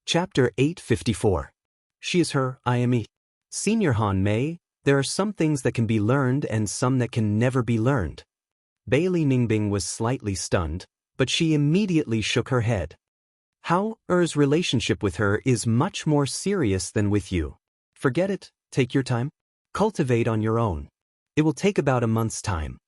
Chapter 854. She is her, I am he. Senior Han Mei, there are some things that can be learned and some that can never be learned. Bailey Ningbing was slightly stunned, but she immediately shook her head. How Er's relationship with her is much more serious than with you. Forget it, take your time. Cultivate on your own. It will take about a month's time.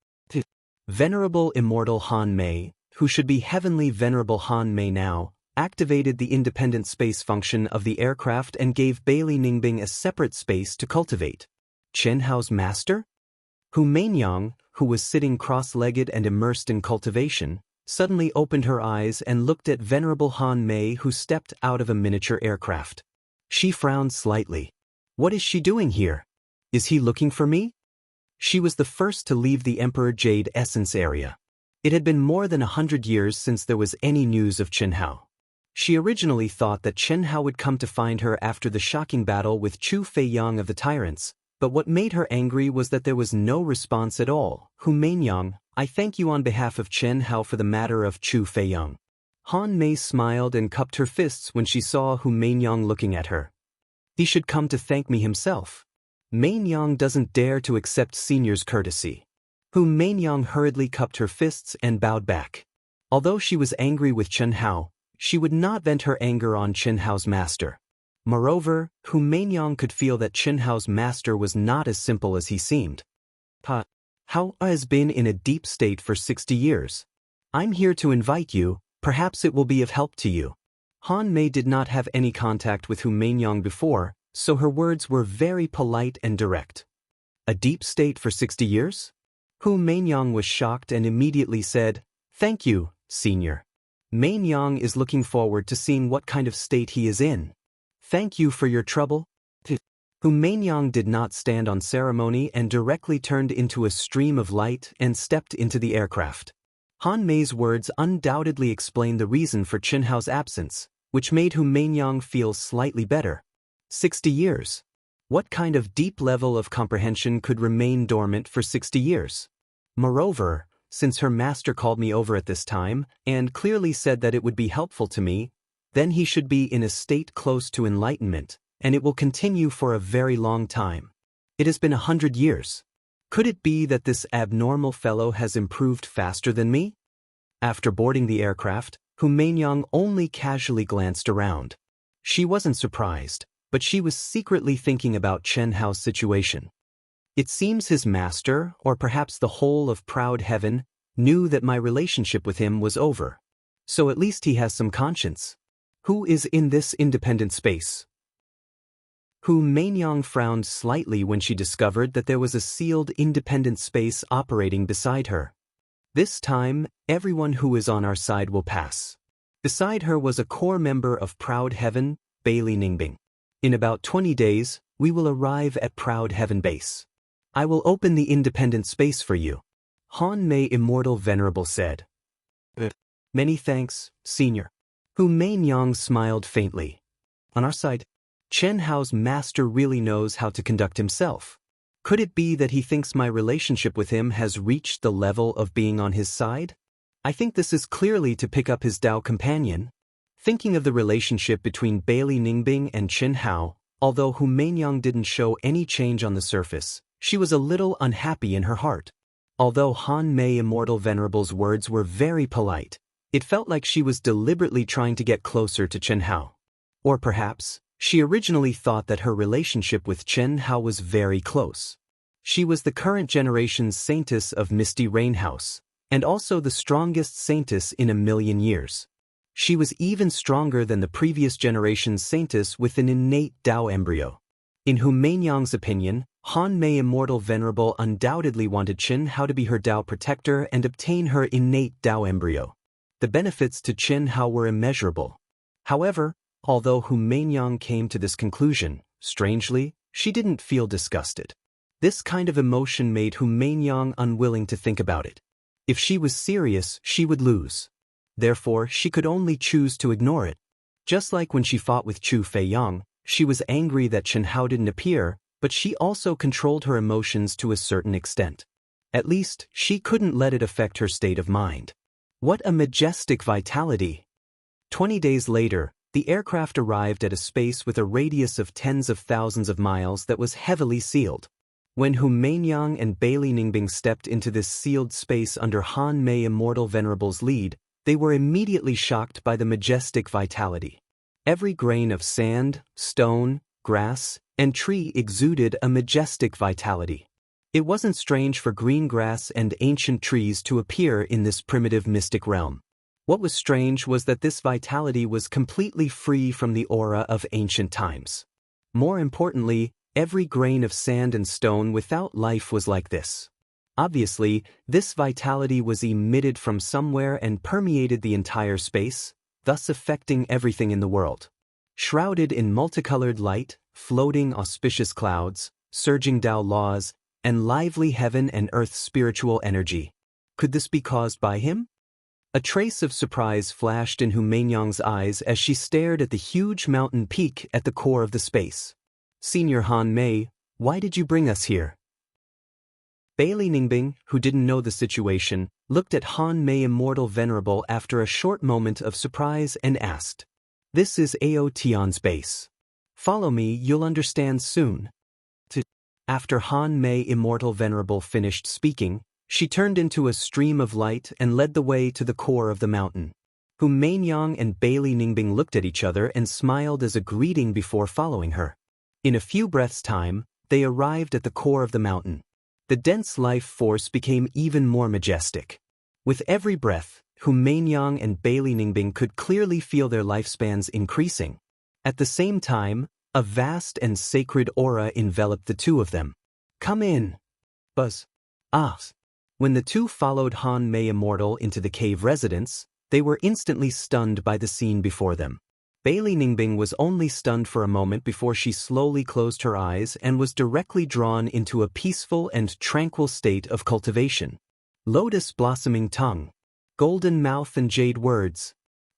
Venerable Immortal Han Mei, who should be Heavenly Venerable Han Mei now, activated the independent space function of the aircraft and gave Bailey Ningbing a separate space to cultivate. Chen Hao's master? Hu Mainyang, who was sitting cross-legged and immersed in cultivation, suddenly opened her eyes and looked at Venerable Han Mei, who stepped out of a miniature aircraft. She frowned slightly. What is she doing here? Is he looking for me? She was the first to leave the Emperor Jade Essence area. It had been more than 100 years since there was any news of Chen Hao. She originally thought that Chen Hao would come to find her after the shocking battle with Chu Feiyang of the Tyrants, but what made her angry was that there was no response at all. Hu Mainyang, I thank you on behalf of Chen Hao for the matter of Chu Feiyang. Han Mei smiled and cupped her fists when she saw Hu Mainyang looking at her. He should come to thank me himself. Mainyang doesn't dare to accept senior's courtesy. Hu Mainyang hurriedly cupped her fists and bowed back. Although she was angry with Chen Hao, she would not vent her anger on Chen Hao's master. Moreover, Hu Mainyang could feel that Chen Hao's master was not as simple as he seemed. Hao has been in a deep state for 60 years. I'm here to invite you, perhaps it will be of help to you. Han Mei did not have any contact with Hu Mainyang before, so her words were very polite and direct. A deep state for 60 years? Hu Mainyang was shocked and immediately said, Thank you, senior. Mainyang is looking forward to seeing what kind of state he is in. Thank you for your trouble. Hu Mainyang did not stand on ceremony and directly turned into a stream of light and stepped into the aircraft. Han Mei's words undoubtedly explained the reason for Chen Hao's absence, which made Hu Mainyang feel slightly better. 60 years. What kind of deep level of comprehension could remain dormant for 60 years? Moreover, since her master called me over at this time and clearly said that it would be helpful to me, then he should be in a state close to enlightenment, and it will continue for a very long time. It has been 100 years. Could it be that this abnormal fellow has improved faster than me? After boarding the aircraft, Hu Mainyang only casually glanced around. She wasn't surprised, but she was secretly thinking about Chen Hao's situation. It seems his master, or perhaps the whole of Proud Heaven, knew that my relationship with him was over. So at least he has some conscience. Who is in this independent space? Hu Mainyang frowned slightly when she discovered that there was a sealed independent space operating beside her. This time, everyone who is on our side will pass. Beside her was a core member of Proud Heaven, Bailey Ningbing. In about 20 days, we will arrive at Proud Heaven Base. I will open the independent space for you. Han Mei Immortal Venerable said. Many thanks, senior. Hu Mainyang smiled faintly. On our side, Chen Hao's master really knows how to conduct himself. Could it be that he thinks my relationship with him has reached the level of being on his side? I think this is clearly to pick up his Dao companion. Thinking of the relationship between Bailey Ningbing and Chen Hao, although Hu Mainyang didn't show any change on the surface, she was a little unhappy in her heart. Although Han Mei Immortal Venerable's words were very polite, it felt like she was deliberately trying to get closer to Chen Hao. Or perhaps, she originally thought that her relationship with Chen Hao was very close. She was the current generation's saintess of Misty Rain House, and also the strongest saintess in 1,000,000 years. She was even stronger than the previous generation's saintess with an innate Dao embryo. In Hu Mainyang's opinion, Han Mei Immortal Venerable undoubtedly wanted Chen Hao to be her Dao protector and obtain her innate Dao embryo. The benefits to Chen Hao were immeasurable. However, although Hu Mainyang came to this conclusion, strangely, she didn't feel disgusted. This kind of emotion made Hu Mainyang unwilling to think about it. If she was serious, she would lose. Therefore, she could only choose to ignore it. Just like when she fought with Chu Feiyang, she was angry that Chen Hao didn't appear, but she also controlled her emotions to a certain extent. At least, she couldn't let it affect her state of mind. What a majestic vitality! 20 days later, The aircraft arrived at a space with a radius of tens of thousands of miles that was heavily sealed. When Hu Mainyang and Bailey Ningbing stepped into this sealed space under Han Mei Immortal Venerable's lead, they were immediately shocked by the majestic vitality. Every grain of sand, stone, grass, and tree exuded a majestic vitality. It wasn't strange for green grass and ancient trees to appear in this primitive mystic realm. What was strange was that this vitality was completely free from the aura of ancient times. More importantly, every grain of sand and stone without life was like this. Obviously, this vitality was emitted from somewhere and permeated the entire space, thus affecting everything in the world. Shrouded in multicolored light, floating auspicious clouds, surging Tao laws, and lively heaven and earth spiritual energy. Could this be caused by him? A trace of surprise flashed in Hu Mainyang's eyes as she stared at the huge mountain peak at the core of the space. Senior Han Mei, why did you bring us here? Bailey Ningbing, who didn't know the situation, looked at Han Mei Immortal Venerable after a short moment of surprise and asked, "This is Ao Tian's base. Follow me, you'll understand soon." After Han Mei Immortal Venerable finished speaking, she turned into a stream of light and led the way to the core of the mountain. Hu Mainyang and Bailey Ningbing looked at each other and smiled as a greeting before following her. In a few breaths' time, they arrived at the core of the mountain. The dense life force became even more majestic. With every breath, Hu Mainyang and Bailey Ningbing could clearly feel their lifespans increasing. At the same time, a vast and sacred aura enveloped the two of them. "Come in." Buzz. Ah. When the two followed Han Mei Immortal into the cave residence, they were instantly stunned by the scene before them. Bailey Ningbing was only stunned for a moment before she slowly closed her eyes and was directly drawn into a peaceful and tranquil state of cultivation. Lotus blossoming tongue, golden mouth and jade words.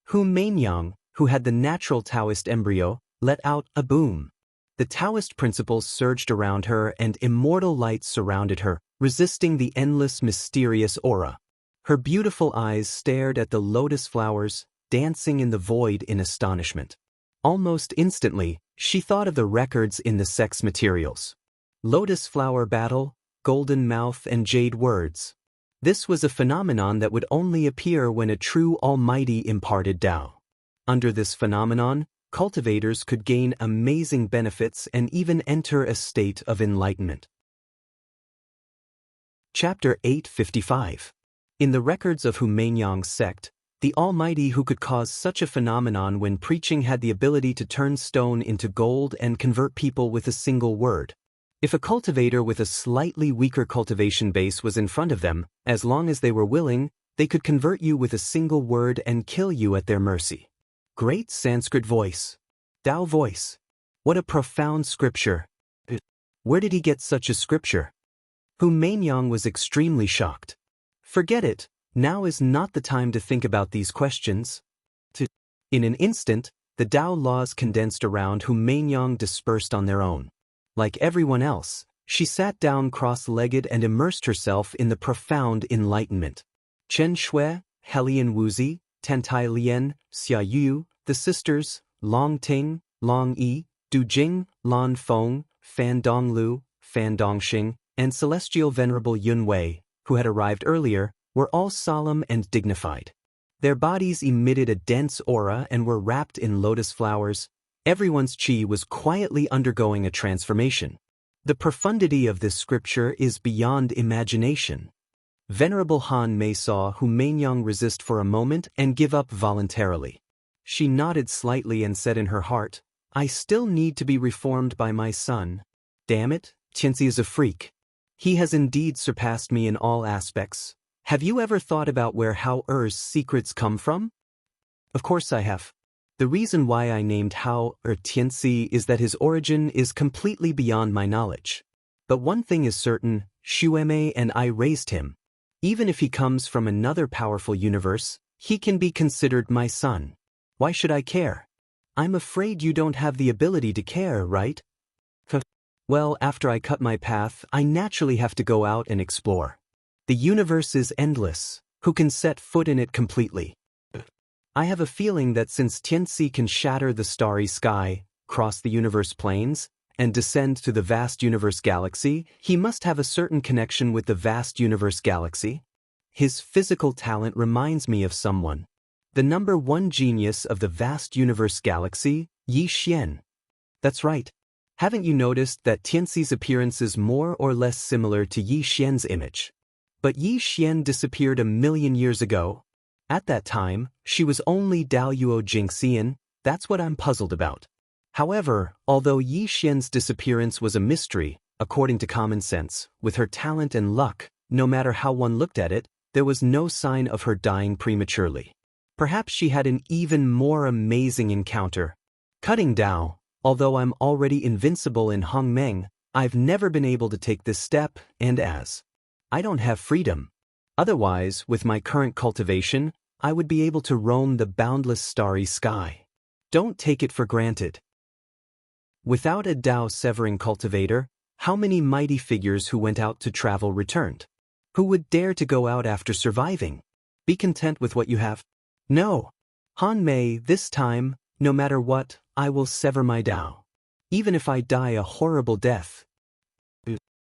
Hu Mainyang, who had the natural Daoist embryo, let out a boom. The Daoist principles surged around her and immortal light surrounded her, resisting the endless mysterious aura. Her beautiful eyes stared at the lotus flowers, dancing in the void in astonishment. Almost instantly, she thought of the records in the sex materials. Lotus flower battle, golden mouth and jade words. This was a phenomenon that would only appear when a true almighty imparted Tao. Under this phenomenon, cultivators could gain amazing benefits and even enter a state of enlightenment. Chapter 855. In the records of Hu Mainyang's sect, the Almighty who could cause such a phenomenon when preaching had the ability to turn stone into gold and convert people with a single word. If a cultivator with a slightly weaker cultivation base was in front of them, as long as they were willing, they could convert you with a single word and kill you at their mercy. Great Sanskrit voice. Tao voice. What a profound scripture. Where did he get such a scripture? Hu Mainyang was extremely shocked. Forget it, now is not the time to think about these questions. In an instant, the Tao laws condensed around Hu Mainyang dispersed on their own. Like everyone else, she sat down cross-legged and immersed herself in the profound enlightenment. Chen Shui, Helian Wuzi, Tentai Lian, Xia Yu, the sisters, Long Ting, Long Yi, Du Jing, Lan Feng, Fan Donglu, Fan Dongxing, and Celestial Venerable Yun Wei, who had arrived earlier, were all solemn and dignified. Their bodies emitted a dense aura and were wrapped in lotus flowers. Everyone's chi was quietly undergoing a transformation. The profundity of this scripture is beyond imagination. Venerable Han Mei saw Hu Mainyang resist for a moment and give up voluntarily. She nodded slightly and said in her heart, "I still need to be reformed by my son. Damn it, Xianxia is a freak. He has indeed surpassed me in all aspects. Have you ever thought about where Hao Er's secrets come from?" Of course I have. The reason why I named Hao Tianxi is that his origin is completely beyond my knowledge. But one thing is certain, Xuemei and I raised him. Even if he comes from another powerful universe, he can be considered my son. Why should I care? I'm afraid you don't have the ability to care, right? Well, after I cut my path, I naturally have to go out and explore. The universe is endless. Who can set foot in it completely? I have a feeling that since Tianxi can shatter the starry sky, cross the universe planes, and descend to the vast universe galaxy, he must have a certain connection with the vast universe galaxy. His physical talent reminds me of someone. The number one genius of the vast universe galaxy, Yi Xian. That's right. Haven't you noticed that Tianxi's appearance is more or less similar to Yi Xian's image? But Yi Xian disappeared 1,000,000 years ago. At that time, she was only Daoyuo Jingxian. That's what I'm puzzled about. However, although Yi Xian's disappearance was a mystery, according to common sense, with her talent and luck, no matter how one looked at it, there was no sign of her dying prematurely. Perhaps she had an even more amazing encounter. Cutting Dao. Although I'm already invincible in Hongmeng, I've never been able to take this step, and as I don't have freedom. Otherwise, with my current cultivation, I would be able to roam the boundless starry sky. Don't take it for granted. Without a Dao-severing cultivator, how many mighty figures who went out to travel returned? Who would dare to go out after surviving? Be content with what you have? No. Han Mei, this time, no matter what, I will sever my Dao. Even if I die a horrible death.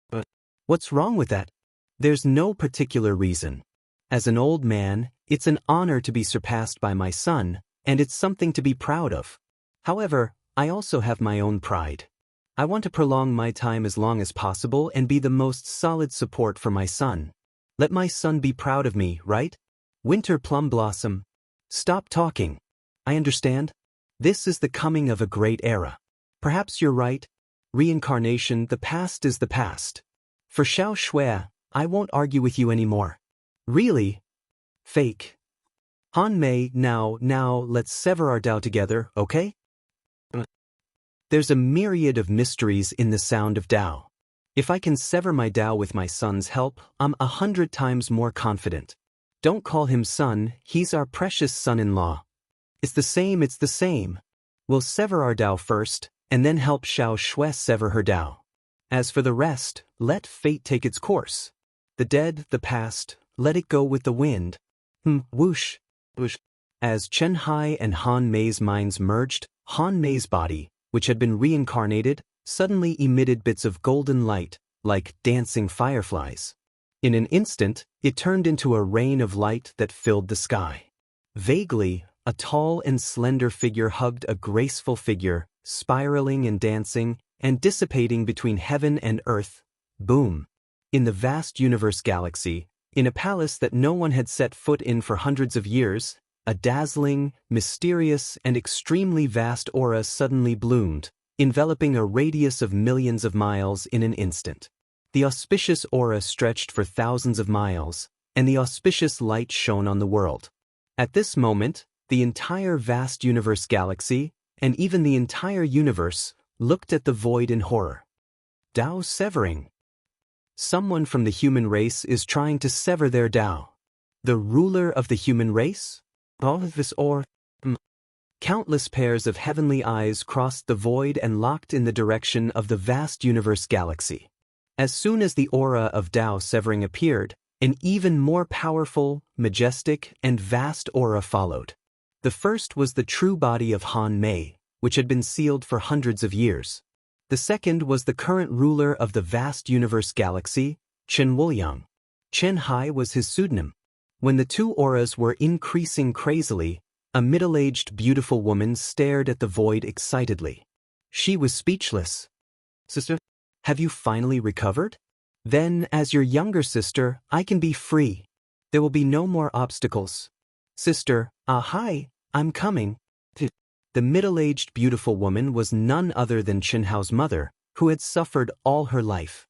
But what's wrong with that? There's no particular reason. As an old man, it's an honor to be surpassed by my son, and it's something to be proud of. However, I also have my own pride. I want to prolong my time as long as possible and be the most solid support for my son. Let my son be proud of me, right? Winter Plum Blossom. Stop talking. I understand. This is the coming of a great era. Perhaps you're right. Reincarnation, the past is the past. For Xiao Shui, I won't argue with you anymore. Really? Fake. Han Mei, now let's sever our Dao together, okay? There's a myriad of mysteries in the sound of Dao. If I can sever my Dao with my son's help, I'm 100 times more confident. Don't call him son, he's our precious son-in-law. It's the same. We'll sever our Dao first, and then help Xiao Shui sever her Dao. As for the rest, let fate take its course. The dead, the past, let it go with the wind. Whoosh. As Chen Hai and Han Mei's minds merged, Han Mei's body, which had been reincarnated, suddenly emitted bits of golden light, like dancing fireflies. In an instant, it turned into a rain of light that filled the sky. Vaguely, a tall and slender figure hugged a graceful figure, spiraling and dancing, and dissipating between heaven and earth. Boom. In the vast universe galaxy, in a palace that no one had set foot in for hundreds of years, a dazzling, mysterious, and extremely vast aura suddenly bloomed, enveloping a radius of millions of miles in an instant. The auspicious aura stretched for thousands of miles, and the auspicious light shone on the world. At this moment, the entire vast universe galaxy, and even the entire universe, looked at the void in horror. Dao severing. Someone from the human race is trying to sever their Dao. The ruler of the human race? Countless pairs of heavenly eyes crossed the void and locked in the direction of the vast universe galaxy. As soon as the aura of Dao severing appeared, an even more powerful, majestic, and vast aura followed. The first was the true body of Han Mei, which had been sealed for hundreds of years. The second was the current ruler of the vast universe galaxy, Chen Wuliang. Chen Hai was his pseudonym. When the two auras were increasing crazily, a middle-aged beautiful woman stared at the void excitedly. She was speechless. Sister, have you finally recovered? Then, as your younger sister, I can be free. There will be no more obstacles. Sister, hi, I'm coming. The middle-aged beautiful woman was none other than Chen Hao's mother, who had suffered all her life.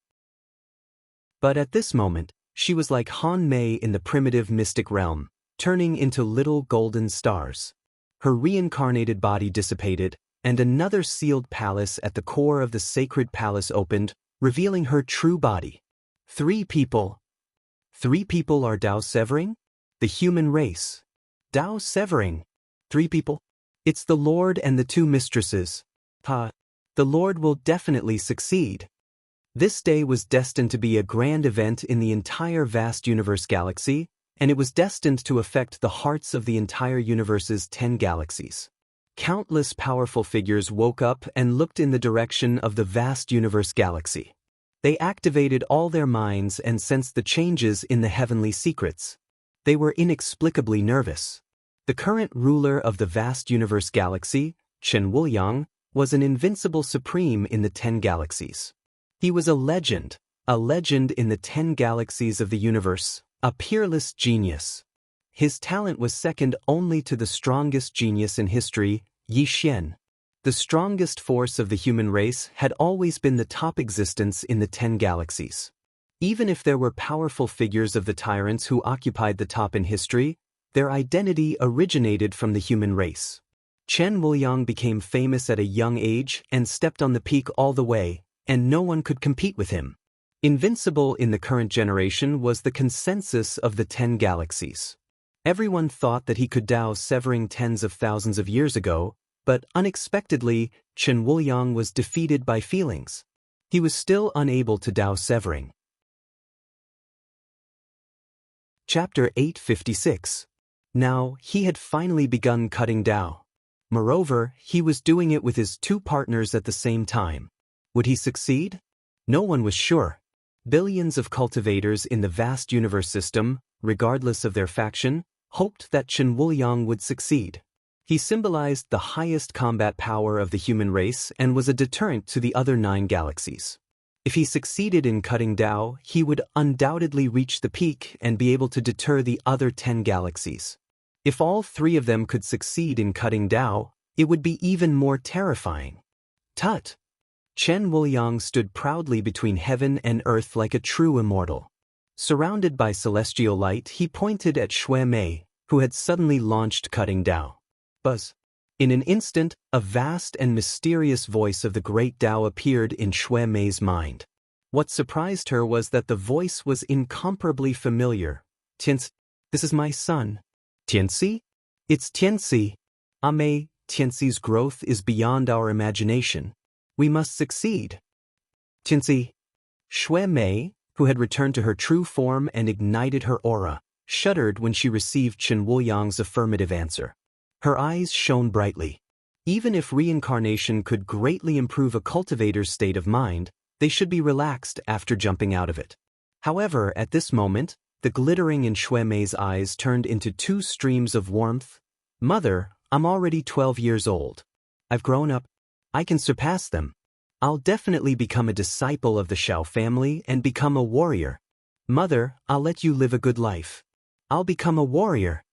But at this moment, she was like Han Mei in the primitive mystic realm, turning into little golden stars. Her reincarnated body dissipated, and another sealed palace at the core of the sacred palace opened, revealing her true body. 3 people. 3 people are Dao severing? The human race. Dao severing. 3 people? It's the Lord and the 2 mistresses. The Lord will definitely succeed. This day was destined to be a grand event in the entire vast universe galaxy, and it was destined to affect the hearts of the entire universe's 10 galaxies. Countless powerful figures woke up and looked in the direction of the vast universe galaxy. They activated all their minds and sensed the changes in the heavenly secrets. They were inexplicably nervous. The current ruler of the vast universe galaxy, Chen Wuliang, was an invincible supreme in the 10 galaxies. He was a legend in the 10 galaxies of the universe, a peerless genius. His talent was second only to the strongest genius in history, Yi Xian. The strongest force of the human race had always been the top existence in the 10 galaxies. Even if there were powerful figures of the tyrants who occupied the top in history, their identity originated from the human race. Chen Wuliang became famous at a young age and stepped on the peak all the way, and no one could compete with him. Invincible in the current generation was the consensus of the 10 galaxies. Everyone thought that he could Dao severing tens of thousands of years ago, but unexpectedly, Chen Wuliang was defeated by feelings. He was still unable to Dao severing. Chapter 856. Now, he had finally begun cutting Dao. Moreover, he was doing it with his two partners at the same time. Would he succeed? No one was sure. Billions of cultivators in the vast universe system, regardless of their faction, hoped that Chen Wuliang would succeed. He symbolized the highest combat power of the human race and was a deterrent to the other 9 galaxies. If he succeeded in cutting Dao, he would undoubtedly reach the peak and be able to deter the other 10 galaxies. If all 3 of them could succeed in cutting Dao, it would be even more terrifying. Tut! Chen Wuliang stood proudly between heaven and earth like a true immortal. Surrounded by celestial light, he pointed at Shui Mei, who had suddenly launched cutting Dao. Buzz. In an instant, a vast and mysterious voice of the great Dao appeared in Shui Mei's mind. What surprised her was that the voice was incomparably familiar. Tianci, this is my son. Tianci? It's Tianci. Mei, Tianci's growth is beyond our imagination. We must succeed. Tianci. Shui Mei, who had returned to her true form and ignited her aura, shuddered when she received Chen Wuliang's affirmative answer. Her eyes shone brightly. Even if reincarnation could greatly improve a cultivator's state of mind, they should be relaxed after jumping out of it. However, at this moment, the glittering in Shui Mei's eyes turned into 2 streams of warmth. Mother, I'm already 12 years old. I've grown up. I can surpass them. I'll definitely become a disciple of the Xiao family and become a warrior. Mother, I'll let you live a good life. I'll become a warrior.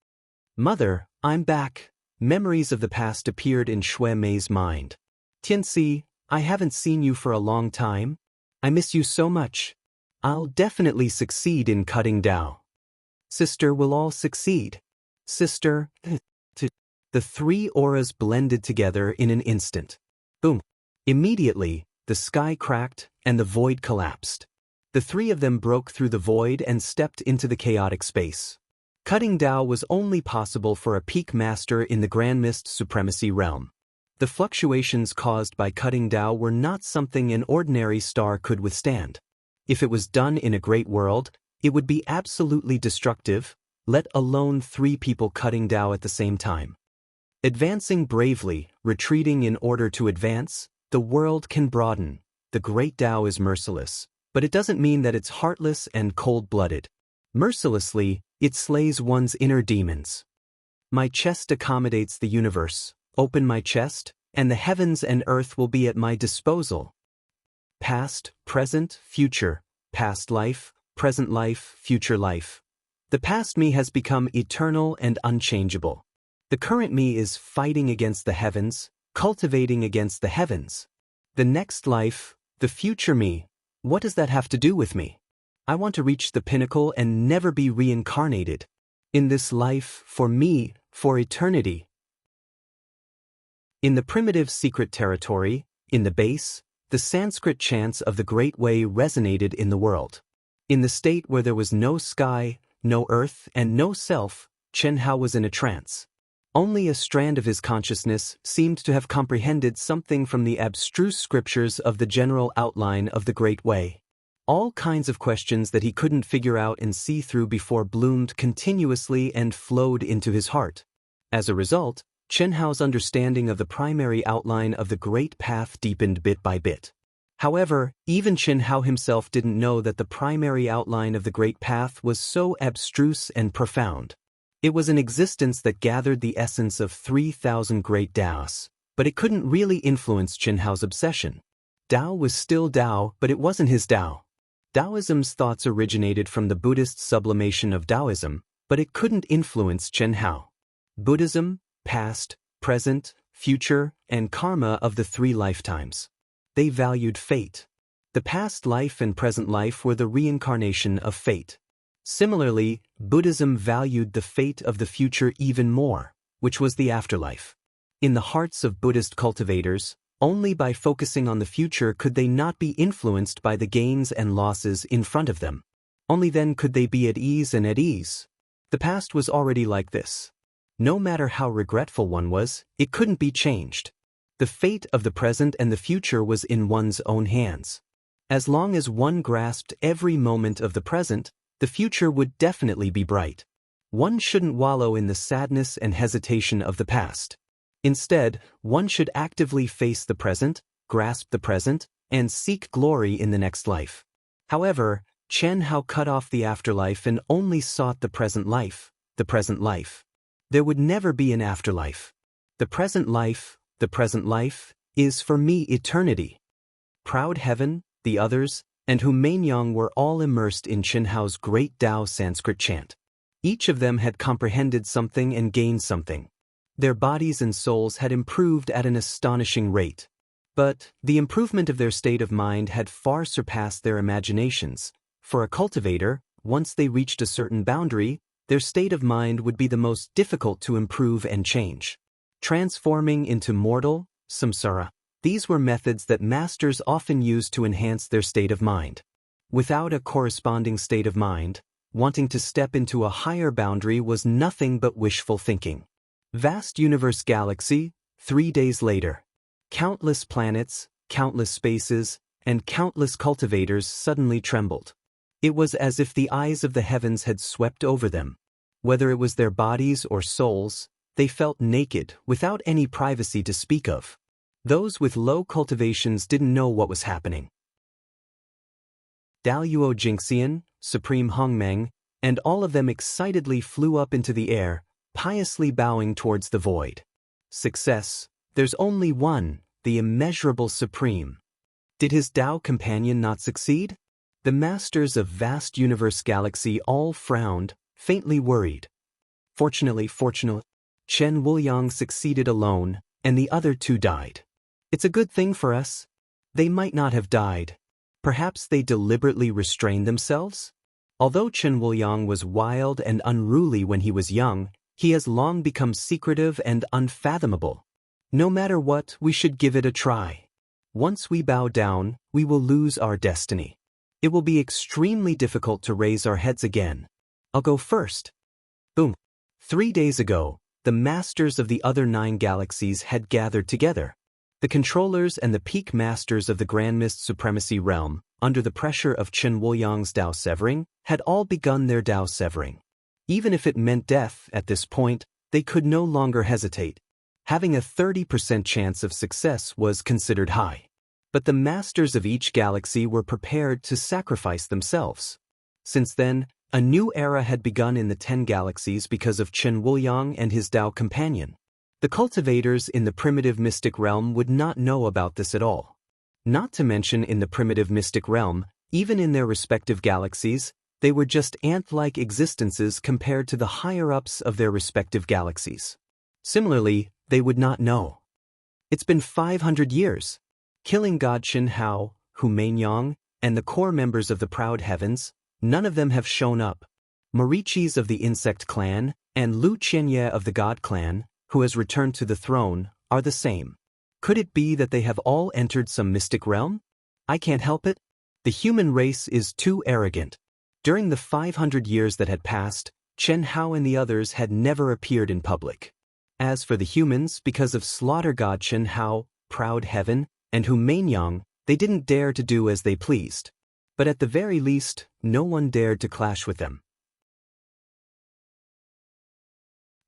Mother, I'm back. Memories of the past appeared in Shui Mei's mind. Tianci, I haven't seen you for a long time. I miss you so much. I'll definitely succeed in cutting Dao. Sister, we'll all succeed. Sister, the 3 auras blended together in an instant. Boom. Immediately, the sky cracked and the void collapsed. The 3 of them broke through the void and stepped into the chaotic space. Cutting Dao was only possible for a peak master in the Grand Mist Supremacy realm. The fluctuations caused by cutting Dao were not something an ordinary star could withstand. If it was done in a great world, it would be absolutely destructive, let alone 3 people cutting Dao at the same time. Advancing bravely, retreating in order to advance, the world can broaden. The great Dao is merciless, but it doesn't mean that it's heartless and cold-blooded. Mercilessly, it slays one's inner demons. My chest accommodates the universe. Open my chest, and the heavens and earth will be at my disposal. Past, present, future, past life, present life, future life. The past me has become eternal and unchangeable. The current me is fighting against the heavens, cultivating against the heavens. The next life, the future me, what does that have to do with me? I want to reach the pinnacle and never be reincarnated. In this life, for me, for eternity. In the primitive secret territory, in the base, the Sanskrit chants of the Great Way resonated in the world. In the state where there was no sky, no earth, and no self, Chen Hao was in a trance. Only a strand of his consciousness seemed to have comprehended something from the abstruse scriptures of the general outline of the Great Way. All kinds of questions that he couldn't figure out and see through before bloomed continuously and flowed into his heart. As a result, Chen Hao's understanding of the primary outline of the Great Path deepened bit by bit. However, even Chen Hao himself didn't know that the primary outline of the Great Path was so abstruse and profound. It was an existence that gathered the essence of 3,000 great Daoists, but it couldn't really influence Chen Hao's obsession. Dao was still Dao, but it wasn't his Dao. Daoism's thoughts originated from the Buddhist sublimation of Daoism, but it couldn't influence Chen Hao. Buddhism, past, present, future, and karma of the 3 lifetimes. They valued fate. The past life and present life were the reincarnation of fate. Similarly, Buddhism valued the fate of the future even more, which was the afterlife. In the hearts of Buddhist cultivators, only by focusing on the future could they not be influenced by the gains and losses in front of them. Only then could they be at ease and at ease. The past was already like this. No matter how regretful one was, it couldn't be changed. The fate of the present and the future was in one's own hands. As long as one grasped every moment of the present, the future would definitely be bright. One shouldn't wallow in the sadness and hesitation of the past. Instead, one should actively face the present, grasp the present, and seek glory in the next life. However, Chen Hao cut off the afterlife and only sought the present life, the present life. There would never be an afterlife. The present life, is for me eternity. Proud Heaven, the others, and Humaingyang were all immersed in Chen Hao's great Dao Sanskrit chant. Each of them had comprehended something and gained something. Their bodies and souls had improved at an astonishing rate. But the improvement of their state of mind had far surpassed their imaginations. For a cultivator, once they reached a certain boundary, their state of mind would be the most difficult to improve and change. Transforming into mortal, samsara. These were methods that masters often used to enhance their state of mind. Without a corresponding state of mind, wanting to step into a higher boundary was nothing but wishful thinking. Vast universe galaxy, 3 days later. Countless planets, countless spaces, and countless cultivators suddenly trembled. It was as if the eyes of the heavens had swept over them. Whether it was their bodies or souls, they felt naked, without any privacy to speak of. Those with low cultivations didn't know what was happening. Daoyuo Jingxian, Supreme Hongmeng, and all of them excitedly flew up into the air, piously bowing towards the void. Success, there's only one, the immeasurable Supreme. Did his Dao companion not succeed? The masters of vast universe galaxy all frowned, faintly worried. Fortunately, Chen Wuliang succeeded alone, and the other 2 died. It's a good thing for us. They might not have died. Perhaps they deliberately restrained themselves? Although Chen Wuliang was wild and unruly when he was young, he has long become secretive and unfathomable. No matter what, we should give it a try. Once we bow down, we will lose our destiny. It will be extremely difficult to raise our heads again. I'll go first. Boom. 3 days ago, the masters of the other 9 galaxies had gathered together. The controllers and the peak masters of the Grand Mist Supremacy Realm, under the pressure of Chen Wuliang's Dao severing, had all begun their Dao severing. Even if it meant death at this point, they could no longer hesitate. Having a 30% chance of success was considered high. But the masters of each galaxy were prepared to sacrifice themselves. Since then, a new era had begun in the 10 galaxies because of Chen Wuliang and his Dao companion. The cultivators in the primitive mystic realm would not know about this at all. Not to mention in the primitive mystic realm, even in their respective galaxies, they were just ant-like existences compared to the higher-ups of their respective galaxies. Similarly, they would not know. It's been 500 years. Killing God Chen Hao, Humaingyang, and the core members of the Proud Heavens, none of them have shown up. Marichis of the Insect Clan, and Lu Qianye of the God Clan, who has returned to the throne, are the same. Could it be that they have all entered some mystic realm? I can't help it. The human race is too arrogant. During the 500 years that had passed, Chen Hao and the others had never appeared in public. As for the humans, because of Slaughter God Chen Hao, Proud Heaven, and Humaingyang, they didn't dare to do as they pleased. but at the very least, no one dared to clash with them.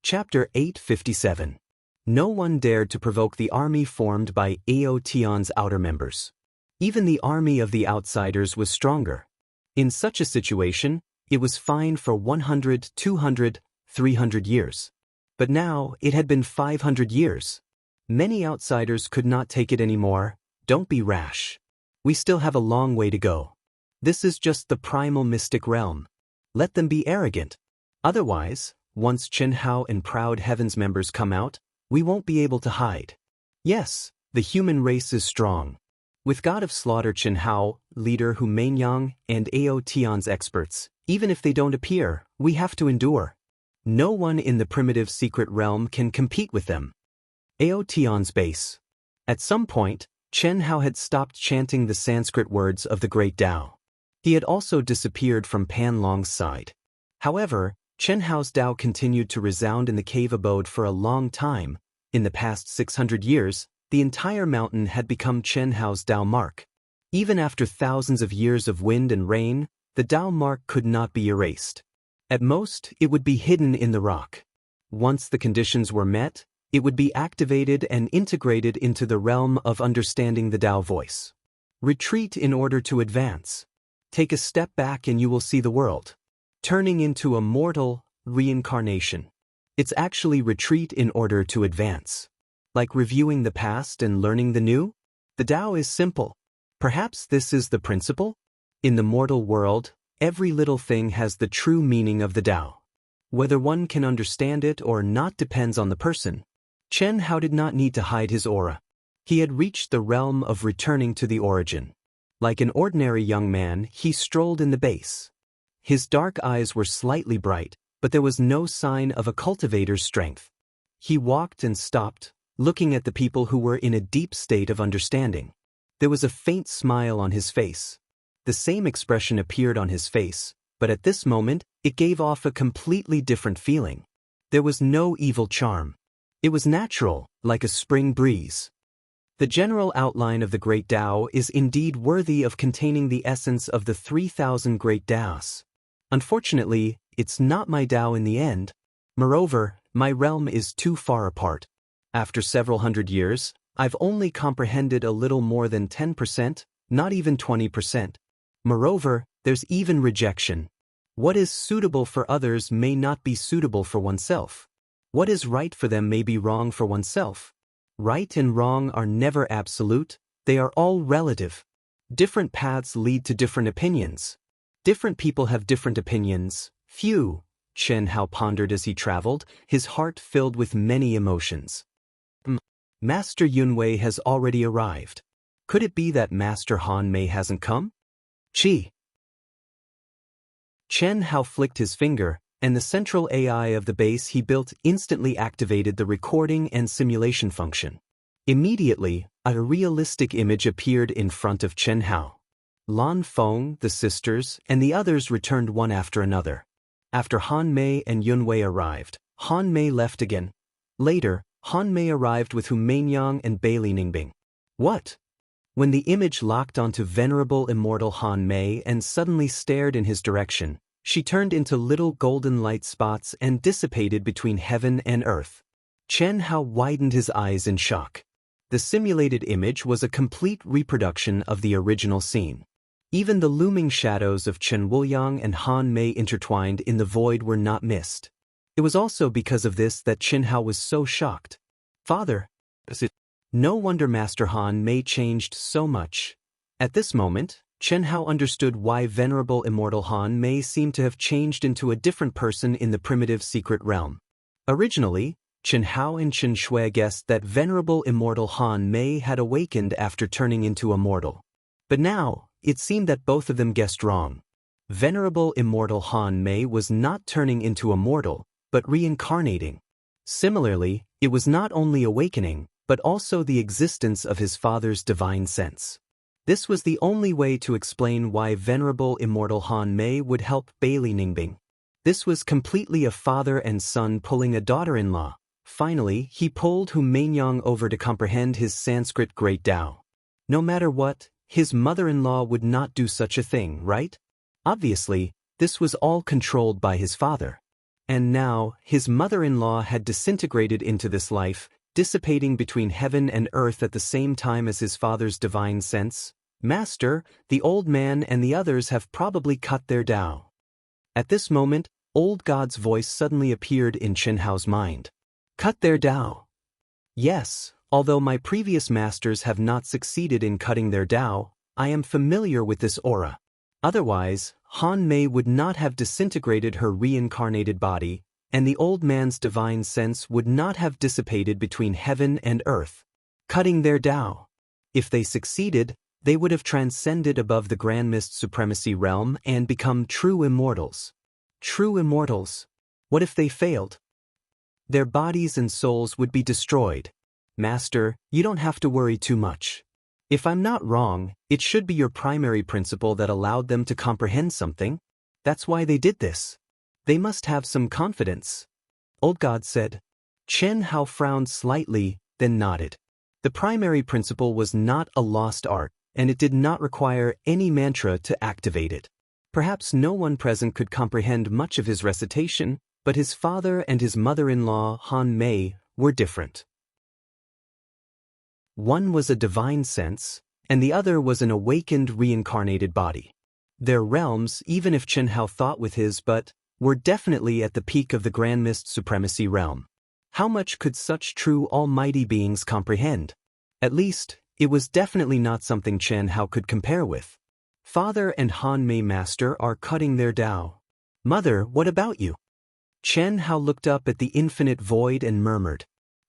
Chapter 857. No one dared to provoke the army formed by Aotion's outer members. Even the army of the outsiders was stronger. In such a situation, it was fine for 100, 200, 300 years. But now, it had been 500 years. Many outsiders could not take it anymore. Don't be rash. We still have a long way to go. This is just the primal mystic realm. Let them be arrogant. Otherwise, once Chen Hao and Proud Heavens members come out, we won't be able to hide. Yes, the human race is strong. With God of Slaughter Chen Hao, leader Hu Mainyang, and Aotion's experts, even if they don't appear, we have to endure. No one in the primitive secret realm can compete with them. Aotion's base. At some point, Chen Hao had stopped chanting the Sanskrit words of the Great Tao. He had also disappeared from Pan Long's side. However, Chen Hao's Tao continued to resound in the cave abode for a long time. In the past 600 years, the entire mountain had become Chen Hao's Tao mark. Even after thousands of years of wind and rain, the Tao mark could not be erased. At most, it would be hidden in the rock. Once the conditions were met, it would be activated and integrated into the realm of understanding the Tao voice. Retreat in order to advance. Take a step back and you will see the world. Turning into a mortal reincarnation. It's actually retreat in order to advance. Like reviewing the past and learning the new? The Tao is simple. Perhaps this is the principle? In the mortal world, every little thing has the true meaning of the Tao. Whether one can understand it or not depends on the person. Chen Hao did not need to hide his aura. He had reached the realm of returning to the origin. Like an ordinary young man, he strolled in the base. His dark eyes were slightly bright, but there was no sign of a cultivator's strength. He walked and stopped, looking at the people who were in a deep state of understanding. There was a faint smile on his face. The same expression appeared on his face, but at this moment, it gave off a completely different feeling. There was no evil charm. It was natural, like a spring breeze. The general outline of the Great Tao is indeed worthy of containing the essence of the 3,000 Great Taos. Unfortunately, it's not my Tao in the end. Moreover, my realm is too far apart. After several hundred years, I've only comprehended a little more than 10%, not even 20%. Moreover, there's even rejection. What is suitable for others may not be suitable for oneself. What is right for them may be wrong for oneself. Right and wrong are never absolute, they are all relative. Different paths lead to different opinions. Different people have different opinions. Phew, Chen Hao pondered as he traveled, his heart filled with many emotions. Master Yunwei has already arrived. Could it be that Master Han Mei hasn't come? Chi. Chen Hao flicked his finger, and the central AI of the base he built instantly activated the recording and simulation function. Immediately, a realistic image appeared in front of Chen Hao. Lan Feng, the sisters, and the others returned one after another. After Han Mei and Yunwei arrived, Han Mei left again. Later, Han Mei arrived with Hu Mainyang and Bailey Ningbing. What? When the image locked onto venerable immortal Han Mei and suddenly stared in his direction, she turned into little golden light spots and dissipated between heaven and earth. Chen Hao widened his eyes in shock. The simulated image was a complete reproduction of the original scene. Even the looming shadows of Chen Wuliang and Han Mei intertwined in the void were not missed. It was also because of this that Chen Hao was so shocked. Father, no wonder Master Han Mei changed so much. At this moment, Chen Hao understood why venerable immortal Han Mei seemed to have changed into a different person in the primitive secret realm. Originally, Chen Hao and Chen Shui guessed that venerable immortal Han Mei had awakened after turning into a mortal. But now, it seemed that both of them guessed wrong. Venerable immortal Han Mei was not turning into a mortal, but reincarnating. Similarly, it was not only awakening, but also the existence of his father's divine sense. This was the only way to explain why venerable immortal Han Mei would help Bailey Ningbing. This was completely a father and son pulling a daughter-in-law. Finally, he pulled Hu Mainyang over to comprehend his Sanskrit Great Tao. No matter what, his mother-in-law would not do such a thing, right? Obviously, this was all controlled by his father. And now, his mother-in-law had disintegrated into this life, dissipating between heaven and earth at the same time as his father's divine sense. Master, the old man and the others have probably cut their Tao. At this moment, old God's voice suddenly appeared in Chen Hao's mind. Cut their Tao. Yes, although my previous masters have not succeeded in cutting their Tao, I am familiar with this aura. Otherwise, Han Mei would not have disintegrated her reincarnated body, and the old man's divine sense would not have dissipated between heaven and earth. Cutting their Tao. If they succeeded, they would have transcended above the Grand Mist Supremacy realm and become true immortals. True immortals. What if they failed? Their bodies and souls would be destroyed. Master, you don't have to worry too much. If I'm not wrong, it should be your primary principle that allowed them to comprehend something. That's why they did this. They must have some confidence. Old God said. Chen Hao frowned slightly, then nodded. The primary principle was not a lost art, and it did not require any mantra to activate it. Perhaps no one present could comprehend much of his recitation, but his father and his mother-in-law, Han Mei, were different. One was a divine sense, and the other was an awakened reincarnated body. Their realms, even if Chen Hao thought with his but, were definitely at the peak of the Grand Mist Supremacy realm. How much could such true almighty beings comprehend? At least, it was definitely not something Chen Hao could compare with. Father and Han Mei Master are cutting their Tao. Mother, what about you? Chen Hao looked up at the infinite void and murmured.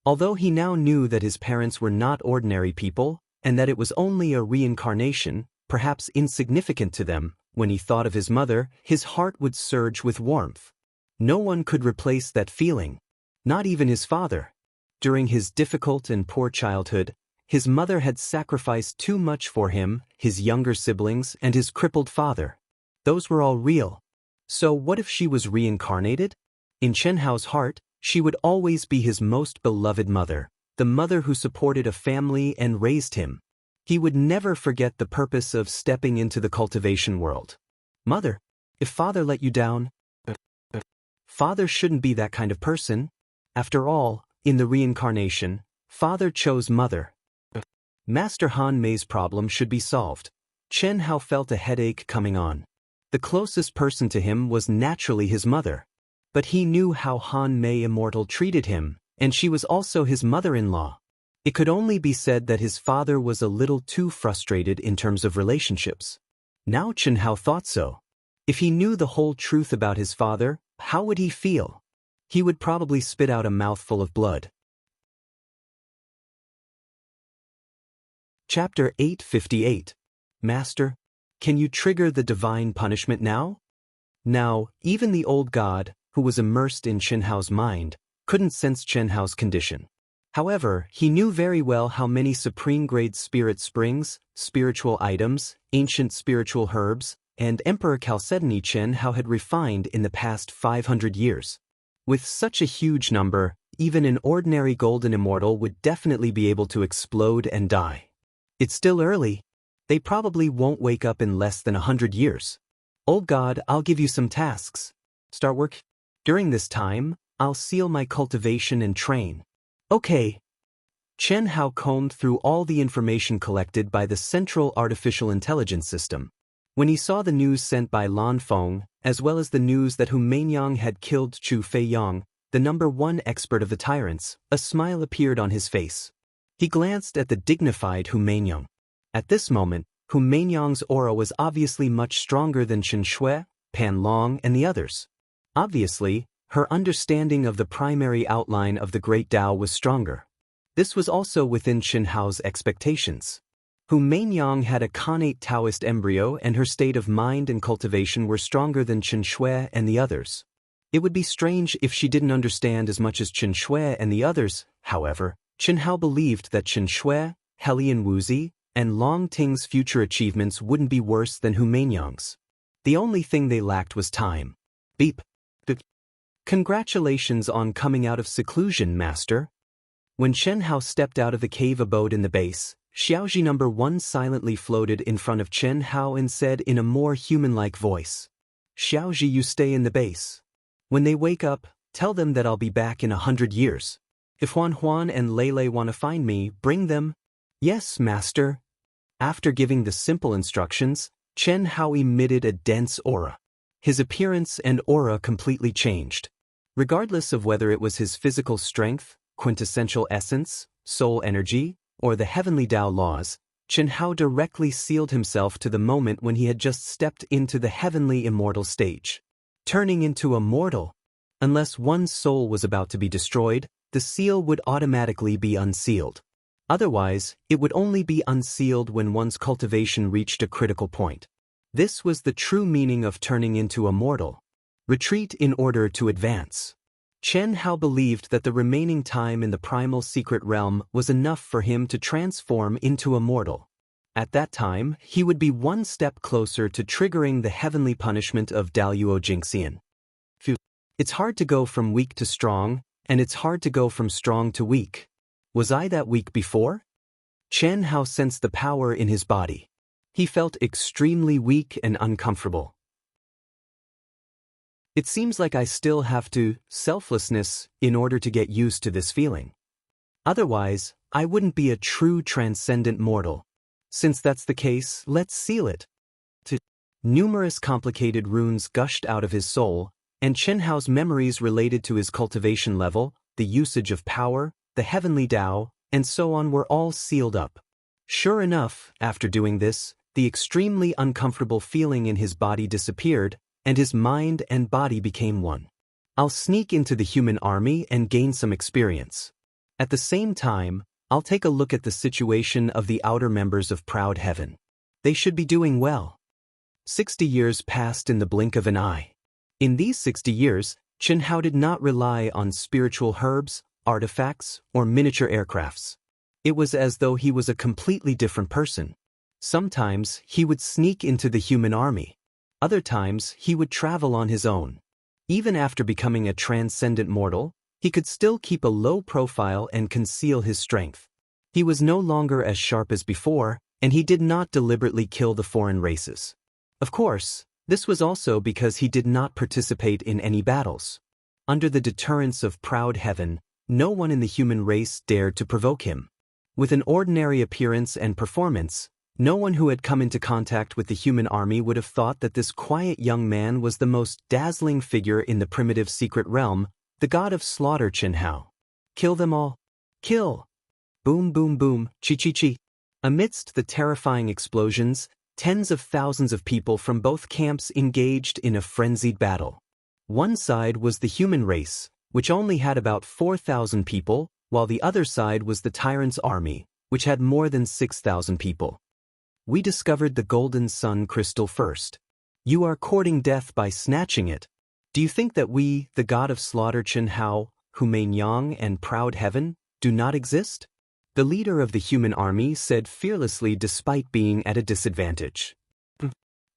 Although he now knew that his parents were not ordinary people, and that it was only a reincarnation, perhaps insignificant to them, when he thought of his mother, his heart would surge with warmth. No one could replace that feeling. Not even his father. During his difficult and poor childhood, his mother had sacrificed too much for him, his younger siblings, and his crippled father. Those were all real. So what if she was reincarnated? In Chen Hao's heart, she would always be his most beloved mother, the mother who supported a family and raised him. He would never forget the purpose of stepping into the cultivation world. Mother, if father let you down, father shouldn't be that kind of person. After all, in the reincarnation, father chose mother. Master Han Mei's problem should be solved. Chen Hao felt a headache coming on. The closest person to him was naturally his mother. But he knew how Han Mei Immortal treated him, and she was also his mother-in-law. It could only be said that his father was a little too frustrated in terms of relationships. Now Chen Hao thought so. If he knew the whole truth about his father, how would he feel? He would probably spit out a mouthful of blood. Chapter 858. Master, can you trigger the divine punishment now? Now, even the old god, who was immersed in Chen Hao's mind, couldn't sense Chen Hao's condition. However, he knew very well how many supreme-grade spirit springs, spiritual items, ancient spiritual herbs, and Emperor Chalcedony Chen Hao had refined in the past 500 years. With such a huge number, even an ordinary golden immortal would definitely be able to explode and die. It's still early. They probably won't wake up in less than 100 years. Old God, I'll give you some tasks. Start work. During this time, I'll seal my cultivation and train. Okay. Chen Hao combed through all the information collected by the Central Artificial Intelligence System. When he saw the news sent by Lan Feng, as well as the news that Hu Meinyang had killed Chu Feiyang, the #1 expert of the tyrants, a smile appeared on his face. He glanced at the dignified Hu Meinyang. At this moment, Hu Meinyang's aura was obviously much stronger than Chen Shui, Pan Long, and the others. Obviously, her understanding of the primary outline of the Great Tao was stronger. This was also within Chen Hao's expectations. Hu Meinyang had a connate Taoist embryo, and her state of mind and cultivation were stronger than Chen Shui and the others. It would be strange if she didn't understand as much as Chen Shui and the others. However, Chen Hao believed that Chen Shui, Helian Wuzi, and Long Ting's future achievements wouldn't be worse than Hu Meinyang's. The only thing they lacked was time. Beep. Congratulations on coming out of seclusion, Master. When Chen Hao stepped out of the cave abode in the base, Xiaoji #1 silently floated in front of Chen Hao and said in a more human-like voice. Xiaoji, you stay in the base. When they wake up, tell them that I'll be back in 100 years. If Huan and Lei want to find me, bring them. Yes, master. After giving the simple instructions, Chen Hao emitted a dense aura. His appearance and aura completely changed. Regardless of whether it was his physical strength, quintessential essence, soul energy, or the heavenly Dao laws, Chen Hao directly sealed himself to the moment when he had just stepped into the heavenly immortal stage. Turning into a mortal. Unless one's soul was about to be destroyed, the seal would automatically be unsealed. Otherwise, it would only be unsealed when one's cultivation reached a critical point. This was the true meaning of turning into a mortal. Retreat in order to advance. Chen Hao believed that the remaining time in the primal secret realm was enough for him to transform into a mortal. At that time, he would be one step closer to triggering the heavenly punishment of Daoist Jingxian. It's hard to go from weak to strong, and it's hard to go from strong to weak. Was I that weak before? Chen Hao sensed the power in his body. He felt extremely weak and uncomfortable. It seems like I still have to selflessness in order to get used to this feeling. Otherwise, I wouldn't be a true transcendent mortal. Since that's the case, let's seal it. Numerous complicated runes gushed out of his soul, and Chen Hao's memories related to his cultivation level, the usage of power, the heavenly Dao, and so on were all sealed up. Sure enough, after doing this, the extremely uncomfortable feeling in his body disappeared, and his mind and body became one. I'll sneak into the human army and gain some experience. At the same time, I'll take a look at the situation of the outer members of Proud Heaven. They should be doing well. 60 years passed in the blink of an eye. In these 60 years, Chen Hao did not rely on spiritual herbs, artifacts, or miniature aircrafts. It was as though he was a completely different person. Sometimes he would sneak into the human army. Other times he would travel on his own. Even after becoming a transcendent mortal, he could still keep a low profile and conceal his strength. He was no longer as sharp as before, and he did not deliberately kill the foreign races. Of course, this was also because he did not participate in any battles. Under the deterrence of Proud Heaven, no one in the human race dared to provoke him. With an ordinary appearance and performance, no one who had come into contact with the human army would have thought that this quiet young man was the most dazzling figure in the primitive secret realm, the god of slaughter Chen Hao. Kill them all. Kill! Boom boom boom, chi-chi-chi. Amidst the terrifying explosions, tens of thousands of people from both camps engaged in a frenzied battle. One side was the human race, which only had about 4,000 people, while the other side was the tyrant's army, which had more than 6,000 people. We discovered the golden sun crystal first. You are courting death by snatching it. Do you think that we, the god of slaughter Chen Hao, Yang and Proud Heaven, do not exist? The leader of the human army said fearlessly despite being at a disadvantage.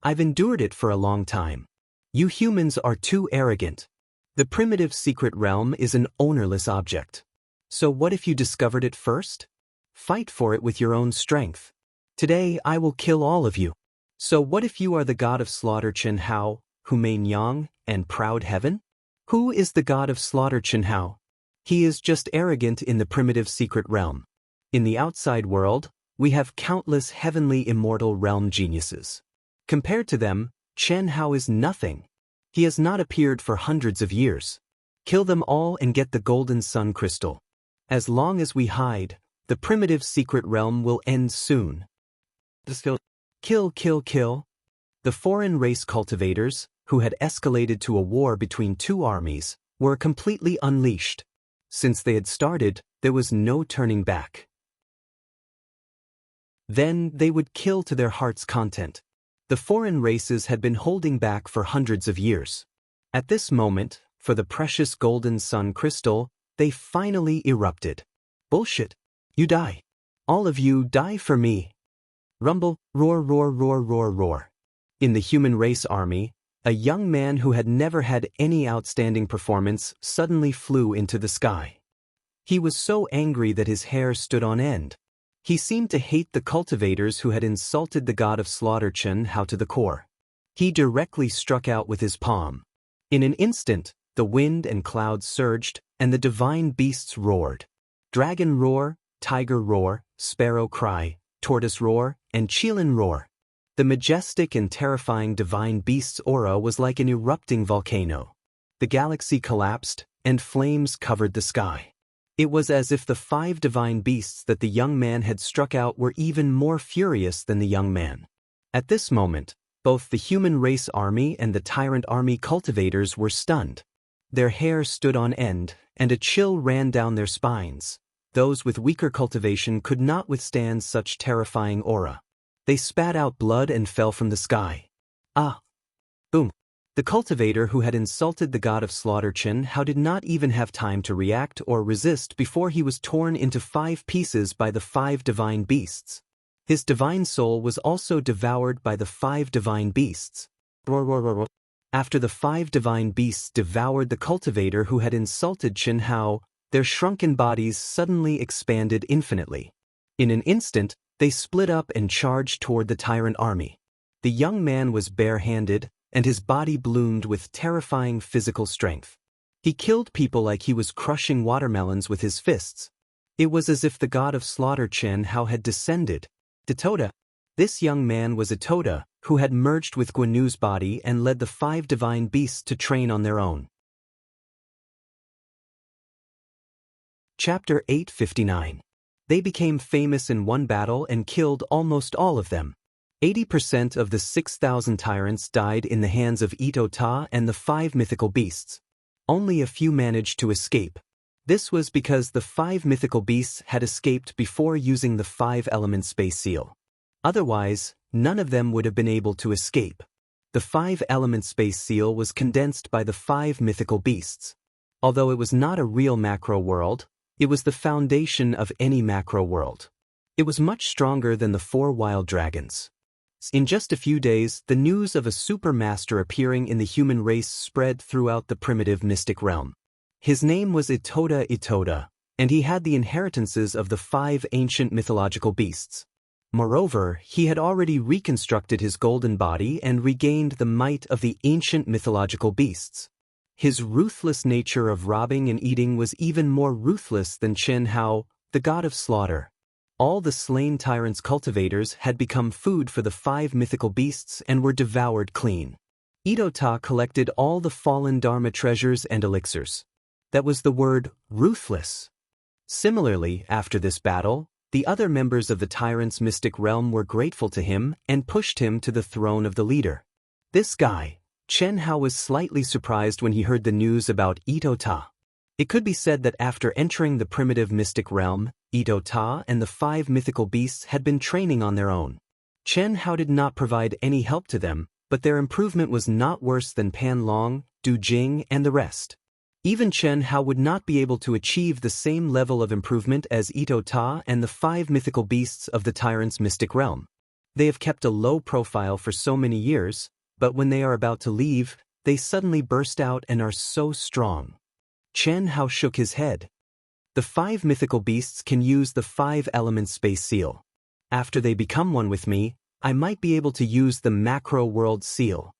I've endured it for a long time. You humans are too arrogant. The primitive secret realm is an ownerless object. So what if you discovered it first? Fight for it with your own strength. Today I will kill all of you. So what if you are the god of slaughter Chen Hao, Yang and Proud Heaven? Who is the god of slaughter Chen Hao? He is just arrogant in the primitive secret realm. In the outside world, we have countless heavenly immortal realm geniuses. Compared to them, Chen Hao is nothing. He has not appeared for hundreds of years. Kill them all and get the golden sun crystal. As long as we hide, the primitive secret realm will end soon. Kill, kill, kill. The foreign race cultivators, who had escalated to a war between two armies, were completely unleashed. Since they had started, there was no turning back. Then they would kill to their heart's content. The foreign races had been holding back for hundreds of years. At this moment, for the precious golden sun crystal, they finally erupted. Bullshit. You die. All of you die for me. Rumble, roar, roar, roar, roar, roar. In the human race army, a young man who had never had any outstanding performance suddenly flew into the sky. He was so angry that his hair stood on end. He seemed to hate the cultivators who had insulted the god of slaughter Chen Hao to the core. He directly struck out with his palm. In an instant, the wind and clouds surged, and the divine beasts roared. Dragon roar, tiger roar, sparrow cry, tortoise roar, and qilin roar. The majestic and terrifying divine beast's aura was like an erupting volcano. The galaxy collapsed, and flames covered the sky. It was as if the 5 divine beasts that the young man had struck out were even more furious than the young man. At this moment, both the human race army and the tyrant army cultivators were stunned. Their hair stood on end, and a chill ran down their spines. Those with weaker cultivation could not withstand such terrifying aura. They spat out blood and fell from the sky. Ah! Boom! The cultivator who had insulted the god of slaughter Chen Hao did not even have time to react or resist before he was torn into 5 pieces by the 5 divine beasts. His divine soul was also devoured by the 5 divine beasts. After the 5 divine beasts devoured the cultivator who had insulted Chen Hao, their shrunken bodies suddenly expanded infinitely. In an instant, they split up and charged toward the tyrant army. The young man was bare-handed, and his body bloomed with terrifying physical strength. He killed people like he was crushing watermelons with his fists. It was as if the god of slaughter Chen Hao had descended. Itoda. This young man was Itoda, who had merged with Guanu's body and led the 5 divine beasts to train on their own. Chapter 859. They became famous in one battle and killed almost all of them. 80% of the 6,000 tyrants died in the hands of Ito-Ta and the 5 mythical beasts. Only a few managed to escape. This was because the 5 mythical beasts had escaped before using the 5-element space seal. Otherwise, none of them would have been able to escape. The 5-element space seal was condensed by the 5 mythical beasts. Although it was not a real macro world, it was the foundation of any macro world. It was much stronger than the 4 wild dragons. In just a few days, the news of a supermaster appearing in the human race spread throughout the primitive mystic realm. His name was Itoda, and he had the inheritances of the 5 ancient mythological beasts. Moreover, he had already reconstructed his golden body and regained the might of the ancient mythological beasts. His ruthless nature of robbing and eating was even more ruthless than Chen Hao, the god of slaughter. All the slain tyrants' cultivators had become food for the 5 mythical beasts and were devoured clean. Ito-Ta collected all the fallen Dharma treasures and elixirs. That was the word, ruthless. Similarly, after this battle, the other members of the tyrant's mystic realm were grateful to him and pushed him to the throne of the leader. This guy, Chen Hao, was slightly surprised when he heard the news about Ito-Ta. It could be said that after entering the primitive mystic realm, Ito-Ta and the 5 mythical beasts had been training on their own. Chen Hao did not provide any help to them, but their improvement was not worse than Pan Long, Du Jing, and the rest. Even Chen Hao would not be able to achieve the same level of improvement as Ito-Ta and the 5 mythical beasts of the tyrant's mystic realm. They have kept a low profile for so many years, but when they are about to leave, they suddenly burst out and are so strong. Chen Hao shook his head. The 5 mythical beasts can use the 5-element space seal. After they become one with me, I might be able to use the macro world seal.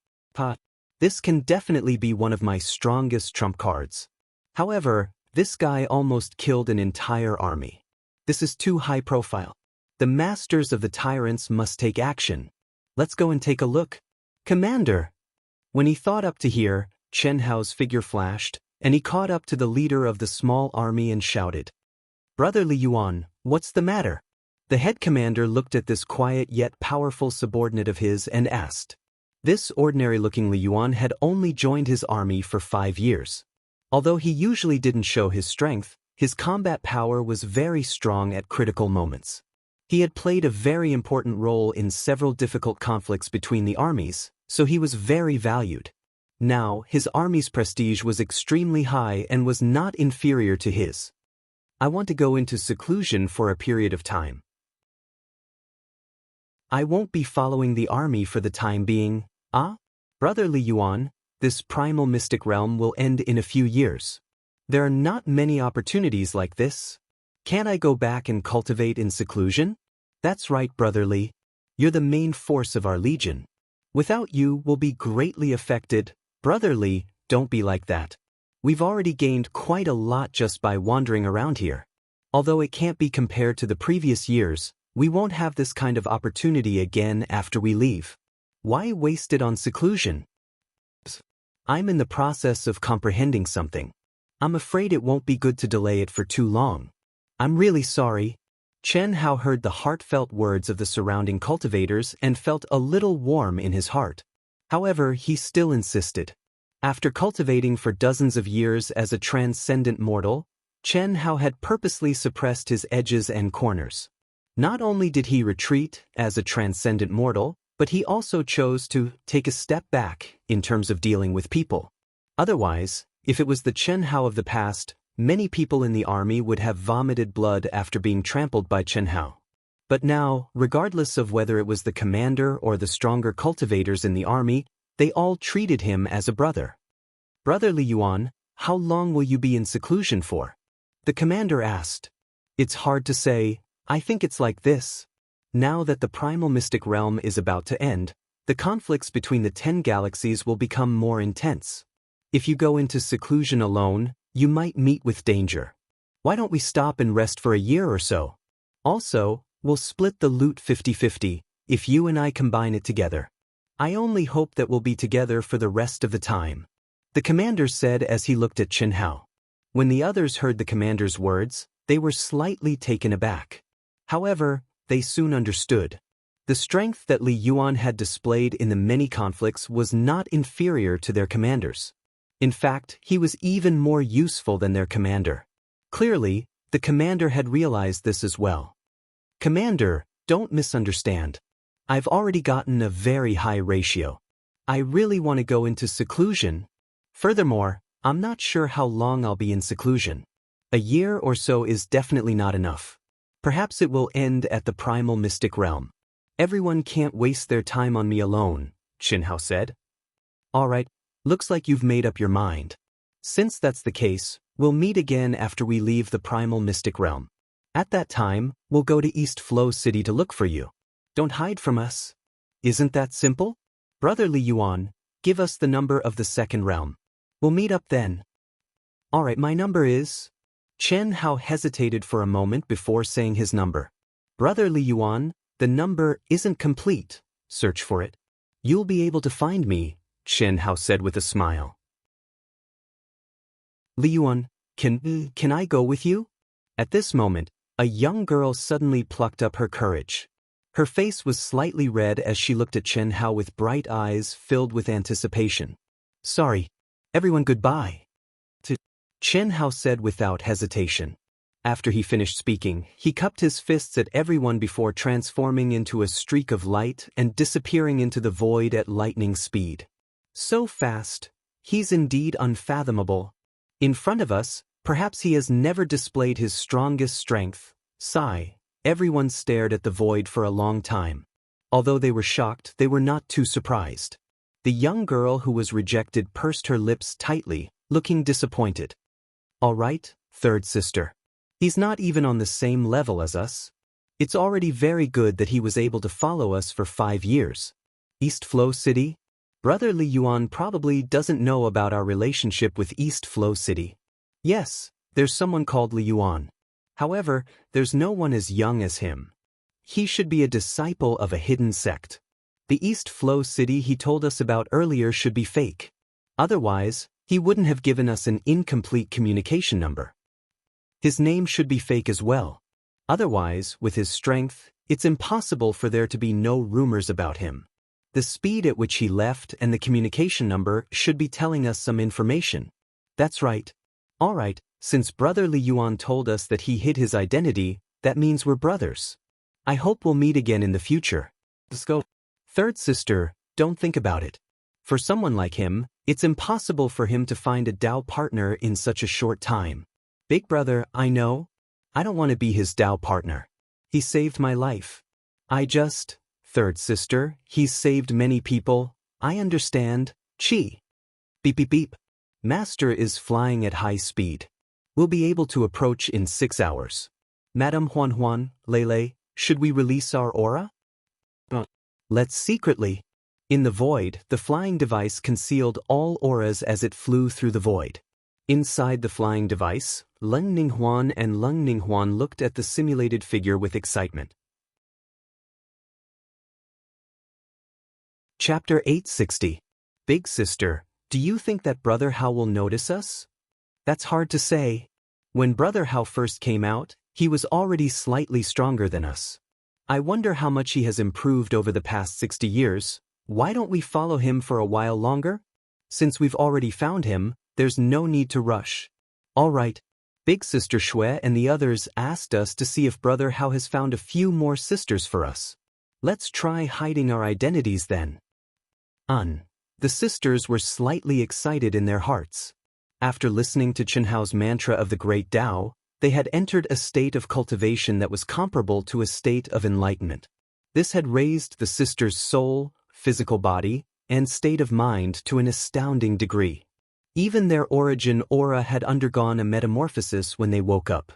This can definitely be one of my strongest trump cards. However, this guy almost killed an entire army. This is too high profile. The masters of the tyrants must take action. Let's go and take a look. Commander! When he thought up to here, Chen Hao's figure flashed, and he caught up to the leader of the small army and shouted, "Brother Li Yuan, what's the matter?" The head commander looked at this quiet yet powerful subordinate of his and asked. This ordinary-looking Li Yuan had only joined his army for 5 years. Although he usually didn't show his strength, his combat power was very strong at critical moments. He had played a very important role in several difficult conflicts between the armies, so he was very valued. Now, his army's prestige was extremely high and was not inferior to his. I want to go into seclusion for a period of time. I won't be following the army for the time being. Brother Li Yuan, this primal mystic realm will end in a few years. There are not many opportunities like this. Can't I go back and cultivate in seclusion? That's right, Brother Li. You're the main force of our legion. Without you, we'll be greatly affected. Brother Li, don't be like that. We've already gained quite a lot just by wandering around here. Although it can't be compared to the previous years, we won't have this kind of opportunity again after we leave. Why waste it on seclusion? I'm in the process of comprehending something. I'm afraid it won't be good to delay it for too long. I'm really sorry. Chen Hao heard the heartfelt words of the surrounding cultivators and felt a little warm in his heart. However, he still insisted. After cultivating for dozens of years as a transcendent mortal, Chen Hao had purposely suppressed his edges and corners. Not only did he retreat as a transcendent mortal, but he also chose to take a step back in terms of dealing with people. Otherwise, if it was the Chen Hao of the past, many people in the army would have vomited blood after being trampled by Chen Hao. But now, regardless of whether it was the commander or the stronger cultivators in the army, they all treated him as a brother. Brother Li Yuan, how long will you be in seclusion for? The commander asked. It's hard to say. I think it's like this. Now that the primal mystic realm is about to end, the conflicts between the 10 galaxies will become more intense. If you go into seclusion alone, you might meet with danger. Why don't we stop and rest for a year or so? Also, we'll split the loot 50-50, if you and I combine it together. I only hope that we'll be together for the rest of the time. The commander said as he looked at Chen Hao. When the others heard the commander's words, they were slightly taken aback. However, they soon understood. The strength that Li Yuan had displayed in the many conflicts was not inferior to their commanders. In fact, he was even more useful than their commander. Clearly, the commander had realized this as well. Commander, don't misunderstand. I've already gotten a very high ratio. I really want to go into seclusion. Furthermore, I'm not sure how long I'll be in seclusion. A year or so is definitely not enough. Perhaps it will end at the primal mystic realm. Everyone can't waste their time on me alone, Chen Hao said. All right, looks like you've made up your mind. Since that's the case, we'll meet again after we leave the primal mystic realm. At that time, we'll go to East Flow City to look for you. Don't hide from us. Isn't that simple? Brother Li Yuan, give us the number of the second realm. We'll meet up then. All right, my number is... Chen Hao hesitated for a moment before saying his number. Brother Li Yuan, the number isn't complete. Search for it. You'll be able to find me, Chen Hao said with a smile. Li Yuan, can I go with you? At this moment, a young girl suddenly plucked up her courage. Her face was slightly red as she looked at Chen Hao with bright eyes filled with anticipation. Sorry. Everyone, goodbye. Chen Hao said without hesitation. After he finished speaking, he cupped his fists at everyone before transforming into a streak of light and disappearing into the void at lightning speed. So fast, he's indeed unfathomable. In front of us, perhaps he has never displayed his strongest strength. Sigh. Everyone stared at the void for a long time. Although they were shocked, they were not too surprised. The young girl who was rejected pursed her lips tightly, looking disappointed. All right, third sister. He's not even on the same level as us. It's already very good that he was able to follow us for 5 years. East Flow City? Brother Li Yuan probably doesn't know about our relationship with East Flow City. Yes, there's someone called Li Yuan. However, there's no one as young as him. He should be a disciple of a hidden sect. The East Flow City he told us about earlier should be fake. Otherwise, he wouldn't have given us an incomplete communication number. His name should be fake as well. Otherwise, with his strength, it's impossible for there to be no rumors about him. The speed at which he left and the communication number should be telling us some information. That's right. All right, since Brother Li Yuan told us that he hid his identity, that means we're brothers. I hope we'll meet again in the future. Let's go. Third sister, don't think about it. For someone like him, it's impossible for him to find a Dao partner in such a short time. Big brother, I know. I don't want to be his Dao partner. He saved my life. Third sister, he's saved many people. I understand. Chi. Beep beep beep. Master is flying at high speed. We'll be able to approach in 6 hours. Madam Huan, Lele, should we release our aura? Let's secretly. In the void, the flying device concealed all auras as it flew through the void. Inside the flying device, Leng Ninghuan and Leng Ninghuan looked at the simulated figure with excitement. Chapter 860. Big Sister, do you think that Brother Hao will notice us? That's hard to say. When Brother Hao first came out, he was already slightly stronger than us. I wonder how much he has improved over the past 60 years. Why don't we follow him for a while longer? Since we've already found him, there's no need to rush. All right. Big Sister Shui and the others asked us to see if Brother Hao has found a few more sisters for us. Let's try hiding our identities then. The sisters were slightly excited in their hearts. After listening to Chen Hao's mantra of the Great Tao, they had entered a state of cultivation that was comparable to a state of enlightenment. This had raised the sisters' soul, physical body, and state of mind to an astounding degree. Even their origin aura had undergone a metamorphosis when they woke up.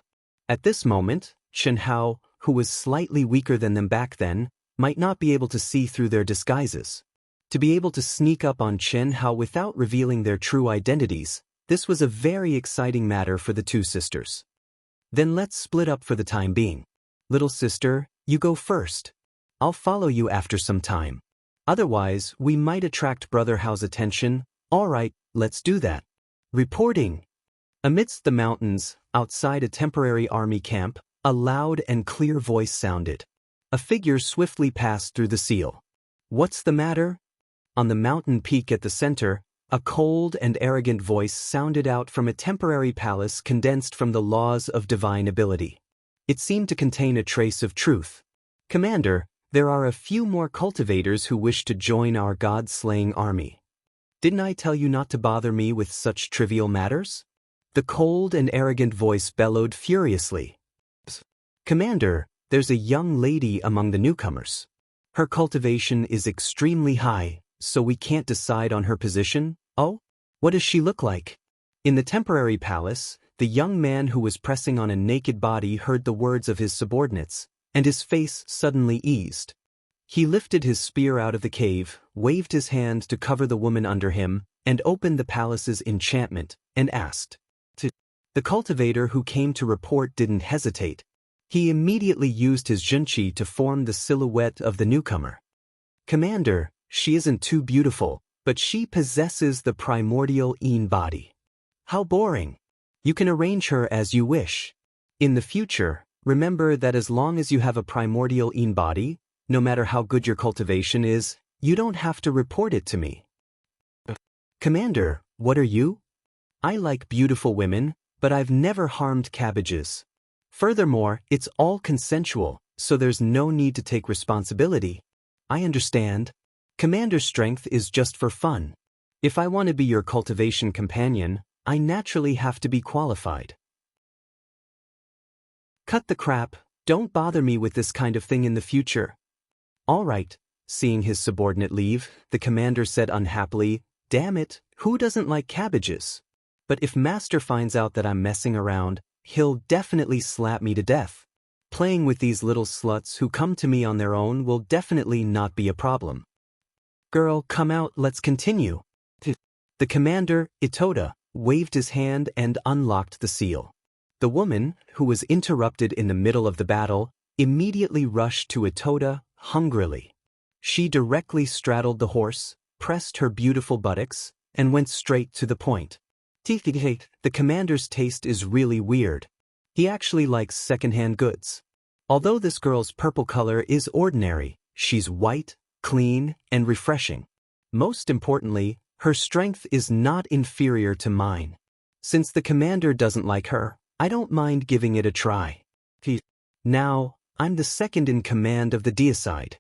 At this moment, Chen Hao, who was slightly weaker than them back then, might not be able to see through their disguises. To be able to sneak up on Chen Hao without revealing their true identities, this was a very exciting matter for the two sisters. Then let's split up for the time being. Little sister, you go first. I'll follow you after some time. Otherwise, we might attract Brother Hao's attention. All right, let's do that. Reporting. Amidst the mountains, outside a temporary army camp, a loud and clear voice sounded. A figure swiftly passed through the seal. What's the matter? On the mountain peak at the center, a cold and arrogant voice sounded out from a temporary palace condensed from the laws of divine ability. It seemed to contain a trace of truth. Commander, there are a few more cultivators who wish to join our god-slaying army. Didn't I tell you not to bother me with such trivial matters? The cold and arrogant voice bellowed furiously. Commander, there's a young lady among the newcomers. Her cultivation is extremely high, so we can't decide on her position. Oh? What does she look like? In the temporary palace, the young man who was pressing on a naked body heard the words of his subordinates, and his face suddenly eased. He lifted his spear out of the cave, waved his hand to cover the woman under him, and opened the palace's enchantment, and asked. The cultivator who came to report didn't hesitate. He immediately used his junqi to form the silhouette of the newcomer. Commander, she isn't too beautiful, but she possesses the primordial Yin body. How boring. You can arrange her as you wish. In the future, remember that as long as you have a primordial Yin body, no matter how good your cultivation is, you don't have to report it to me. Commander, what are you? I like beautiful women, but I've never harmed cabbages. Furthermore, it's all consensual, so there's no need to take responsibility. I understand. Commander's strength is just for fun. If I want to be your cultivation companion, I naturally have to be qualified. Cut the crap, don't bother me with this kind of thing in the future. All right. Seeing his subordinate leave, the commander said unhappily, damn it, who doesn't like cabbages? But if Master finds out that I'm messing around, he'll definitely slap me to death. Playing with these little sluts who come to me on their own will definitely not be a problem. Girl, come out, let's continue. The commander, Itoda, waved his hand and unlocked the seal. The woman, who was interrupted in the middle of the battle, immediately rushed to Itoda, hungrily. She directly straddled the horse, pressed her beautiful buttocks, and went straight to the point. The commander's taste is really weird. He actually likes second-hand goods. Although this girl's purple color is ordinary, she's white, clean, and refreshing. Most importantly, her strength is not inferior to mine. Since the commander doesn't like her, I don't mind giving it a try. Now, I'm the second in command of the deicide.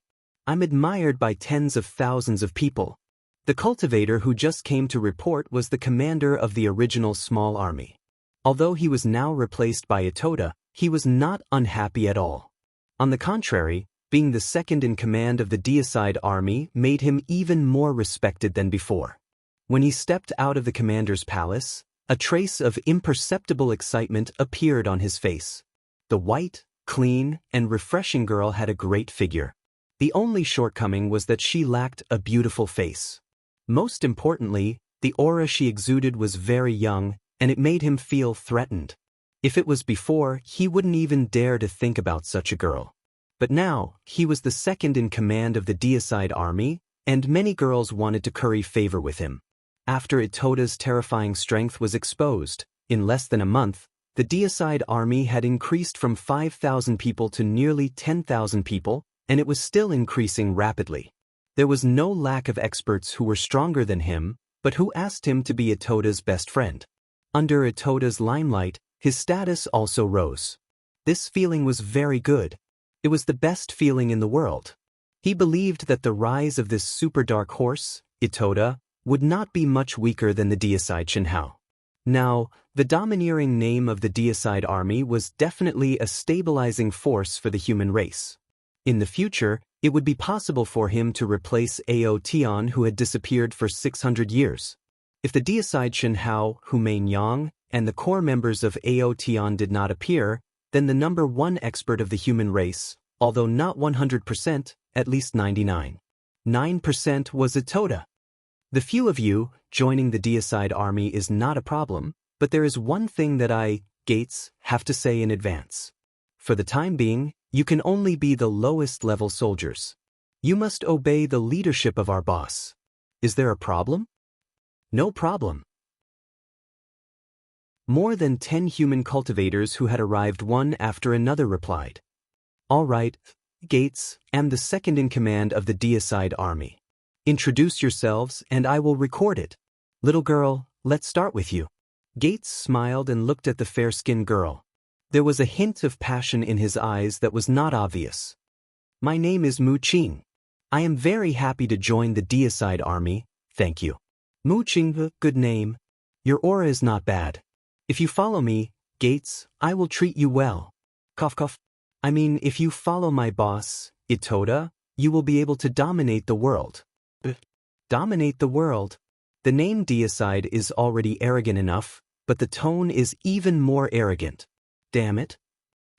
I'm admired by tens of thousands of people. The cultivator who just came to report was the commander of the original small army. Although he was now replaced by Itoda, he was not unhappy at all. On the contrary, being the second in command of the deicide army made him even more respected than before. When he stepped out of the commander's palace, a trace of imperceptible excitement appeared on his face. The white, clean, and refreshing girl had a great figure. The only shortcoming was that she lacked a beautiful face. Most importantly, the aura she exuded was very young, and it made him feel threatened. If it was before, he wouldn't even dare to think about such a girl. But now, he was the second in command of the Daoist army, and many girls wanted to curry favor with him. After Itoda's terrifying strength was exposed, in less than a month, the Daoist army had increased from 5,000 people to nearly 10,000 people, and it was still increasing rapidly. There was no lack of experts who were stronger than him, but who asked him to be Itoda's best friend. Under Itoda's limelight, his status also rose. This feeling was very good. It was the best feeling in the world. He believed that the rise of this super dark horse, Itoda, would not be much weaker than the Daoist Xianxia. Now, the domineering name of the Daoist army was definitely a stabilizing force for the human race. In the future, it would be possible for him to replace Aotian, who had disappeared for 600 years. If the Daoist Xianxia, Humain Yang, and the core members of Aotian did not appear, then the number one expert of the human race, although not 100%, at least 99.9% was Itoda. The few of you joining the Daoist army is not a problem, but there is one thing that I, Gates, have to say in advance. For the time being, you can only be the lowest level soldiers. You must obey the leadership of our boss. Is there a problem? No problem. More than 10 human cultivators who had arrived one after another replied. All right, Gates, am the second in command of the Daoist army. Introduce yourselves and I will record it. Little girl, let's start with you. Gates smiled and looked at the fair-skinned girl. There was a hint of passion in his eyes that was not obvious. My name is Mu Qing. I am very happy to join the Daoist army, thank you. Mu Qing, good name. Your aura is not bad. If you follow me, Gates, I will treat you well. Cough cough. I mean, if you follow my boss, Itoda, you will be able to dominate the world. Dominate the world? The name Daoist is already arrogant enough, but the tone is even more arrogant. Damn it.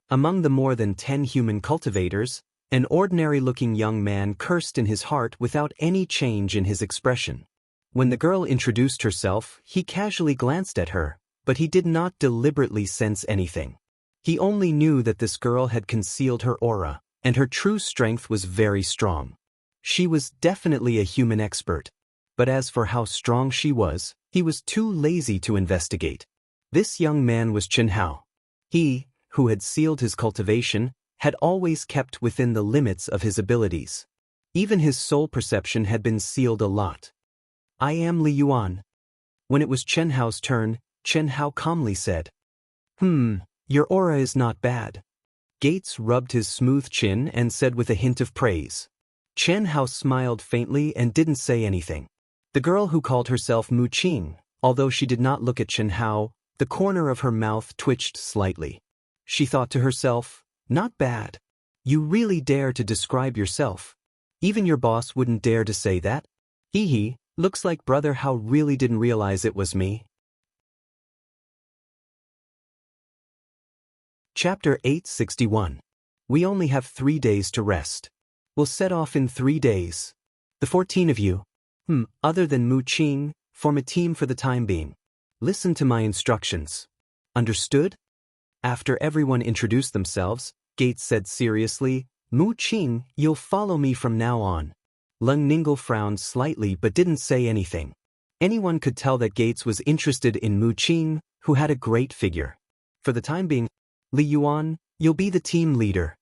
Among the more than 10 human cultivators, an ordinary-looking young man cursed in his heart without any change in his expression. When the girl introduced herself, he casually glanced at her, but he did not deliberately sense anything. He only knew that this girl had concealed her aura, and her true strength was very strong. She was definitely a human expert, but as for how strong she was, he was too lazy to investigate. This young man was Xianxia. He, who had sealed his cultivation, had always kept within the limits of his abilities. Even his soul perception had been sealed a lot. I am Li Yuan. When it was Xianxia's turn, Xianxia calmly said, your aura is not bad. Gates rubbed his smooth chin and said with a hint of praise. Xianxia smiled faintly and didn't say anything. The girl who called herself Mu Qing, although she did not look at Xianxia, the corner of her mouth twitched slightly. She thought to herself, not bad. You really dare to describe yourself. Even your boss wouldn't dare to say that. Hee, looks like Brother Hao really didn't realize it was me. Chapter 861. We only have 3 days to rest. We'll set off in 3 days. The 14 of you, other than Mu Qing, form a team for the time being. Listen to my instructions. Understood? After everyone introduced themselves, Gates said seriously, Mu Qing, you'll follow me from now on. Leng Ninggle frowned slightly but didn't say anything. Anyone could tell that Gates was interested in Mu Qing, who had a great figure. For the time being, Li Yuan, you'll be the team leader.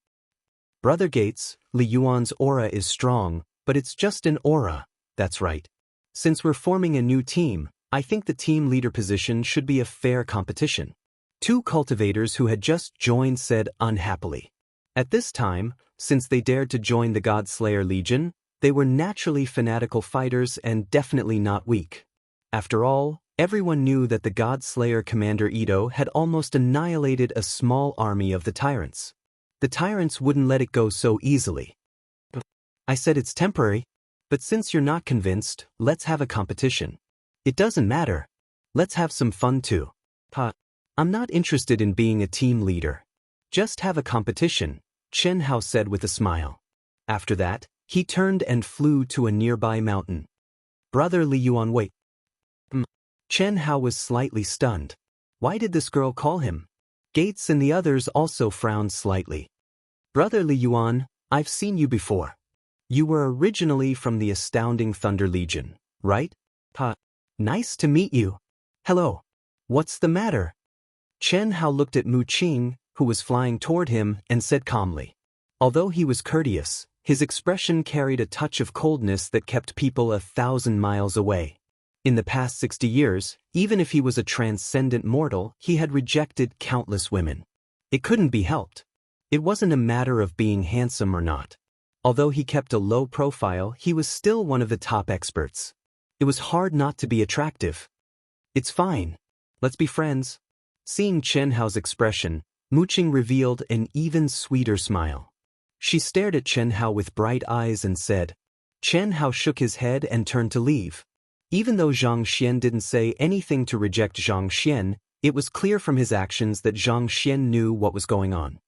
Brother Gates, Li Yuan's aura is strong, but it's just an aura, that's right. Since we're forming a new team, I think the team leader position should be a fair competition. 2 cultivators who had just joined said unhappily. At this time, since they dared to join the Godslayer Legion, they were naturally fanatical fighters and definitely not weak. After all, everyone knew that the Godslayer Commander Ito had almost annihilated a small army of the tyrants. The tyrants wouldn't let it go so easily. I said it's temporary, but since you're not convinced, let's have a competition. It doesn't matter. Let's have some fun too. I'm not interested in being a team leader. Just have a competition, Chen Hao said with a smile. After that, he turned and flew to a nearby mountain. Brother Li Yuan, wait. Chen Hao was slightly stunned. Why did this girl call him? Gates and the others also frowned slightly. Brother Li Yuan, I've seen you before. You were originally from the Astounding Thunder Legion, right? Nice to meet you. Hello. What's the matter? Chen Hao looked at Mu Qing, who was flying toward him, and said calmly. Although he was courteous, his expression carried a touch of coldness that kept people 1,000 miles away. In the past 60 years, even if he was a transcendent mortal, he had rejected countless women. It couldn't be helped. It wasn't a matter of being handsome or not. Although he kept a low profile, he was still one of the top experts. It was hard not to be attractive. It's fine. Let's be friends. Seeing Chen Hao's expression, Mu Qing revealed an even sweeter smile. She stared at Chen Hao with bright eyes and said. Chen Hao shook his head and turned to leave. Even though Zhang Xian didn't say anything to reject Zhang Xian, it was clear from his actions that Zhang Xian knew what was going on.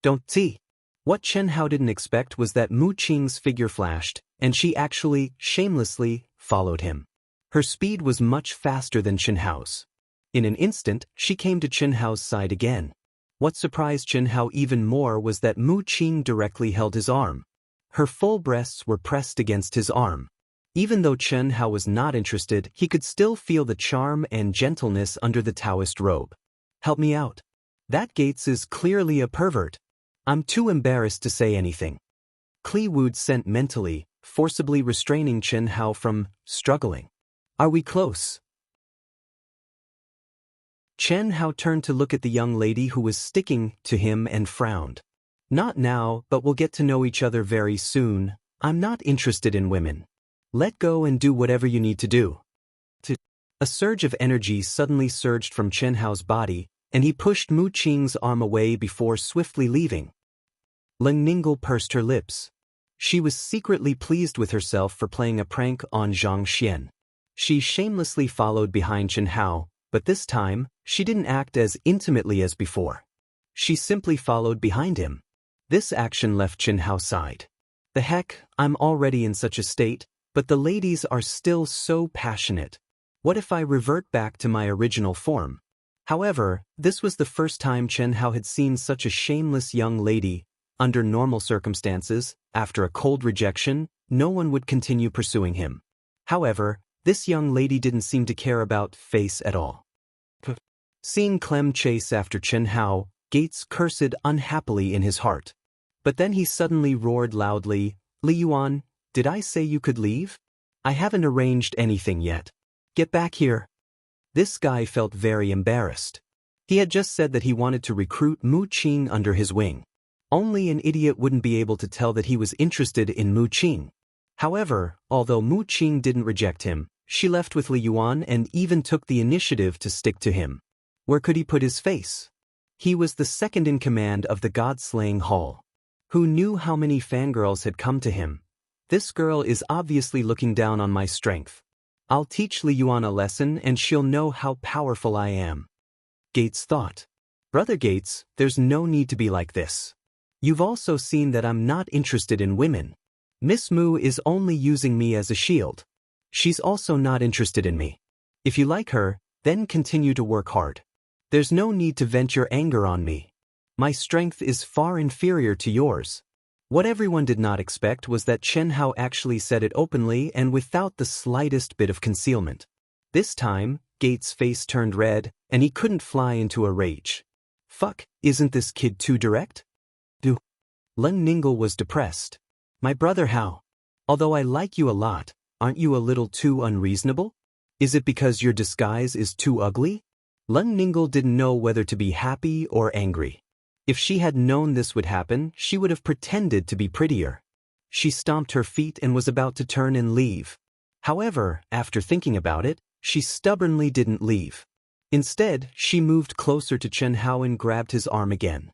Don't see. What Chen Hao didn't expect was that Mu Qing's figure flashed, and she actually, shamelessly, followed him. Her speed was much faster than Chen Hao's. In an instant, she came to Chen Hao's side again. What surprised Chen Hao even more was that Mu Qing directly held his arm. Her full breasts were pressed against his arm. Even though Chen Hao was not interested, he could still feel the charm and gentleness under the Daoist robe. Help me out. That Gates is clearly a pervert. I'm too embarrassed to say anything. Kli Wood sent mentally, forcibly restraining Chen Hao from struggling. Are we close? Chen Hao turned to look at the young lady who was sticking to him and frowned. Not now, but we'll get to know each other very soon. I'm not interested in women. Let go and do whatever you need to do. A surge of energy suddenly surged from Chen Hao's body, and he pushed Mu Qing's arm away before swiftly leaving. Leng Ninggle pursed her lips. She was secretly pleased with herself for playing a prank on Zhang Xian. She shamelessly followed behind Chen Hao, but this time, she didn't act as intimately as before. She simply followed behind him. This action left Chen Hao sighed. The heck, I'm already in such a state, but the ladies are still so passionate. What if I revert back to my original form? However, this was the first time Chen Hao had seen such a shameless young lady. Under normal circumstances, after a cold rejection, no one would continue pursuing him. However, this young lady didn't seem to care about face at all. Seeing Clem chase after Chen Hao, Gates cursed unhappily in his heart. But then he suddenly roared loudly, Li Yuan, did I say you could leave? I haven't arranged anything yet. Get back here. This guy felt very embarrassed. He had just said that he wanted to recruit Mu Qing under his wing. Only an idiot wouldn't be able to tell that he was interested in Mu Qing. However, although Mu Qing didn't reject him, she left with Li Yuan and even took the initiative to stick to him. Where could he put his face? He was the second in command of the God-slaying hall. Who knew how many fangirls had come to him? This girl is obviously looking down on my strength. I'll teach Li Yuan a lesson and she'll know how powerful I am. Gates thought. Brother Gates, there's no need to be like this. You've also seen that I'm not interested in women. Miss Mu is only using me as a shield. She's also not interested in me. If you like her, then continue to work hard. There's no need to vent your anger on me. My strength is far inferior to yours. What everyone did not expect was that Chen Hao actually said it openly and without the slightest bit of concealment. This time, Gates' face turned red, and he couldn't fly into a rage. Fuck, isn't this kid too direct? Leng Ninggle was depressed. My brother Hao. Although I like you a lot, aren't you a little too unreasonable? Is it because your disguise is too ugly? Leng Ninggle didn't know whether to be happy or angry. If she had known this would happen, she would have pretended to be prettier. She stomped her feet and was about to turn and leave. However, after thinking about it, she stubbornly didn't leave. Instead, she moved closer to Chen Hao and grabbed his arm again.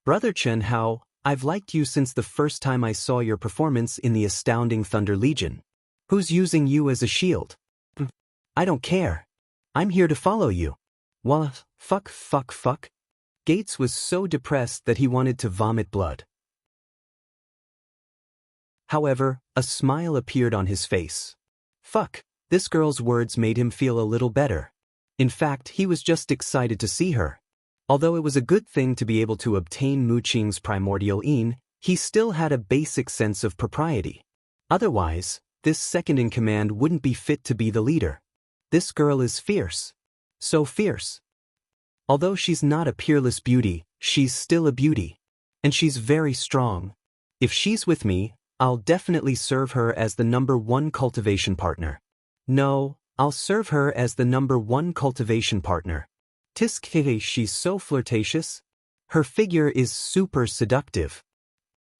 Brother Chen Hao, I've liked you since the first time I saw your performance in the Astounding Thunder Legion. Who's using you as a shield? I don't care. I'm here to follow you. What? Fuck. Gates was so depressed that he wanted to vomit blood. However, a smile appeared on his face. Fuck, this girl's words made him feel a little better. In fact, he was just excited to see her. Although it was a good thing to be able to obtain Mu Qing's primordial yin, he still had a basic sense of propriety. Otherwise, this second-in-command wouldn't be fit to be the leader. This girl is fierce. So fierce. Although she's not a peerless beauty, she's still a beauty. And she's very strong. If she's with me, I'll definitely serve her as the #1 cultivation partner. No, I'll serve her as the #1 cultivation partner. Tisk, she's so flirtatious. Her figure is super seductive.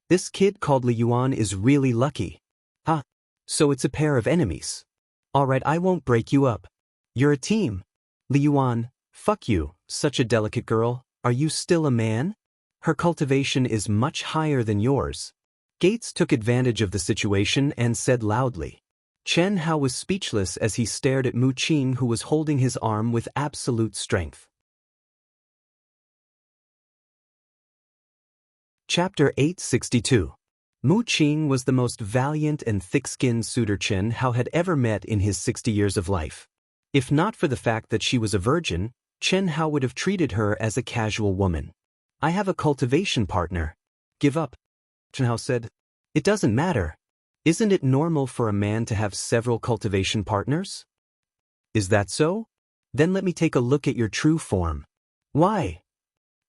This kid called Li Yuan is really lucky. So it's a pair of enemies. Alright, I won't break you up. You're a team. Li Yuan, fuck you, such a delicate girl. Are you still a man? Her cultivation is much higher than yours. Gates took advantage of the situation and said loudly. Chen Hao was speechless as he stared at Mu Qing, who was holding his arm with absolute strength. Chapter 862. Mu Qing was the most valiant and thick-skinned suitor Chen Hao had ever met in his 60 years of life. If not for the fact that she was a virgin, Chen Hao would have treated her as a casual woman. I have a cultivation partner. Give up. Chen Hao said. It doesn't matter. Isn't it normal for a man to have several cultivation partners? Is that so? Then let me take a look at your true form. Why?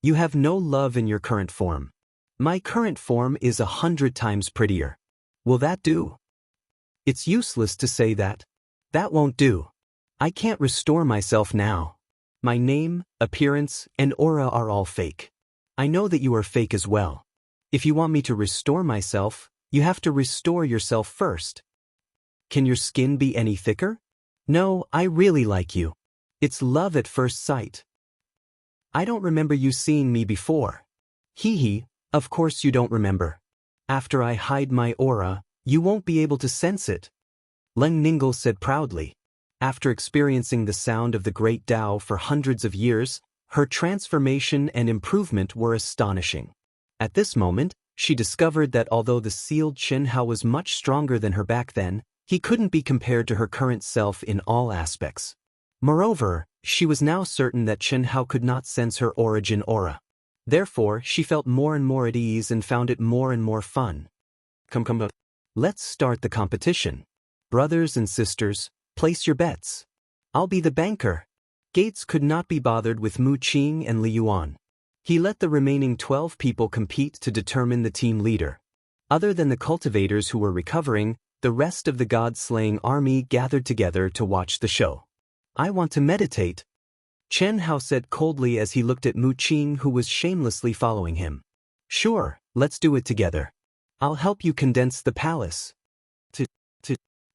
You have no love in your current form. My current form is 100 times prettier. Will that do? It's useless to say that. That won't do. I can't restore myself now. My name, appearance, and aura are all fake. I know that you are fake as well. If you want me to restore myself, you have to restore yourself first. Can your skin be any thicker? No, I really like you. It's love at first sight. I don't remember you seeing me before. Hee hee. Of course you don't remember. After I hide my aura, you won't be able to sense it. Leng Ninggle said proudly. After experiencing the sound of the great Tao for hundreds of years, her transformation and improvement were astonishing. At this moment, she discovered that although the sealed Chen Hao was much stronger than her back then, he couldn't be compared to her current self in all aspects. Moreover, she was now certain that Chen Hao could not sense her origin aura. Therefore, she felt more and more at ease and found it more and more fun. Come. Let's start the competition. Brothers and sisters, place your bets. I'll be the banker. Gates could not be bothered with Mu Qing and Li Yuan. He let the remaining 12 people compete to determine the team leader. Other than the cultivators who were recovering, the rest of the god-slaying army gathered together to watch the show. I want to meditate. Chen Hao said coldly as he looked at Mu Qing, who was shamelessly following him. Sure, let's do it together. I'll help you condense the palace.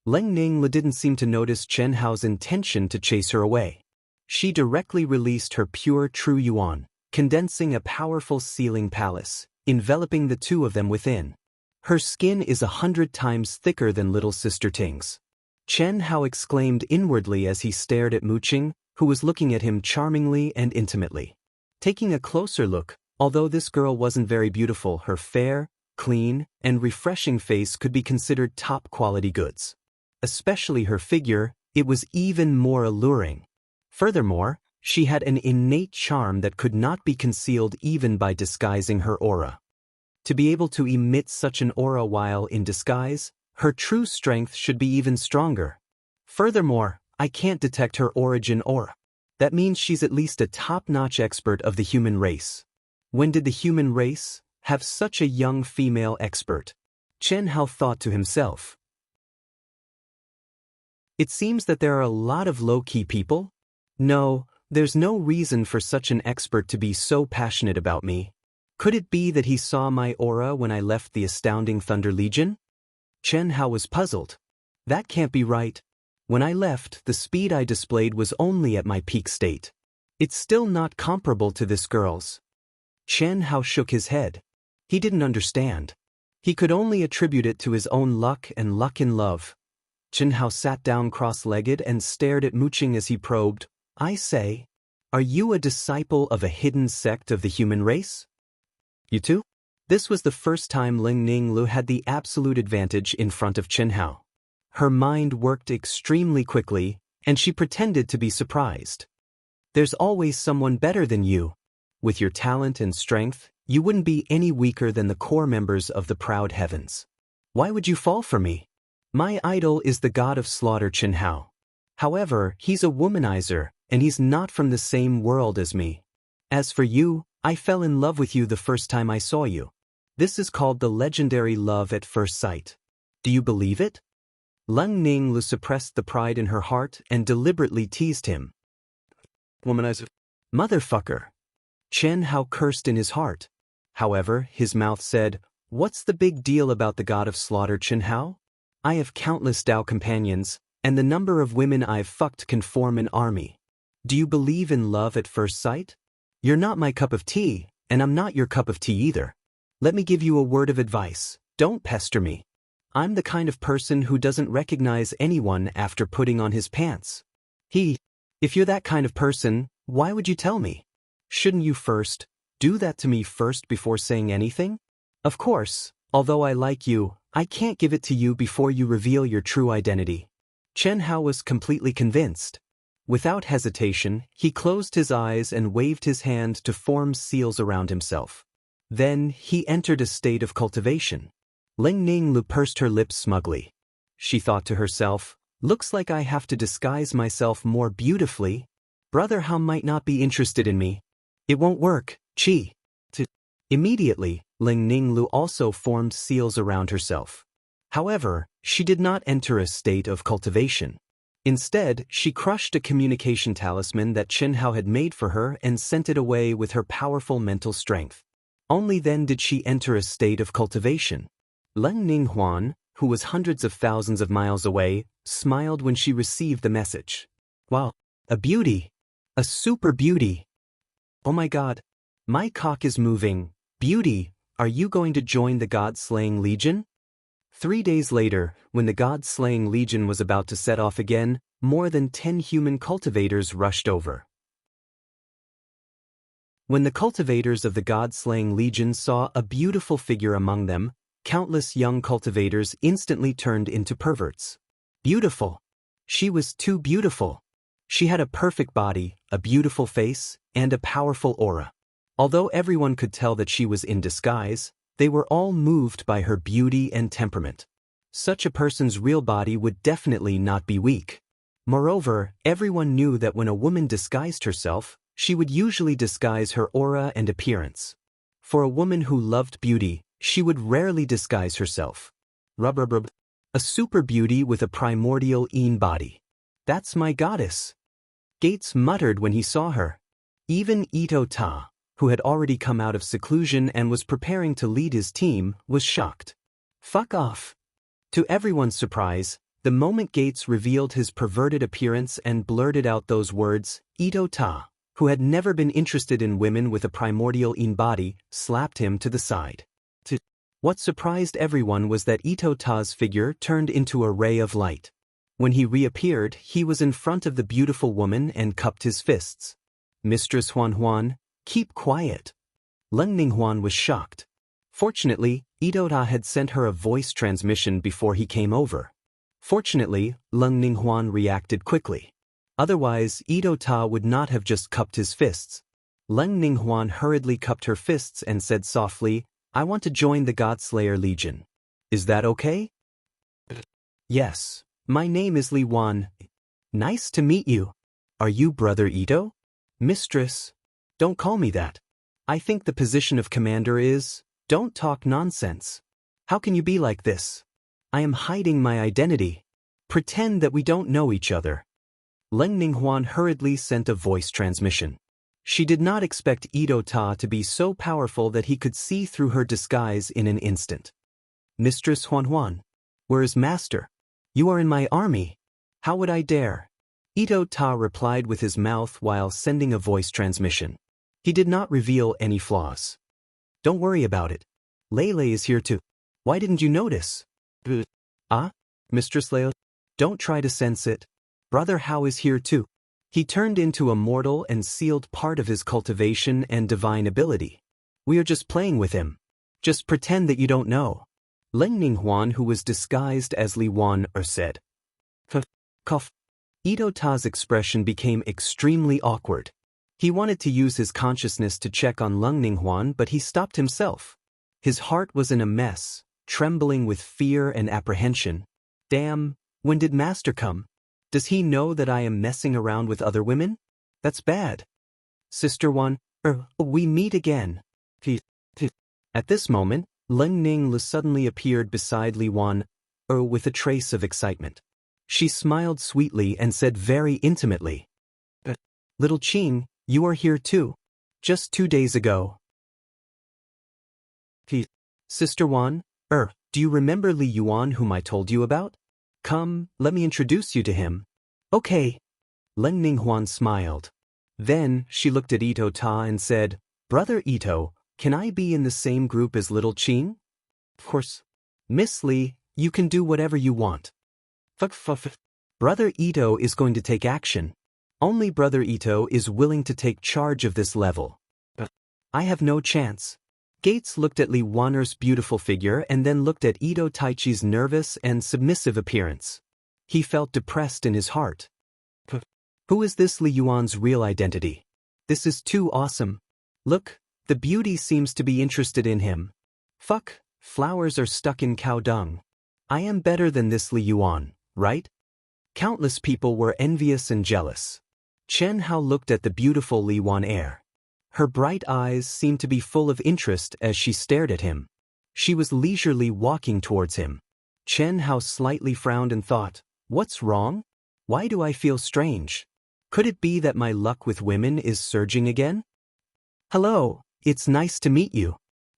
Leng Ningla didn't seem to notice Chen Hao's intention to chase her away. She directly released her pure true yuan, condensing a powerful sealing palace, enveloping the two of them within. Her skin is 100 times thicker than little sister Ting's. Chen Hao exclaimed inwardly as he stared at Mu Qing, who was looking at him charmingly and intimately. Taking a closer look, although this girl wasn't very beautiful, her fair, clean, and refreshing face could be considered top-quality goods. Especially her figure, it was even more alluring. Furthermore, she had an innate charm that could not be concealed even by disguising her aura. To be able to emit such an aura while in disguise, her true strength should be even stronger. Furthermore, I can't detect her origin aura. That means she's at least a top-notch expert of the human race. When did the human race have such a young female expert? Chen Hao thought to himself. It seems that there are a lot of low-key people. No, there's no reason for such an expert to be so passionate about me. Could it be that he saw my aura when I left the astounding Thunder Legion? Chen Hao was puzzled. That can't be right. When I left, the speed I displayed was only at my peak state. It's still not comparable to this girl's. Chen Hao shook his head. He didn't understand. He could only attribute it to his own luck and luck in love. Chen Hao sat down cross-legged and stared at Mu Qing as he probed. I say, Are you a disciple of a hidden sect of the human race? You too? This was the first time Ling Ninglu had the absolute advantage in front of Chen Hao. Her mind worked extremely quickly, and she pretended to be surprised. There's always someone better than you. With your talent and strength, you wouldn't be any weaker than the core members of the proud heavens. Why would you fall for me? My idol is the god of slaughter Chen Hao. However, he's a womanizer, and he's not from the same world as me. As for you, I fell in love with you the first time I saw you. This is called the legendary love at first sight. Do you believe it? Ling Ninglu suppressed the pride in her heart and deliberately teased him. Womanizer. Motherfucker. Chen Hao cursed in his heart. However, his mouth said, "What's the big deal about the god of slaughter Chen Hao? I have countless Dao companions, and the number of women I've fucked can form an army. Do you believe in love at first sight? You're not my cup of tea, and I'm not your cup of tea either. Let me give you a word of advice. Don't pester me. I'm the kind of person who doesn't recognize anyone after putting on his pants. If you're that kind of person, why would you tell me? Shouldn't you first do that to me first before saying anything? Of course, although I like you, I can't give it to you before you reveal your true identity." Chen Hao was completely convinced. Without hesitation, he closed his eyes and waved his hand to form seals around himself. Then, he entered a state of cultivation. Ling Ninglu pursed her lips smugly. She thought to herself, "Looks like I have to disguise myself more beautifully. Brother Hao might not be interested in me. It won't work, chi." Immediately, Ling Ninglu also formed seals around herself. However, she did not enter a state of cultivation. Instead, she crushed a communication talisman that Chen Hao had made for her and sent it away with her powerful mental strength. Only then did she enter a state of cultivation. Leng Ninghuan, who was hundreds of thousands of miles away, smiled when she received the message. "Wow, a beauty! A super beauty! Oh my god, my cock is moving. Beauty, are you going to join the God-slaying legion?" 3 days later, when the God-slaying legion was about to set off again, more than 10 human cultivators rushed over. When the cultivators of the God-slaying legion saw a beautiful figure among them, countless young cultivators instantly turned into perverts. Beautiful. She was too beautiful. She had a perfect body, a beautiful face, and a powerful aura. Although everyone could tell that she was in disguise, they were all moved by her beauty and temperament. Such a person's real body would definitely not be weak. Moreover, everyone knew that when a woman disguised herself, she would usually disguise her aura and appearance. For a woman who loved beauty, she would rarely disguise herself. A super beauty with a primordial Yin body. That's my goddess. Gates muttered when he saw her. Even Ito Ta, who had already come out of seclusion and was preparing to lead his team, was shocked. Fuck off. To everyone's surprise, the moment Gates revealed his perverted appearance and blurted out those words, Ito Ta, who had never been interested in women with a primordial Yin body, slapped him to the side. What surprised everyone was that Ito Ta's figure turned into a ray of light. When he reappeared, he was in front of the beautiful woman and cupped his fists. "Mistress Huan Huan, keep quiet." Leng Ninghuan was shocked. Fortunately, Ito Ta had sent her a voice transmission before he came over. Fortunately, Leng Ninghuan reacted quickly. Otherwise, Ito Ta would not have just cupped his fists. Leng Ninghuan hurriedly cupped her fists and said softly, "I want to join the Godslayer Legion. Is that okay?" "Yes. My name is Li Wan. Nice to meet you. Are you Brother Ito?" "Mistress. Don't call me that. I think the position of commander is, don't talk nonsense. How can you be like this? I am hiding my identity. Pretend that we don't know each other." Leng Ninghuan hurriedly sent a voice transmission. She did not expect Ito Ta to be so powerful that he could see through her disguise in an instant. "Mistress Huan Huan, where is Master? You are in my army. How would I dare?" Ito Ta replied with his mouth while sending a voice transmission. He did not reveal any flaws. "Don't worry about it. Lele is here too. Why didn't you notice?" "Ah, Mistress Leo, don't try to sense it. Brother Hao is here too. He turned into a mortal and sealed part of his cultivation and divine ability. We are just playing with him. Just pretend that you don't know. Leng Ninghuan, who was disguised as Li Wan, said. Cough. Ito Ta's expression became extremely awkward. He wanted to use his consciousness to check on Leng Ninghuan, but he stopped himself. His heart was in a mess, trembling with fear and apprehension. Damn, when did Master come? Does he know that I am messing around with other women? That's bad. Sister Wan, we meet again. At this moment, Leng Ning suddenly appeared beside Li Wan, with a trace of excitement. She smiled sweetly and said very intimately, Little Qing, you are here too. Just 2 days ago. Sister Wan, do you remember Li Yuan whom I told you about? Come, let me introduce you to him. Okay. Leng Ninghuan smiled. Then she looked at Ito Ta and said, Brother Ito, can I be in the same group as Little Qing? Of course. Miss Li, you can do whatever you want. Brother Ito is going to take action. Only Brother Ito is willing to take charge of this level. I have no chance. Gates looked at Li Wan'er's beautiful figure and then looked at Ito Taichi's nervous and submissive appearance. He felt depressed in his heart. Who is this Li Yuan's real identity? This is too awesome. Look, the beauty seems to be interested in him. Fuck, flowers are stuck in cow dung. I am better than this Li Yuan, right? Countless people were envious and jealous. Chen Hao looked at the beautiful Li Wan'er. Her bright eyes seemed to be full of interest as she stared at him. She was leisurely walking towards him. Chen Hao slightly frowned and thought, what's wrong? Why do I feel strange? Could it be that my luck with women is surging again? Hello, it's nice to meet you.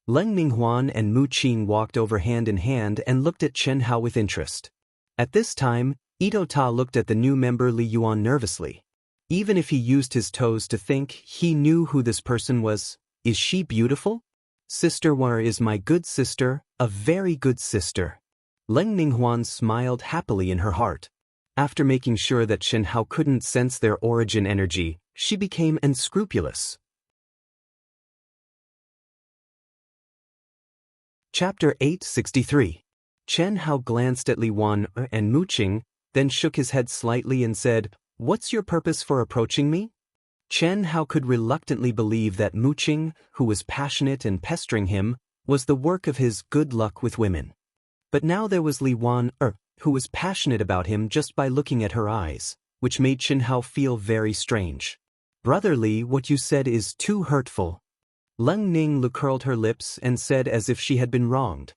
Leng Ninghuan and Mu Qing walked over hand in hand and looked at Chen Hao with interest. At this time, Ito Ta looked at the new member Li Yuan nervously. Even if he used his toes to think, he knew who this person was. Is she beautiful? Sister War is my good sister, a very good sister. Leng Ninghuan smiled happily in her heart. After making sure that Chen Hao couldn't sense their origin energy, she became unscrupulous. Chapter 863. Chen Hao glanced at Li Wan and Mu Qing, then shook his head slightly and said, What's your purpose for approaching me? Chen Hao could reluctantly believe that Mu Qing, who was passionate and pestering him, was the work of his good luck with women. But now there was Li Wan, who was passionate about him just by looking at her eyes, which made Chen Hao feel very strange. Brother Li, what you said is too hurtful. Leng Ning curled her lips and said as if she had been wronged.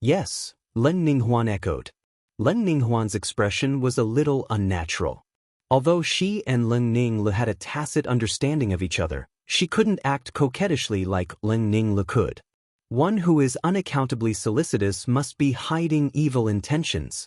Yes, Leng Ninghuan echoed. Leng Ninghuan's expression was a little unnatural. Although she and Leng Ning had a tacit understanding of each other, she couldn't act coquettishly like Leng Ning could. One who is unaccountably solicitous must be hiding evil intentions.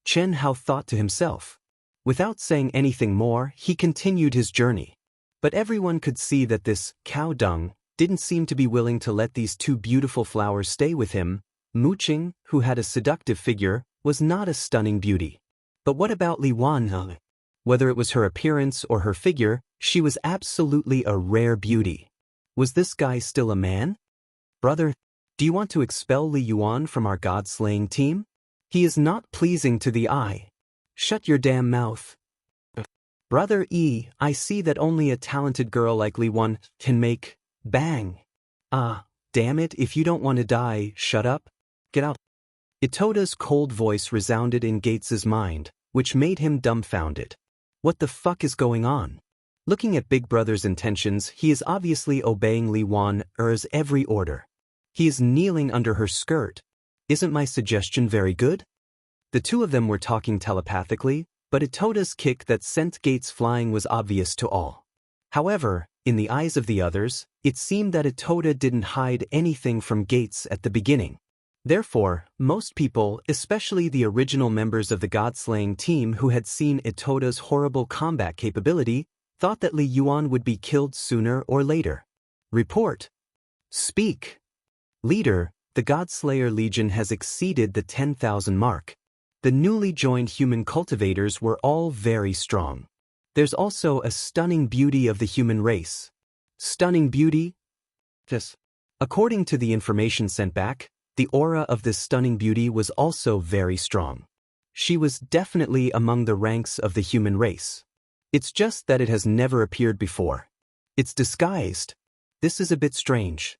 Chen Hao thought to himself. Without saying anything more, he continued his journey. But everyone could see that this cow dung didn't seem to be willing to let these two beautiful flowers stay with him. Mu Qing, who had a seductive figure, was not a stunning beauty. But what about Li Wan? Whether it was her appearance or her figure, she was absolutely a rare beauty. Was this guy still a man? Brother, do you want to expel Li Yuan from our god-slaying team? He is not pleasing to the eye. Shut your damn mouth. Brother E, I see that only a talented girl like Li Yuan can make bang. Ah, damn it, if you don't want to die, shut up. Get out. Itota's cold voice resounded in Gates's mind, which made him dumbfounded. What the fuck is going on? Looking at Big Brother's intentions, he is obviously obeying Li Wan'er's every order. He is kneeling under her skirt. Isn't my suggestion very good? The two of them were talking telepathically, but Itota's kick that sent Gates flying was obvious to all. However, in the eyes of the others, it seemed that Itota didn't hide anything from Gates at the beginning. Therefore, most people, especially the original members of the god-slaying team who had seen Itota's horrible combat capability, thought that Li Yuan would be killed sooner or later. Report. Speak. Leader, the Godslayer Legion has exceeded the 10,000 mark. The newly joined human cultivators were all very strong. There's also a stunning beauty of the human race. Stunning beauty? Yes. According to the information sent back, the aura of this stunning beauty was also very strong. She was definitely among the ranks of the human race. It's just that it has never appeared before. It's disguised. This is a bit strange.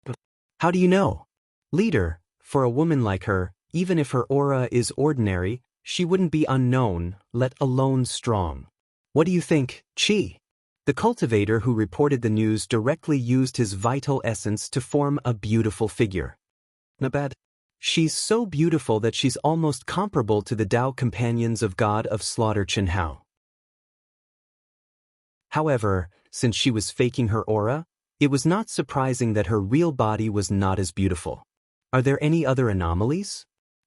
But how do you know? Leader, for a woman like her, even if her aura is ordinary, she wouldn't be unknown, let alone strong. What do you think, Qi? The cultivator who reported the news directly used his vital essence to form a beautiful figure. Not bad. She's so beautiful that she's almost comparable to the Tao companions of God of Slaughter Qianhao. However, since she was faking her aura, it was not surprising that her real body was not as beautiful. Are there any other anomalies?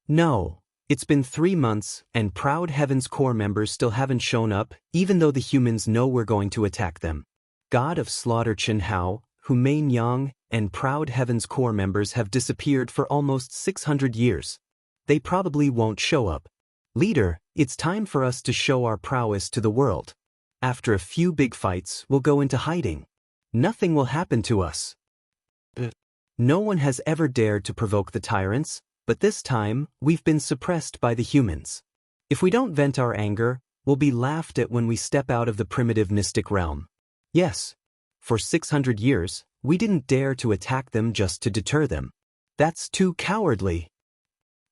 No. It's been 3 months, and Proud Heaven's core members still haven't shown up, even though the humans know we're going to attack them. God of Slaughter Qianhao, Humain Yang, and Proud Heaven's core members have disappeared for almost 600 years. They probably won't show up. Leader, it's time for us to show our prowess to the world. After a few big fights, we'll go into hiding. Nothing will happen to us. No one has ever dared to provoke the tyrants, but this time, we've been suppressed by the humans. If we don't vent our anger, we'll be laughed at when we step out of the primitive mystic realm. Yes. For 600 years, we didn't dare to attack them just to deter them. That's too cowardly.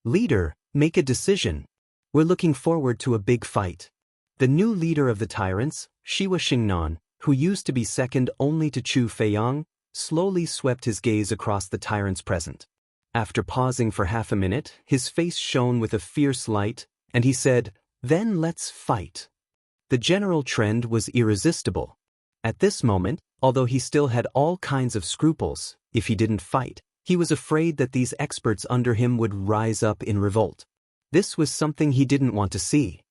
Leader, make a decision. We're looking forward to a big fight. The new leader of the tyrants, Shiwa Xingnan, who used to be second only to Chu Feiyang, slowly swept his gaze across the tyrants present. After pausing for half a minute, his face shone with a fierce light, and he said, "Then let's fight." The general trend was irresistible. At this moment, although he still had all kinds of scruples, if he didn't fight, he was afraid that these experts under him would rise up in revolt. This was something he didn't want to see.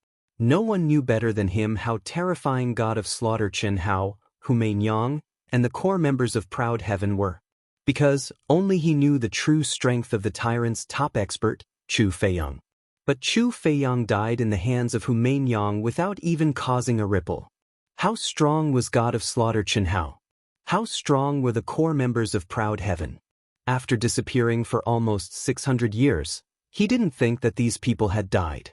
No one knew better than him how terrifying God of Slaughter Qianhao, Humain Yang, and the core members of Proud Heaven were. Because only he knew the true strength of the tyrant's top expert, Chu Feiyang. But Chu Feiyang died in the hands of Humain Yang without even causing a ripple. How strong was God of Slaughter Qianhao? How strong were the core members of Proud Heaven? After disappearing for almost 600 years, he didn't think that these people had died.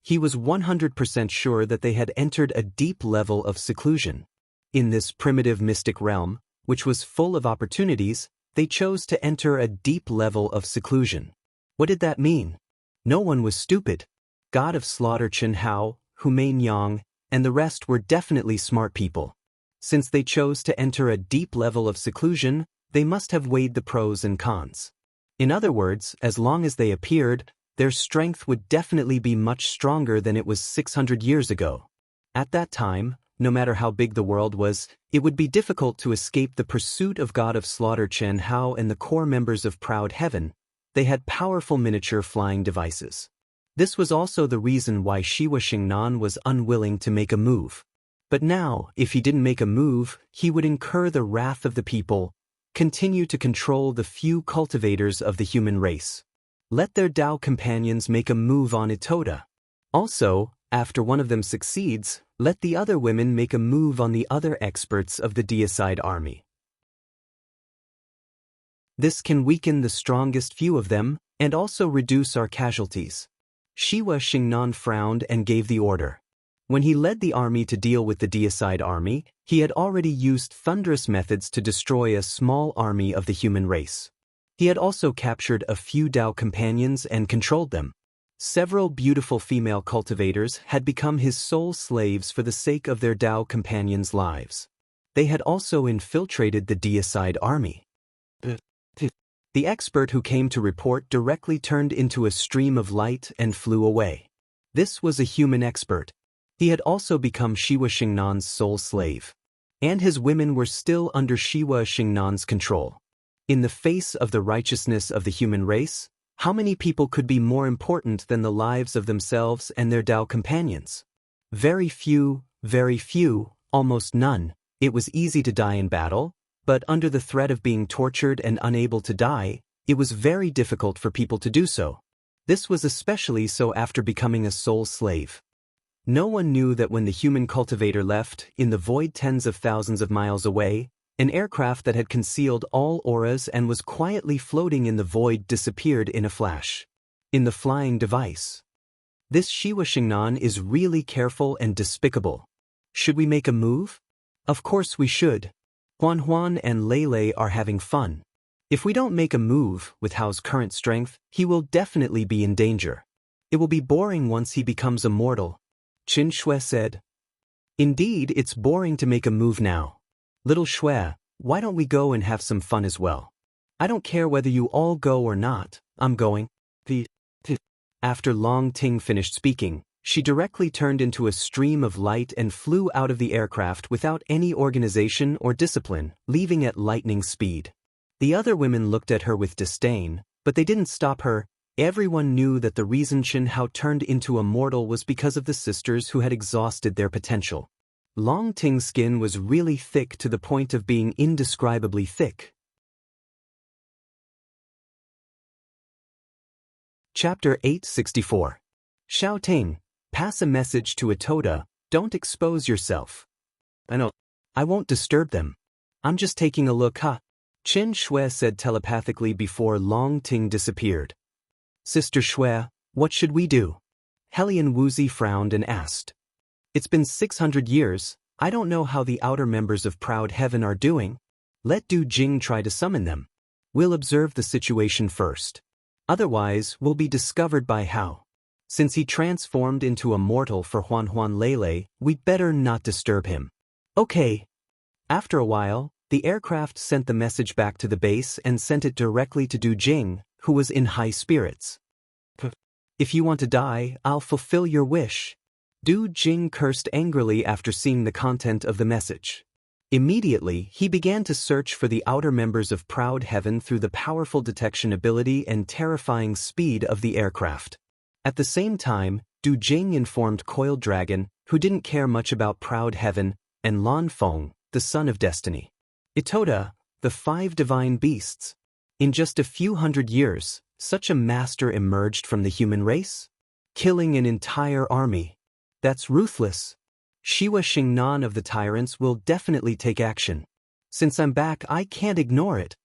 He was 100% sure that they had entered a deep level of seclusion. In this primitive mystic realm, which was full of opportunities, they chose to enter a deep level of seclusion. What did that mean? No one was stupid. God of Slaughter Qianhao, Humain Yang, and the rest were definitely smart people. Since they chose to enter a deep level of seclusion, they must have weighed the pros and cons. In other words, as long as they appeared, their strength would definitely be much stronger than it was 600 years ago. At that time, no matter how big the world was, it would be difficult to escape the pursuit of God of Slaughter Qianhao and the core members of Proud Heaven. They had powerful miniature flying devices. This was also the reason why Shiwa Xingnan was unwilling to make a move. But now, if he didn't make a move, he would incur the wrath of the people, continue to control the few cultivators of the human race. Let their Tao companions make a move on Itoda. Also, after one of them succeeds, let the other women make a move on the other experts of the deicide army. This can weaken the strongest few of them, and also reduce our casualties. Shiwa Xingnan frowned and gave the order. When he led the army to deal with the deicide army, he had already used thunderous methods to destroy a small army of the human race. He had also captured a few Tao companions and controlled them. Several beautiful female cultivators had become his sole slaves for the sake of their Tao companions' lives. They had also infiltrated the deicide army. The expert who came to report directly turned into a stream of light and flew away. This was a human expert. He had also become Shiwa Xingnan's sole slave. And his women were still under Shiwa Xingnan's control. In the face of the righteousness of the human race, how many people could be more important than the lives of themselves and their Tao companions? Very few, almost none. It was easy to die in battle, but under the threat of being tortured and unable to die, it was very difficult for people to do so. This was especially so after becoming a sole slave. No one knew that when the human cultivator left, in the void tens of thousands of miles away, an aircraft that had concealed all auras and was quietly floating in the void disappeared in a flash. In the flying device. This Shiwa Xingnan is really careful and despicable. Should we make a move? Of course we should. Huan and Lei are having fun. If we don't make a move with Hao's current strength, he will definitely be in danger. It will be boring once he becomes immortal, Qin Shui said. Indeed, it's boring to make a move now. Little Shui, why don't we go and have some fun as well? I don't care whether you all go or not, I'm going. After Long Ting finished speaking, she directly turned into a stream of light and flew out of the aircraft without any organization or discipline, leaving at lightning speed. The other women looked at her with disdain, but they didn't stop her. Everyone knew that the reason Chen Hao turned into immortal was because of the sisters who had exhausted their potential. Long Ting's skin was really thick to the point of being indescribably thick. Chapter 864. Xiao Ting, pass a message to Itoda, don't expose yourself. I know. I won't disturb them. I'm just taking a look, huh? Qin Shui said telepathically before Long Ting disappeared. Sister Shui, what should we do? Helian Wuzi frowned and asked. It's been 600 years, I don't know how the outer members of Proud Heaven are doing. Let Du Jing try to summon them. We'll observe the situation first. Otherwise, we'll be discovered by Hao. Since he transformed into a mortal for Huan Lei, we'd better not disturb him. Okay. After a while, the aircraft sent the message back to the base and sent it directly to Du Jing, who was in high spirits. If you want to die, I'll fulfill your wish. Du Jing cursed angrily after seeing the content of the message. Immediately, he began to search for the outer members of Proud Heaven through the powerful detection ability and terrifying speed of the aircraft. At the same time, Du Jing informed Coiled Dragon, who didn't care much about Proud Heaven, and Lan Feng, the son of destiny. Itoda, the 5 divine beasts. In just a few hundred years, such a master emerged from the human race? Killing an entire army. That's ruthless. Shiwa Xingnan of the tyrants will definitely take action. Since I'm back, I can't ignore it.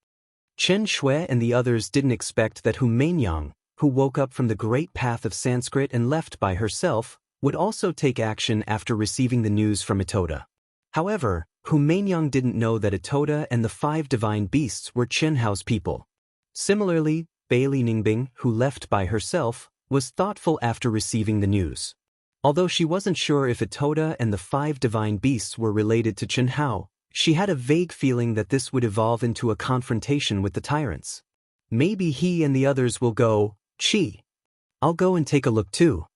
Chen Shui and the others didn't expect that Hu Mainyang, who woke up from the great path of Sanskrit and left by herself, would also take action after receiving the news from Itoda. However, Hu Mainyang didn't know that Itoda and the 5 divine beasts were Chen Hao's people. Similarly, Bailey Ningbing, who left by herself, was thoughtful after receiving the news. Although she wasn't sure if Itoda and the 5 divine beasts were related to Chen Hao, she had a vague feeling that this would evolve into a confrontation with the tyrants. Maybe he and the others will go, Chi. I'll go and take a look too.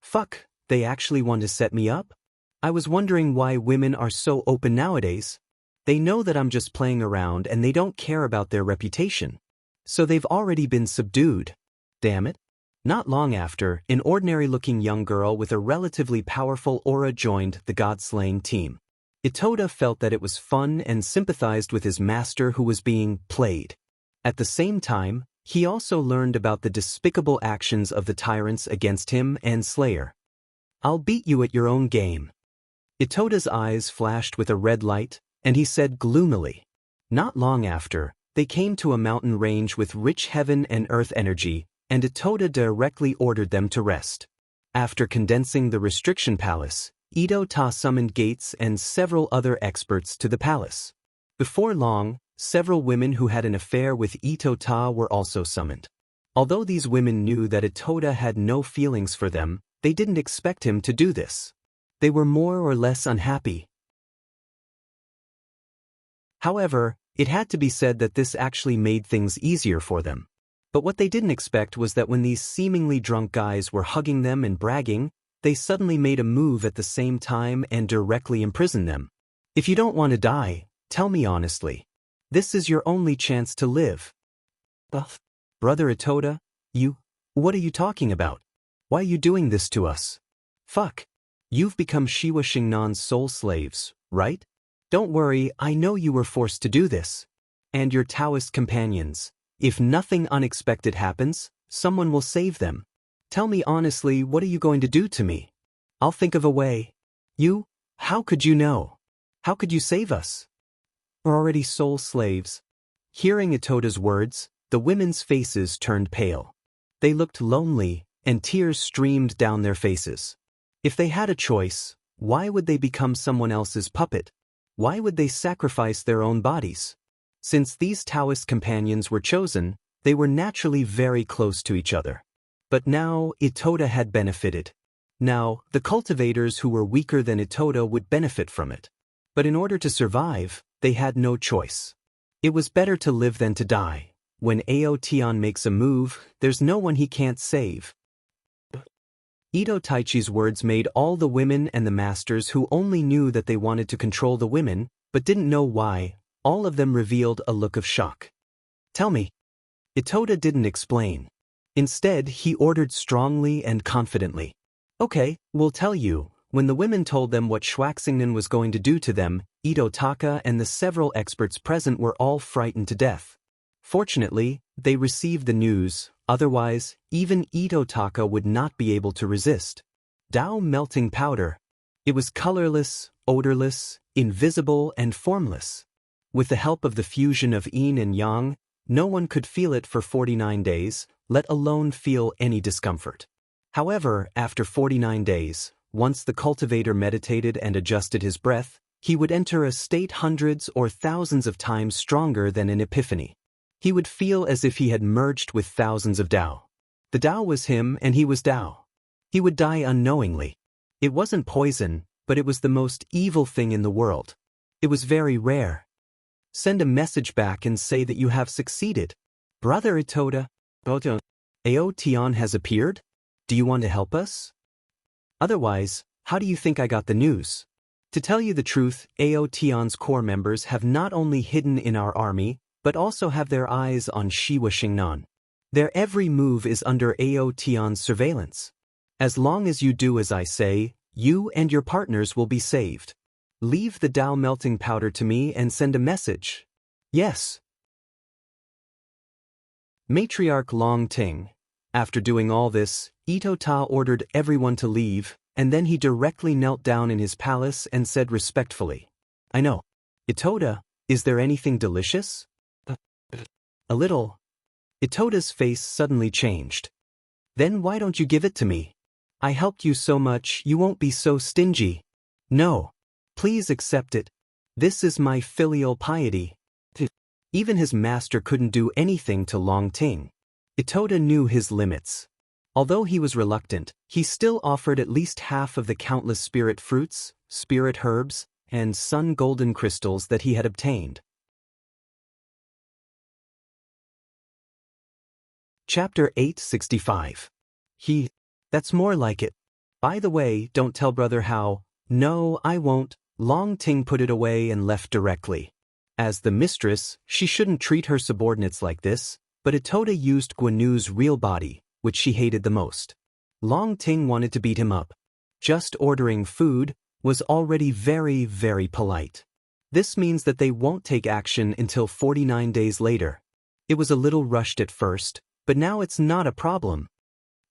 Fuck, they actually want to set me up? I was wondering why women are so open nowadays. They know that I'm just playing around and they don't care about their reputation. So they've already been subdued. Damn it. Not long after, an ordinary-looking young girl with a relatively powerful aura joined the God-slaying team. Itoda felt that it was fun and sympathized with his master who was being played. At the same time, he also learned about the despicable actions of the tyrants against him and Slayer. I'll beat you at your own game. Itoda's eyes flashed with a red light, and he said gloomily. Not long after, they came to a mountain range with rich heaven and earth energy, and Itoda directly ordered them to rest. After condensing the restriction palace, Ito Ta summoned Gates and several other experts to the palace. Before long, several women who had an affair with Ito Ta were also summoned. Although these women knew that Itoda had no feelings for them, they didn't expect him to do this. They were more or less unhappy. However, it had to be said that this actually made things easier for them. But what they didn't expect was that when these seemingly drunk guys were hugging them and bragging, they suddenly made a move at the same time and directly imprisoned them. If you don't want to die, tell me honestly. This is your only chance to live. Brother Itoda, what are you talking about? Why are you doing this to us? Fuck. You've become Shiwa Xingnan's soul slaves, right? Don't worry, I know you were forced to do this. And your Daoist companions. If nothing unexpected happens, someone will save them. Tell me honestly, what are you going to do to me? I'll think of a way. You? How could you know? How could you save us? We're already soul slaves. Hearing Itota's words, the women's faces turned pale. They looked lonely, and tears streamed down their faces. If they had a choice, why would they become someone else's puppet? Why would they sacrifice their own bodies? Since these Taoist companions were chosen, they were naturally very close to each other. But now Itota had benefited. Now, the cultivators who were weaker than Itota would benefit from it. But in order to survive, they had no choice. It was better to live than to die. When Aotian makes a move, there's no one he can't save. Ito Taichi's words made all the women and the masters who only knew that they wanted to control the women, but didn't know why, all of them revealed a look of shock. Tell me. Itota didn't explain. Instead, he ordered strongly and confidently. Okay, we'll tell you. When the women told them what Xuanxia was going to do to them, Ito Taka and the several experts present were all frightened to death. Fortunately, they received the news, otherwise, even Ito Taka would not be able to resist. Dao melting powder. It was colorless, odorless, invisible, and formless. With the help of the fusion of yin and yang, no one could feel it for 49 days, let alone feel any discomfort. However, after 49 days, once the cultivator meditated and adjusted his breath, he would enter a state hundreds or thousands of times stronger than an epiphany. He would feel as if he had merged with thousands of Dao. The Dao was him and he was Dao. He would die unknowingly. It wasn't poison, but it was the most evil thing in the world. It was very rare. Send a message back and say that you have succeeded. Brother Itota, Aotian has appeared? Do you want to help us? Otherwise, how do you think I got the news? To tell you the truth, Aotian's core members have not only hidden in our army, but also have their eyes on Shiwa Xingnan. Their every move is under Aotian's surveillance. As long as you do as I say, you and your partners will be saved. Leave the Dao melting powder to me and send a message. Yes. Matriarch Long Ting. After doing all this, Ito Ta ordered everyone to leave, and then he directly knelt down in his palace and said respectfully, I know. Itota, is there anything delicious? A little. Itota's face suddenly changed. Then why don't you give it to me? I helped you so much, you won't be so stingy. No. Please accept it. This is my filial piety. Even his master couldn't do anything to Long Ting. Itota knew his limits. Although he was reluctant, he still offered at least half of the countless spirit fruits, spirit herbs, and sun golden crystals that he had obtained. Chapter 865. That's more like it. By the way, don't tell brother how. No, I won't. Long Ting put it away and left directly. As the mistress, she shouldn't treat her subordinates like this, but Itota used Guanu's real body, which she hated the most. Long Ting wanted to beat him up. Just ordering food was already very, very polite. This means that they won't take action until 49 days later. It was a little rushed at first, but now it's not a problem.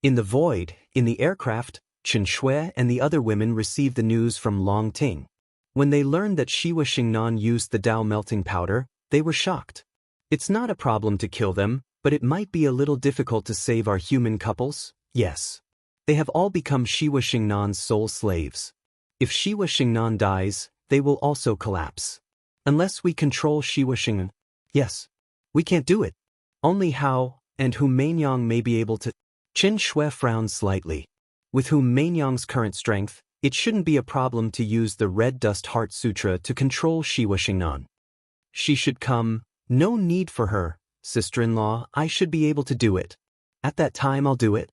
In the void, in the aircraft, Chen Shui and the other women received the news from Long Ting. When they learned that Shiwa Xingnan used the Dao melting powder, they were shocked. It's not a problem to kill them, but it might be a little difficult to save our human couples, yes. They have all become Shiwa Xingnan's soul slaves. If Shiwa Xingnan dies, they will also collapse. Unless we control Shiwa Xingnan. Yes. We can't do it. Only Hao and Hu Mainyang may be able to. Chen Shui frowned slightly. With Hu Mainyang's current strength, it shouldn't be a problem to use the Red Dust Heart Sutra to control Shiwa Xingnan. She should come. No need for her, sister-in-law, I should be able to do it. At that time I'll do it.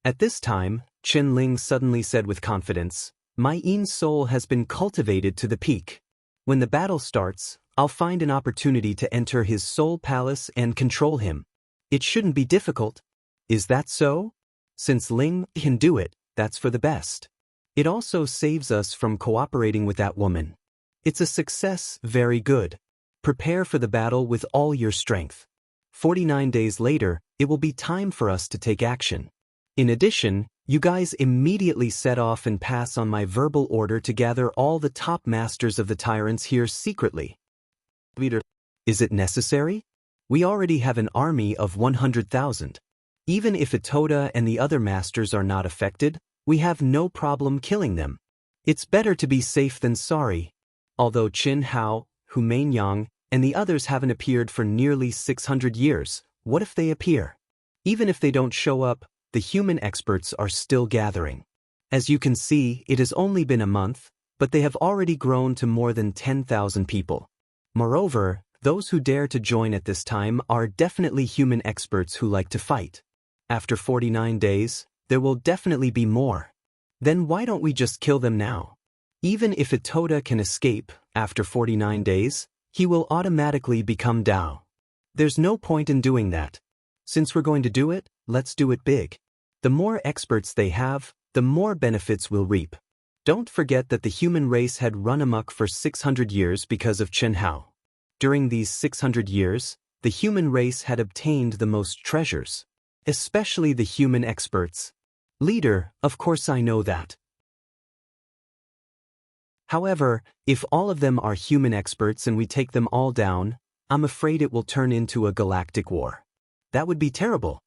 At this time, Chen Ling suddenly said with confidence, my Yin soul has been cultivated to the peak. When the battle starts, I'll find an opportunity to enter his soul palace and control him. It shouldn't be difficult. Is that so? Since Ling can do it, that's for the best. It also saves us from cooperating with that woman. It's a success, very good. Prepare for the battle with all your strength. 49 days later, it will be time for us to take action. In addition, You guys immediately set off and pass on my verbal order to gather all the top masters of the tyrants here secretly. Reader, is it necessary? We already have an army of 100,000. Even if Itoda and the other masters are not affected, we have no problem killing them. It's better to be safe than sorry. Although Qin Hao, Hu Mainyang, and the others haven't appeared for nearly 600 years, what if they appear? Even if they don't show up, the human experts are still gathering. As you can see, it has only been a month, but they have already grown to more than 10,000 people. Moreover, those who dare to join at this time are definitely human experts who like to fight. After 49 days, there will definitely be more. Then why don't we just kill them now? Even if Itoda can escape, after 49 days, he will automatically become Dao. There's no point in doing that. Since we're going to do it, let's do it big. The more experts they have, the more benefits we'll reap. Don't forget that the human race had run amok for 600 years because of Qin Hao. During these 600 years, the human race had obtained the most treasures, especially the human experts. Leader, of course I know that. However, if all of them are human experts and we take them all down, I'm afraid it will turn into a galactic war. That would be terrible.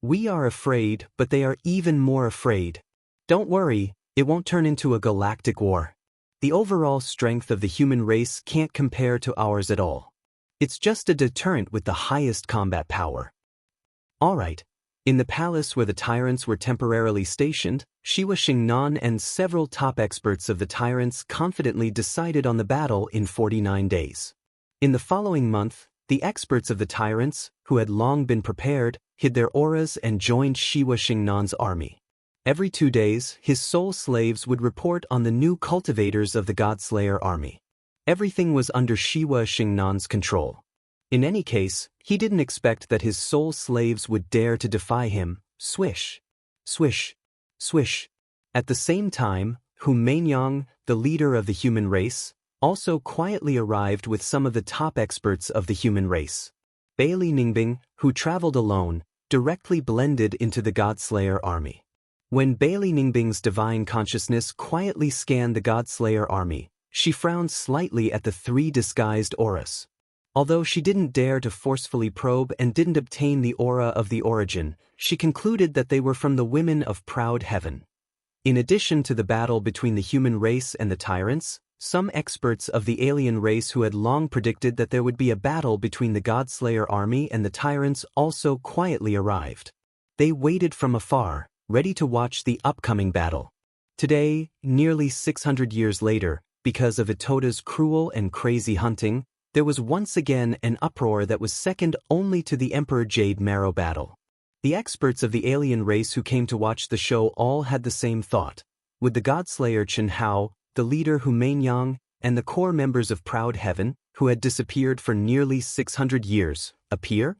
We are afraid, but they are even more afraid. Don't worry, it won't turn into a galactic war. The overall strength of the human race can't compare to ours at all. It's just a deterrent with the highest combat power. Alright. In the palace where the tyrants were temporarily stationed, Shiwa Xingnan and several top experts of the tyrants confidently decided on the battle in 49 days. In the following month, the experts of the tyrants, who had long been prepared, hid their auras and joined Shiwa Xingnan's army. Every 2 days, his soul slaves would report on the new cultivators of the Godslayer army. Everything was under Shiwa Xingnan's control. In any case, he didn't expect that his soul slaves would dare to defy him. Swish, swish, swish. At the same time, Hu Mainyang, the leader of the human race, also quietly arrived with some of the top experts of the human race. Bailey Ningbing, who traveled alone, directly blended into the Godslayer army. When Bailey Ningbing's divine consciousness quietly scanned the Godslayer army, she frowned slightly at the 3 disguised auras. Although she didn't dare to forcefully probe and didn't obtain the aura of the origin, she concluded that they were from the women of proud heaven. In addition to the battle between the human race and the tyrants, some experts of the alien race who had long predicted that there would be a battle between the Godslayer army and the tyrants also quietly arrived. They waited from afar, ready to watch the upcoming battle. Today, nearly 600 years later, because of Itoda's cruel and crazy hunting, there was once again an uproar that was second only to the Emperor Jade Marrow battle. The experts of the alien race who came to watch the show all had the same thought. Would the Godslayer Qin Hao, the leader Hu Mainyang, and the core members of Proud Heaven, who had disappeared for nearly 600 years, appear?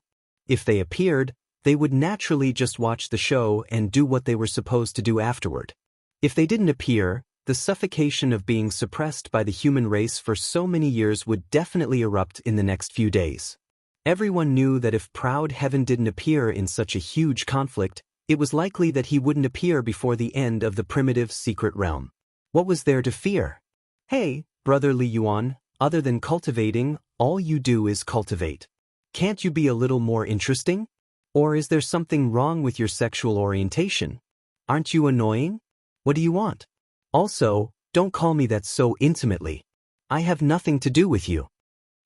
If they appeared, they would naturally just watch the show and do what they were supposed to do afterward. If they didn't appear, the suffocation of being suppressed by the human race for so many years would definitely erupt in the next few days. Everyone knew that if Proud Heaven didn't appear in such a huge conflict, it was likely that he wouldn't appear before the end of the primitive secret realm. What was there to fear? Hey, Brother Li Yuan, other than cultivating, all you do is cultivate. Can't you be a little more interesting? Or is there something wrong with your sexual orientation? Aren't you annoying? What do you want? Also, don't call me that so intimately. I have nothing to do with you.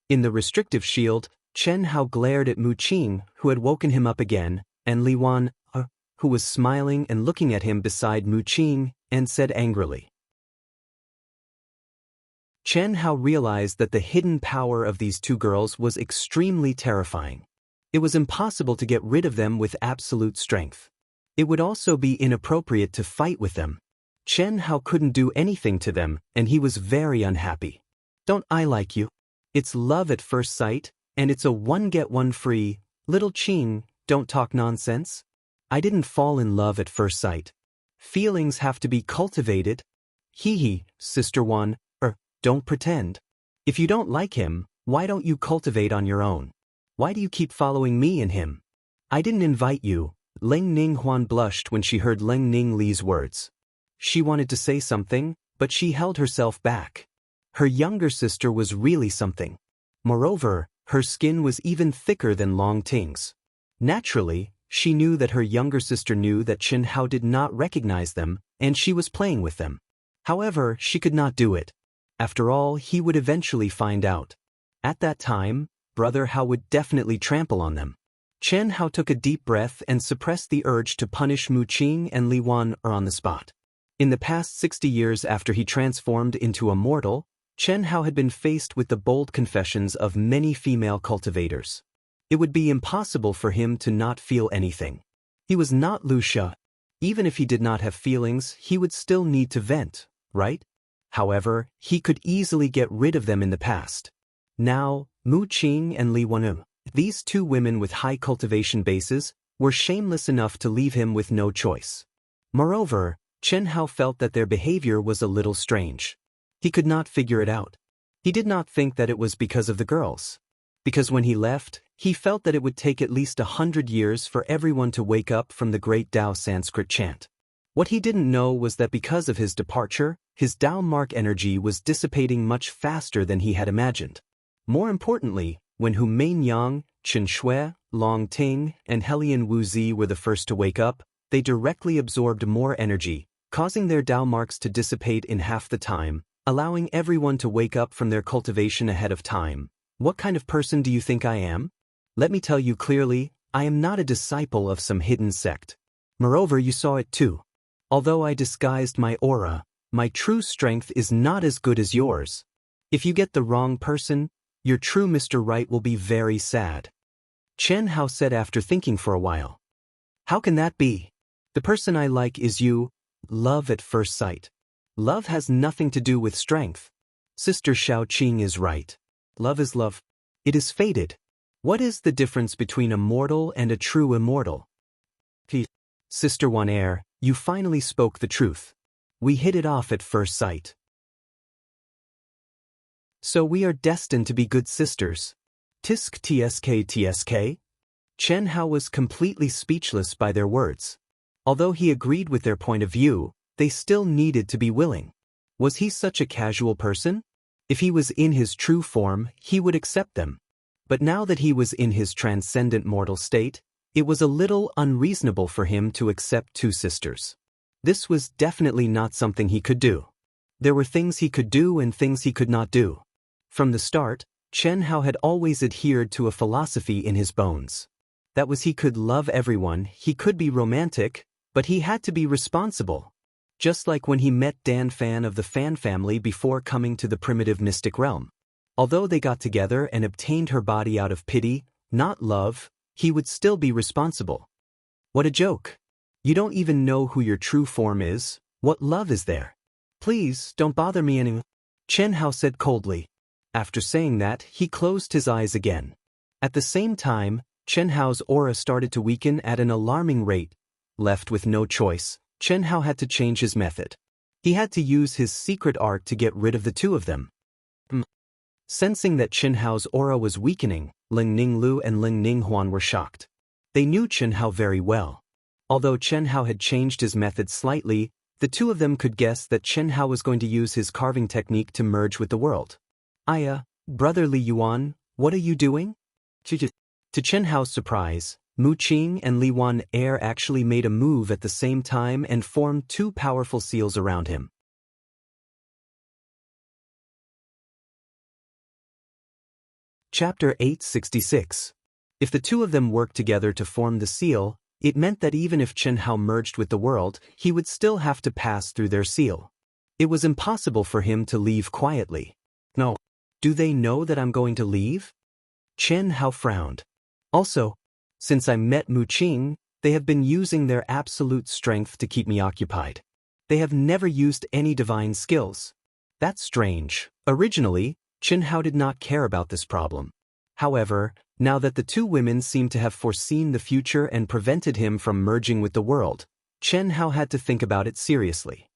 In the restrictive shield, Chen Hao glared at Mu Qing, who had woken him up again, and Li Wan, who was smiling and looking at him beside Mu Qing, and said angrily. Chen Hao realized that the hidden power of these 2 girls was extremely terrifying. It was impossible to get rid of them with absolute strength. It would also be inappropriate to fight with them. Chen Hao couldn't do anything to them, and he was very unhappy. Don't I like you? It's love at first sight, and it's a 1-get-1 free. Little Qing, don't talk nonsense. I didn't fall in love at first sight. Feelings have to be cultivated. Hee, Sister Wan, don't pretend. If you don't like him, why don't you cultivate on your own? Why do you keep following me and him? I didn't invite you, Leng Ninghuan blushed when she heard Leng Ningli's words. She wanted to say something, but she held herself back. Her younger sister was really something. Moreover, her skin was even thicker than Long Ting's. Naturally, she knew that her younger sister knew that Chen Hao did not recognize them, and she was playing with them. However, she could not do it. After all, he would eventually find out. At that time, Brother Hao would definitely trample on them. Chen Hao took a deep breath and suppressed the urge to punish Mu Qing and Li Wan on the spot. In the past 60 years after he transformed into a mortal, Chen Hao had been faced with the bold confessions of many female cultivators. It would be impossible for him to not feel anything. He was not Lu Xia. Even if he did not have feelings, he would still need to vent, right? However, he could easily get rid of them in the past. Now, Mu Qing and Li Wan, these two women with high cultivation bases, were shameless enough to leave him with no choice. Moreover, Chen Hao felt that their behavior was a little strange. He could not figure it out. He did not think that it was because of the girls. Because when he left, he felt that it would take at least 100 years for everyone to wake up from the great Dao Sanskrit chant. What he didn't know was that because of his departure, his Dao mark energy was dissipating much faster than he had imagined. More importantly, when Hu Meinyang, Chen Shui, Long Ting, and Helian Wuzi were the first to wake up, they directly absorbed more energy, causing their Dao marks to dissipate in half the time, allowing everyone to wake up from their cultivation ahead of time. What kind of person do you think I am? Let me tell you clearly, I am not a disciple of some hidden sect. Moreover, you saw it too. Although I disguised my aura, my true strength is not as good as yours. If you get the wrong person, your true Mr. Right will be very sad. Chen Hao said after thinking for a while. How can that be? The person I like is you, love at first sight. Love has nothing to do with strength. Sister Xiao Qing is right. Love is love. It is fated. What is the difference between a mortal and a true immortal? Sister Wan Er, you finally spoke the truth. We hit it off at first sight. So we are destined to be good sisters. Tisk tsk tsk? Chen Hao was completely speechless by their words. Although he agreed with their point of view, they still needed to be willing. Was he such a casual person? If he was in his true form, he would accept them. But now that he was in his transcendent mortal state, it was a little unreasonable for him to accept two sisters. This was definitely not something he could do. There were things he could do and things he could not do. From the start, Chen Hao had always adhered to a philosophy in his bones. That was he could love everyone, he could be romantic, but he had to be responsible. Just like when he met Dan Fan of the Fan family before coming to the primitive mystic realm. Although they got together and obtained her body out of pity, not love, he would still be responsible. What a joke. You don't even know who your true form is. What love is there? Please, don't bother me anymore. Chen Hao said coldly. After saying that, he closed his eyes again. At the same time, Chen Hao's aura started to weaken at an alarming rate. Left with no choice, Chen Hao had to change his method. He had to use his secret art to get rid of the two of them. Sensing that Chen Hao's aura was weakening, Ling Ninglu and Ling Ninghuan were shocked. They knew Chen Hao very well. Although Chen Hao had changed his method slightly, the two of them could guess that Chen Hao was going to use his carving technique to merge with the world. Brother Li Yuan, what are you doing? To Chen Hao's surprise, Mu Qing and Li Wan Er actually made a move at the same time and formed two powerful seals around him. Chapter 866. If the two of them worked together to form the seal, it meant that even if Chen Hao merged with the world, he would still have to pass through their seal. It was impossible for him to leave quietly. No. Do they know that I'm going to leave? Chen Hao frowned. Also, since I met Mu Qing, they have been using their absolute strength to keep me occupied. They have never used any divine skills. That's strange. Originally, Chen Hao did not care about this problem. However, now that the two women seemed to have foreseen the future and prevented him from merging with the world, Chen Hao had to think about it seriously.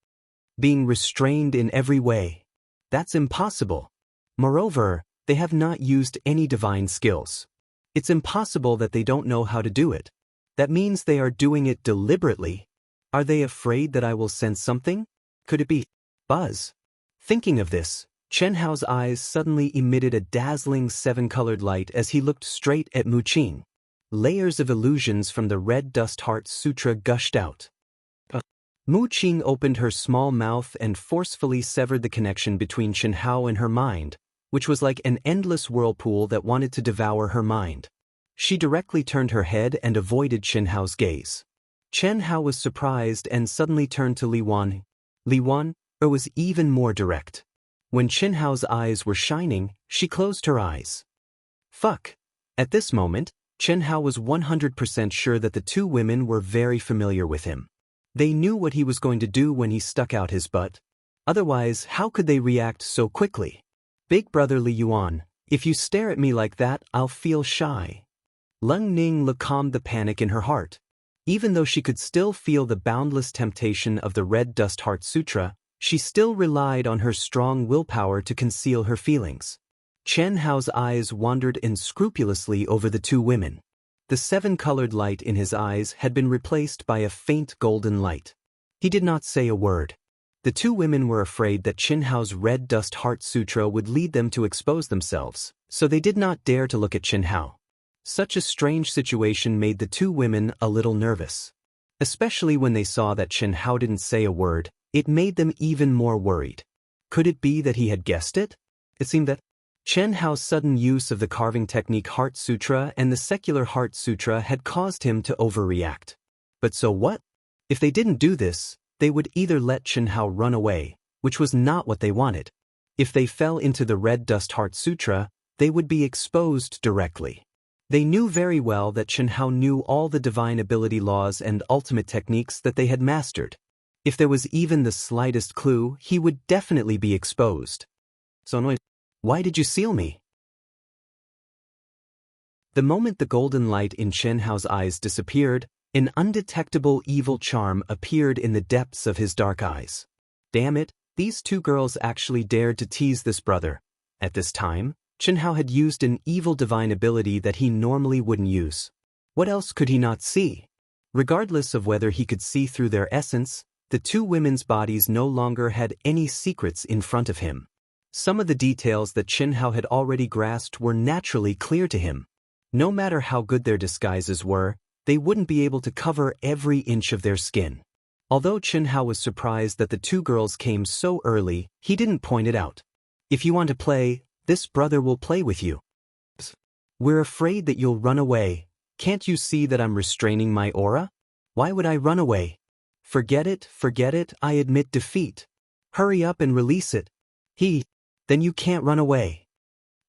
Being restrained in every way. That's impossible. Moreover, they have not used any divine skills. It's impossible that they don't know how to do it. That means they are doing it deliberately. Are they afraid that I will sense something? Could it be buzz? Thinking of this, Chen Hao's eyes suddenly emitted a dazzling seven-colored light as he looked straight at Mu Qing. Layers of illusions from the Red Dust Heart Sutra gushed out. Mu Qing opened her small mouth and forcefully severed the connection between Chen Hao and her mind, which was like an endless whirlpool that wanted to devour her mind. She directly turned her head and avoided Chen Hao's gaze. Chen Hao was surprised and suddenly turned to Li Wan. Li Wan was even more direct. When Chen Hao's eyes were shining, she closed her eyes. Fuck. At this moment, Chen Hao was 100% sure that the two women were very familiar with him. They knew what he was going to do when he stuck out his butt. Otherwise, how could they react so quickly? Big brother Li Yuan, if you stare at me like that, I'll feel shy. Leng Ning calmed the panic in her heart. Even though she could still feel the boundless temptation of the Red Dust Heart Sutra, she still relied on her strong willpower to conceal her feelings. Chen Hao's eyes wandered unscrupulously over the two women. The seven-colored light in his eyes had been replaced by a faint golden light. He did not say a word. The two women were afraid that Chen Hao's Red Dust Heart Sutra would lead them to expose themselves, so they did not dare to look at Chen Hao. Such a strange situation made the two women a little nervous. Especially when they saw that Chen Hao didn't say a word, it made them even more worried. Could it be that he had guessed it? It seemed that Chen Hao's sudden use of the carving technique Heart Sutra and the secular Heart Sutra had caused him to overreact. But so what? If they didn't do this, they would either let Chen Hao run away, which was not what they wanted. If they fell into the Red Dust Heart Sutra, they would be exposed directly. They knew very well that Chen Hao knew all the divine ability laws and ultimate techniques that they had mastered. If there was even the slightest clue, he would definitely be exposed. So, why did you seal me? The moment the golden light in Chen Hao's eyes disappeared, an undetectable evil charm appeared in the depths of his dark eyes. Damn it, these two girls actually dared to tease this brother. At this time, Chen Hao had used an evil divine ability that he normally wouldn't use. What else could he not see? Regardless of whether he could see through their essence, the two women's bodies no longer had any secrets in front of him. Some of the details that Chen Hao had already grasped were naturally clear to him. No matter how good their disguises were, they wouldn't be able to cover every inch of their skin. Although Chen Hao was surprised that the two girls came so early, he didn't point it out. If you want to play, this brother will play with you. We're afraid that you'll run away. Can't you see that I'm restraining my aura? Why would I run away? Forget it, I admit defeat. Hurry up and release it. Then you can't run away.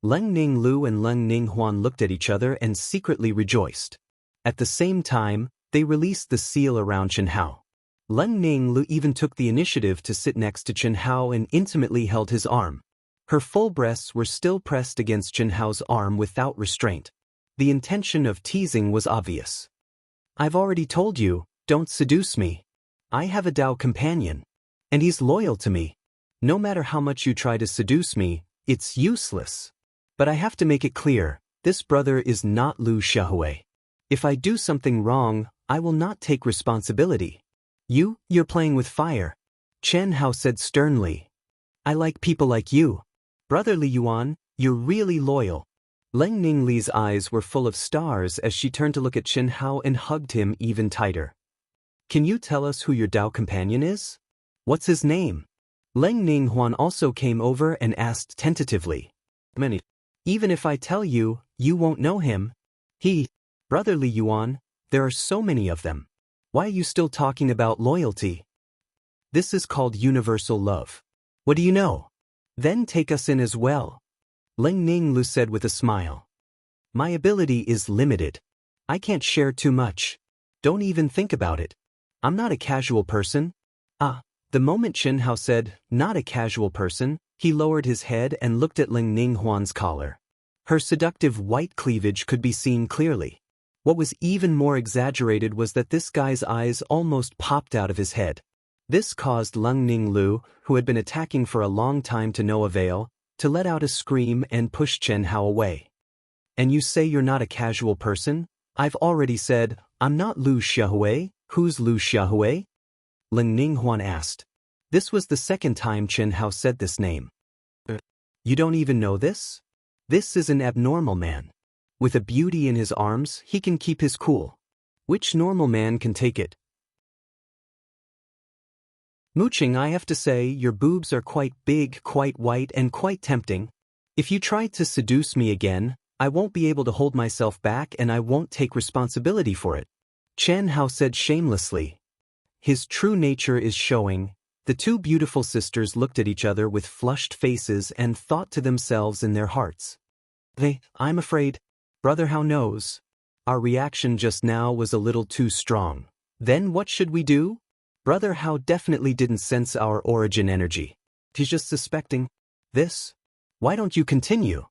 Leng Ning Lu and Leng Ning Huan looked at each other and secretly rejoiced. At the same time, they released the seal around Chen Hao. Leng Ning Lu even took the initiative to sit next to Chen Hao and intimately held his arm. Her full breasts were still pressed against Chen Hao's arm without restraint. The intention of teasing was obvious. I've already told you, don't seduce me. I have a Dao companion. And he's loyal to me. No matter how much you try to seduce me, it's useless. But I have to make it clear, this brother is not Lu Xiaohui. If I do something wrong, I will not take responsibility. You're playing with fire. Chen Hao said sternly. I like people like you. Brother Li Yuan, you're really loyal. Leng Ning Li's eyes were full of stars as she turned to look at Chen Hao and hugged him even tighter. Can you tell us who your Dao companion is? What's his name? Leng Ning Huan also came over and asked tentatively. Even if I tell you, you won't know him. Brother Li Yuan, there are so many of them. Why are you still talking about loyalty? This is called universal love. What do you know? Then take us in as well. Leng Ning Lu said with a smile. My ability is limited. I can't share too much. Don't even think about it. I'm not a casual person. The moment Chen Hao said, not a casual person, he lowered his head and looked at Leng Ning Huan's collar. Her seductive white cleavage could be seen clearly. What was even more exaggerated was that this guy's eyes almost popped out of his head. This caused Leng Ning Lu, who had been attacking for a long time to no avail, to let out a scream and push Chen Hao away. And you say you're not a casual person? I've already said, I'm not Lu Xiaohui. Who's Lu Xiaohui? Ling Ninghuan asked. This was the second time Chen Hao said this name. You don't even know this? This is an abnormal man. With a beauty in his arms, he can keep his cool. Which normal man can take it? Mooching, I have to say, your boobs are quite big, quite white, and quite tempting. If you try to seduce me again, I won't be able to hold myself back and I won't take responsibility for it. Chen Hao said shamelessly. His true nature is showing. The two beautiful sisters looked at each other with flushed faces and thought to themselves in their hearts. I'm afraid, Brother Hao knows. Our reaction just now was a little too strong. Then what should we do? Brother Hao definitely didn't sense our origin energy. He's just suspecting. This? Why don't you continue?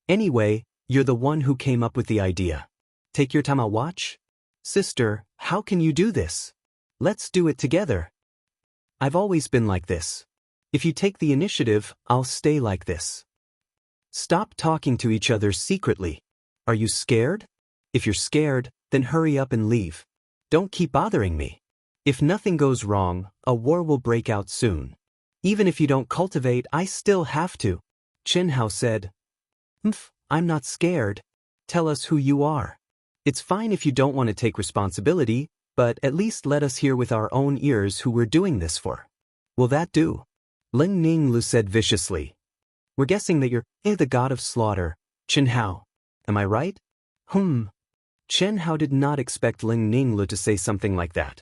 Anyway, you're the one who came up with the idea. Take your time, I'll watch. Sister, how can you do this? Let's do it together. I've always been like this. If you take the initiative, I'll stay like this. Stop talking to each other secretly. Are you scared? If you're scared, then hurry up and leave. Don't keep bothering me. If nothing goes wrong, a war will break out soon. Even if you don't cultivate, I still have to. Chen Hao said. I'm not scared. Tell us who you are. It's fine if you don't want to take responsibility, but at least let us hear with our own ears who we're doing this for. Will that do? Ling Ninglu said viciously. We're guessing that you're the god of slaughter, Chen Hao. Am I right? Chen Hao did not expect Ling Ninglu to say something like that.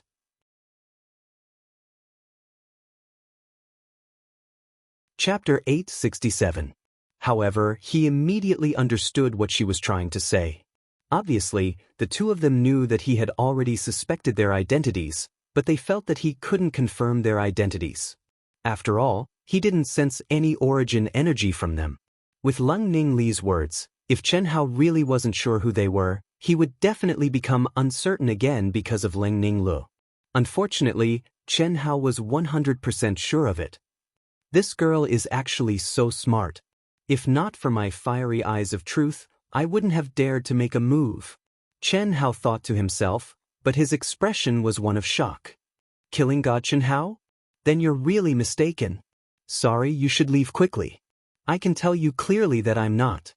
Chapter 867. However, he immediately understood what she was trying to say. Obviously, the two of them knew that he had already suspected their identities, but they felt that he couldn't confirm their identities. After all, he didn't sense any origin energy from them. With Lung Ningli's words, if Chen Hao really wasn't sure who they were, he would definitely become uncertain again because of Ling Ninglu. Unfortunately, Chen Hao was 100% sure of it. This girl is actually so smart. If not for my fiery eyes of truth, I wouldn't have dared to make a move. Chen Hao thought to himself, but his expression was one of shock. Killing God Chen Hao? Then you're really mistaken. Sorry, you should leave quickly. I can tell you clearly that I'm not.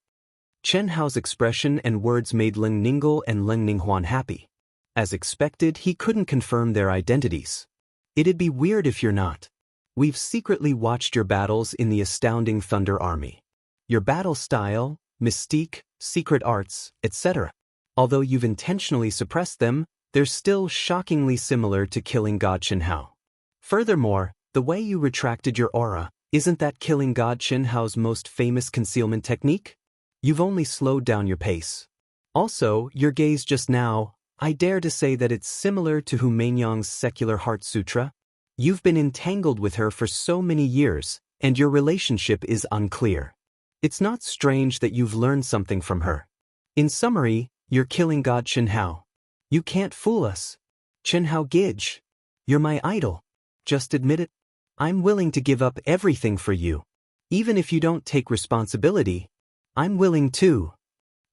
Chen Hao's expression and words made Ling Ningguo and Ling Ninghuan happy. As expected, he couldn't confirm their identities. It'd be weird if you're not. We've secretly watched your battles in the astounding Thunder Army. Your battle style, mystique, secret arts, etc. Although you've intentionally suppressed them, they're still shockingly similar to killing God Chen Hao. Furthermore, the way you retracted your aura, isn't that killing God Chen Hao's most famous concealment technique? You've only slowed down your pace. Also, your gaze just now, I dare to say that it's similar to Hu Meinyang's Secular Heart Sutra. You've been entangled with her for so many years, and your relationship is unclear. It's not strange that you've learned something from her. In summary, you're killing God Chen Hao. You can't fool us. Chen Hao Gij. You're my idol. Just admit it. I'm willing to give up everything for you. Even if you don't take responsibility, I'm willing to.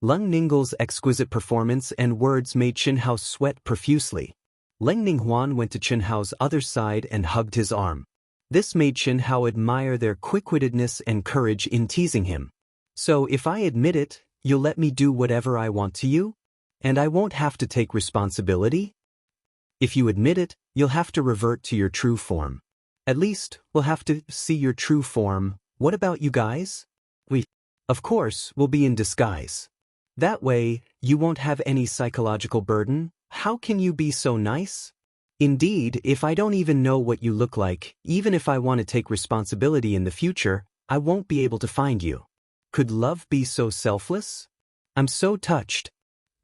Lung Ningguo's exquisite performance and words made Chen Hao sweat profusely. Ling Ninghuan went to Chen Hao's other side and hugged his arm. This made Chen Hao admire their quick-wittedness and courage in teasing him. So if I admit it, you'll let me do whatever I want to you? And I won't have to take responsibility? If you admit it, you'll have to revert to your true form. At least, we'll have to see your true form. What about you guys? We, of course, will be in disguise. That way, you won't have any psychological burden. How can you be so nice? Indeed, if I don't even know what you look like, even if I want to take responsibility in the future, I won't be able to find you. Could love be so selfless? I'm so touched.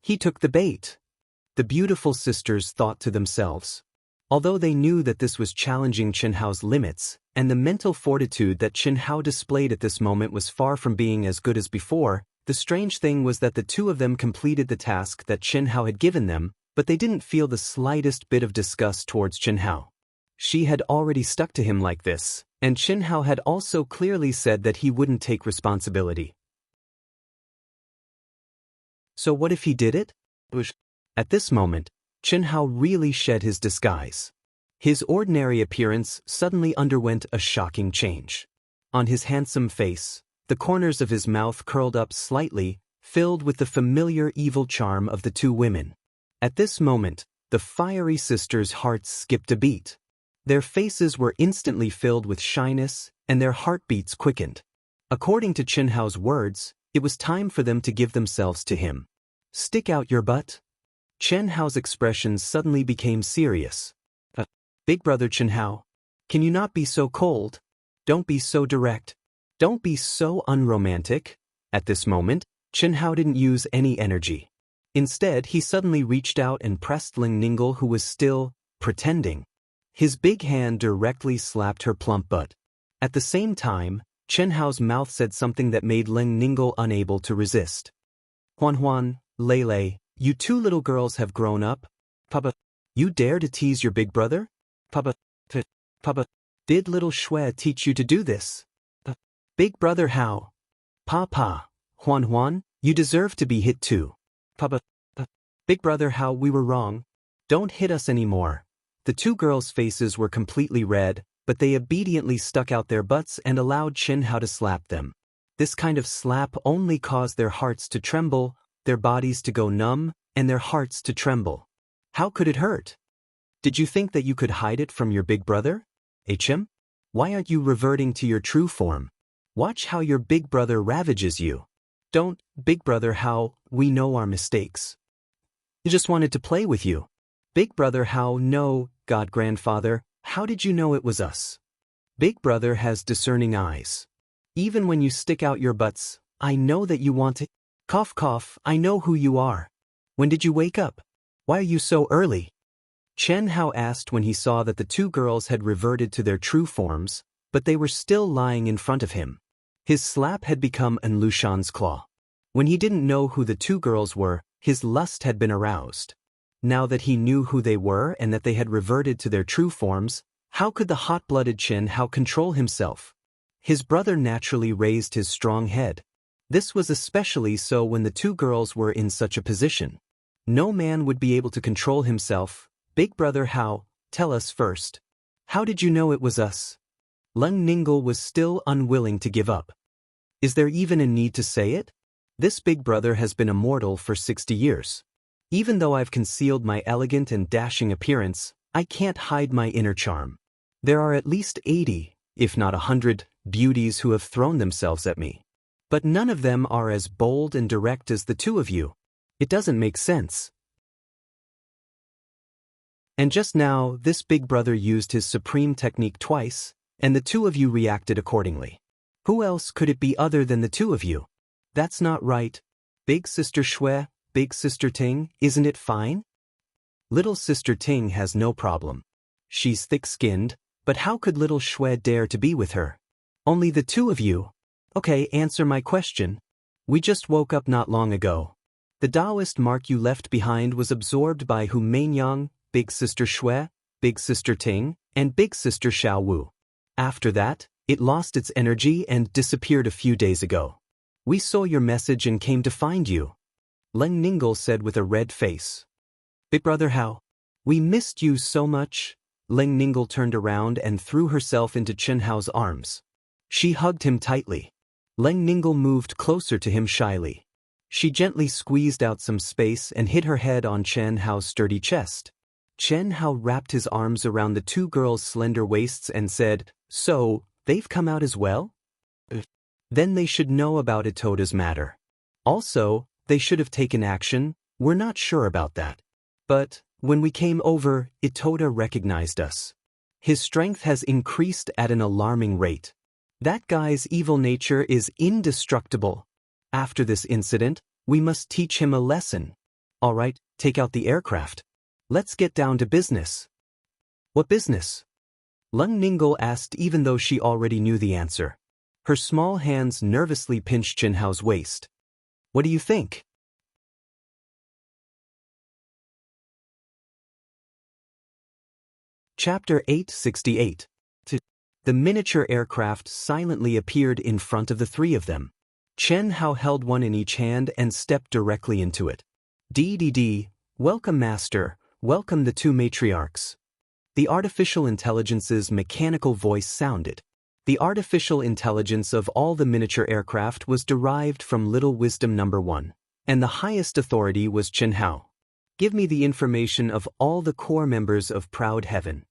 He took the bait. The beautiful sisters thought to themselves. Although they knew that this was challenging Chen Hao's limits, and the mental fortitude that Chen Hao displayed at this moment was far from being as good as before, the strange thing was that the two of them completed the task that Chen Hao had given them, but they didn't feel the slightest bit of disgust towards Chen Hao. She had already stuck to him like this, and Chen Hao had also clearly said that he wouldn't take responsibility. So what if he did it? At this moment, Chen Hao really shed his disguise. His ordinary appearance suddenly underwent a shocking change. On his handsome face, the corners of his mouth curled up slightly, filled with the familiar evil charm of the two women. At this moment, the fiery sisters' hearts skipped a beat. Their faces were instantly filled with shyness, and their heartbeats quickened. According to Chen Hao's words, it was time for them to give themselves to him. Stick out your butt? Chen Hao's expression suddenly became serious. Big brother Chen Hao, can you not be so cold? Don't be so direct. Don't be so unromantic. At this moment, Chen Hao didn't use any energy. Instead, he suddenly reached out and pressed Ling Ningle, who was still pretending. His big hand directly slapped her plump butt. At the same time, Chen Hao's mouth said something that made Ling Ningle unable to resist. Huan Huan, Lei Lei, you two little girls have grown up. Papa, you dare to tease your big brother? Papa, did little Shui teach you to do this? Big brother Hao. Papa, Huan Huan, you deserve to be hit too. Papa, big brother Hao, we were wrong. Don't hit us anymore. The two girls' faces were completely red, but they obediently stuck out their butts and allowed Chen Hao to slap them. This kind of slap only caused their hearts to tremble, their bodies to go numb, and their hearts to tremble. How could it hurt? Did you think that you could hide it from your big brother? Chim? Why aren't you reverting to your true form? Watch how your big brother ravages you. Don't, big brother Hao, we know our mistakes. He just wanted to play with you. Big brother Hao, no, God grandfather, how did you know it was us? Big brother has discerning eyes. Even when you stick out your butts, I know that you want it. Cough cough, I know who you are. When did you wake up? Why are you so early? Chen Hao asked when he saw that the two girls had reverted to their true forms, but they were still lying in front of him. His slap had become an Lushan's claw. When he didn't know who the two girls were, his lust had been aroused. Now that he knew who they were and that they had reverted to their true forms, how could the hot-blooded Chen Hao control himself? His brother naturally raised his strong head. This was especially so when the two girls were in such a position. No man would be able to control himself. Big brother Hao, tell us first. How did you know it was us? Ling Ningle was still unwilling to give up. Is there even a need to say it? This big brother has been immortal for 60 years. Even though I've concealed my elegant and dashing appearance, I can't hide my inner charm. There are at least 80, if not 100, beauties who have thrown themselves at me. But none of them are as bold and direct as the two of you. It doesn't make sense. And just now, this big brother used his supreme technique twice, and the two of you reacted accordingly. Who else could it be other than the two of you? That's not right. Big sister Shui, big sister Ting, isn't it fine? Little sister Ting has no problem. She's thick-skinned, but how could little Shui dare to be with her? Only the two of you. Okay, answer my question. We just woke up not long ago. The Daoist mark you left behind was absorbed by Hu Meinyang, big sister Shui, big sister Ting, and big sister Xiao Wu. After that, it lost its energy and disappeared a few days ago. We saw your message and came to find you. Ling Ningle said with a red face. Big brother Hao, we missed you so much. Ling Ningle turned around and threw herself into Chen Hao's arms. She hugged him tightly. Ling Ningle moved closer to him shyly. She gently squeezed out some space and hit her head on Chen Hao's sturdy chest. Chen Hao wrapped his arms around the two girls' slender waists and said, So, they've come out as well? Then they should know about Itota's matter. Also, they should have taken action. We're not sure about that. But, when we came over, Itota recognized us. His strength has increased at an alarming rate. That guy's evil nature is indestructible. After this incident, we must teach him a lesson. All right, take out the aircraft. Let's get down to business. What business? Ling Ningle asked even though she already knew the answer. Her small hands nervously pinched Chen Hao's waist. What do you think? Chapter 868. The miniature aircraft silently appeared in front of the three of them. Chen Hao held one in each hand and stepped directly into it. DDD, welcome master, Welcome the two matriarchs. The artificial intelligence's mechanical voice sounded. The artificial intelligence of all the miniature aircraft was derived from Little Wisdom Number 1, and the highest authority was Chen Hao. Give me the information of all the core members of Proud Heaven.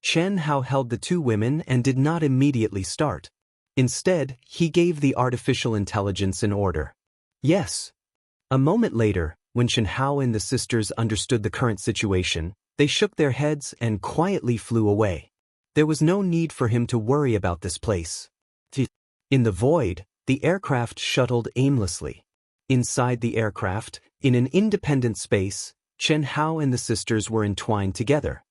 Chen Hao held the two women and did not immediately start. Instead, he gave the artificial intelligence an order. Yes. A moment later, when Chen Hao and the sisters understood the current situation, they shook their heads and quietly flew away. There was no need for him to worry about this place. In the void, the aircraft shuttled aimlessly. Inside the aircraft, in an independent space, Chen Hao and the sisters were entwined together.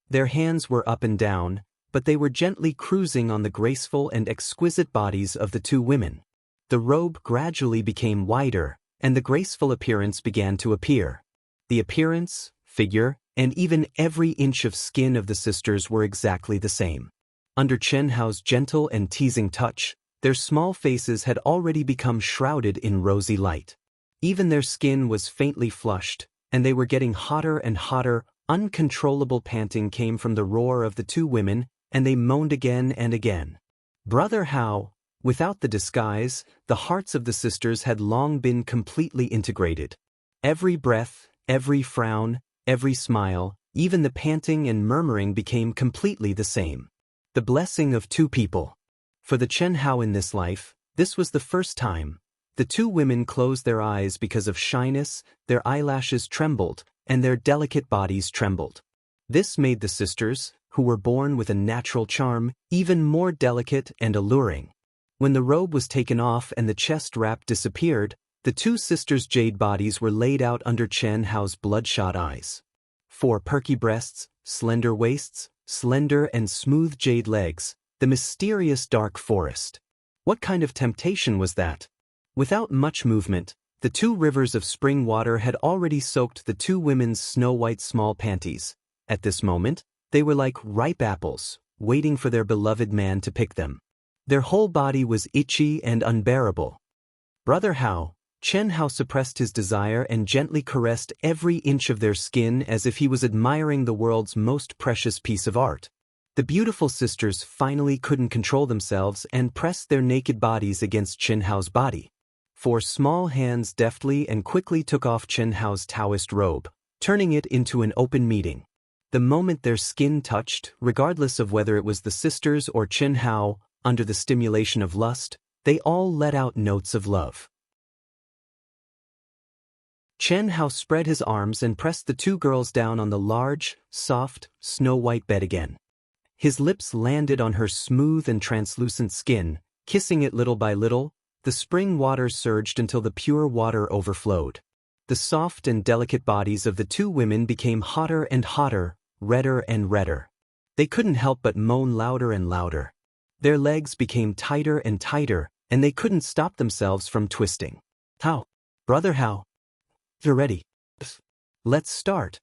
Their hands were up and down, but they were gently cruising on the graceful and exquisite bodies of the two women. The robe gradually became wider, and the graceful appearance began to appear. The appearance, figure, and even every inch of skin of the sisters were exactly the same. Under Chen Hao's gentle and teasing touch, their small faces had already become shrouded in rosy light. Even their skin was faintly flushed, and they were getting hotter and hotter. Uncontrollable panting came from the roar of the two women, and they moaned again and again. Brother Hao, without the disguise, the hearts of the sisters had long been completely integrated. Every breath, every frown, every smile, even the panting and murmuring became completely the same. The blessing of two people. For the Chen Hao in this life, this was the first time. The two women closed their eyes because of shyness, their eyelashes trembled, and their delicate bodies trembled. This made the sisters, who were born with a natural charm, even more delicate and alluring. When the robe was taken off and the chest wrap disappeared, the two sisters' jade bodies were laid out under Chen Hao's bloodshot eyes. 4 perky breasts, slender waists, slender and smooth jade legs, the mysterious dark forest. What kind of temptation was that? Without much movement, the 2 rivers of spring water had already soaked the two women's snow-white small panties. At this moment, they were like ripe apples, waiting for their beloved man to pick them. Their whole body was itchy and unbearable. Brother Hao, Chen Hao suppressed his desire and gently caressed every inch of their skin as if he was admiring the world's most precious piece of art. The beautiful sisters finally couldn't control themselves and pressed their naked bodies against Chen Hao's body. 4 small hands deftly and quickly took off Chen Hao's Daoist robe, turning it into an open meeting. The moment their skin touched, regardless of whether it was the sisters or Chen Hao, under the stimulation of lust, they all let out notes of love. Chen Hao spread his arms and pressed the 2 girls down on the large, soft, snow-white bed again. His lips landed on her smooth and translucent skin, kissing it little by little. The spring water surged until the pure water overflowed. The soft and delicate bodies of the 2 women became hotter and hotter, redder and redder. They couldn't help but moan louder and louder. Their legs became tighter and tighter, and they couldn't stop themselves from twisting. Hao, Brother Hao, you're ready. Let's start.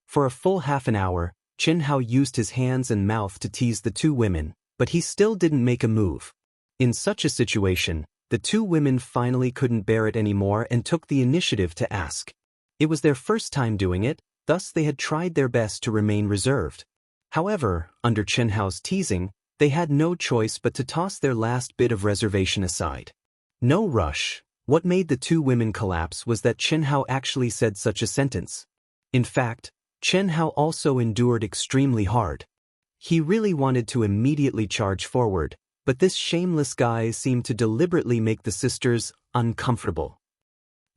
For a full half an hour, Chen Hao used his hands and mouth to tease the 2 women, but he still didn't make a move. In such a situation, the 2 women finally couldn't bear it anymore and took the initiative to ask. It was their first time doing it, thus they had tried their best to remain reserved. However, under Chen Hao's teasing, they had no choice but to toss their last bit of reservation aside. No rush. What made the 2 women collapse was that Chen Hao actually said such a sentence. In fact, Chen Hao also endured extremely hard. He really wanted to immediately charge forward, but this shameless guy seemed to deliberately make the sisters uncomfortable.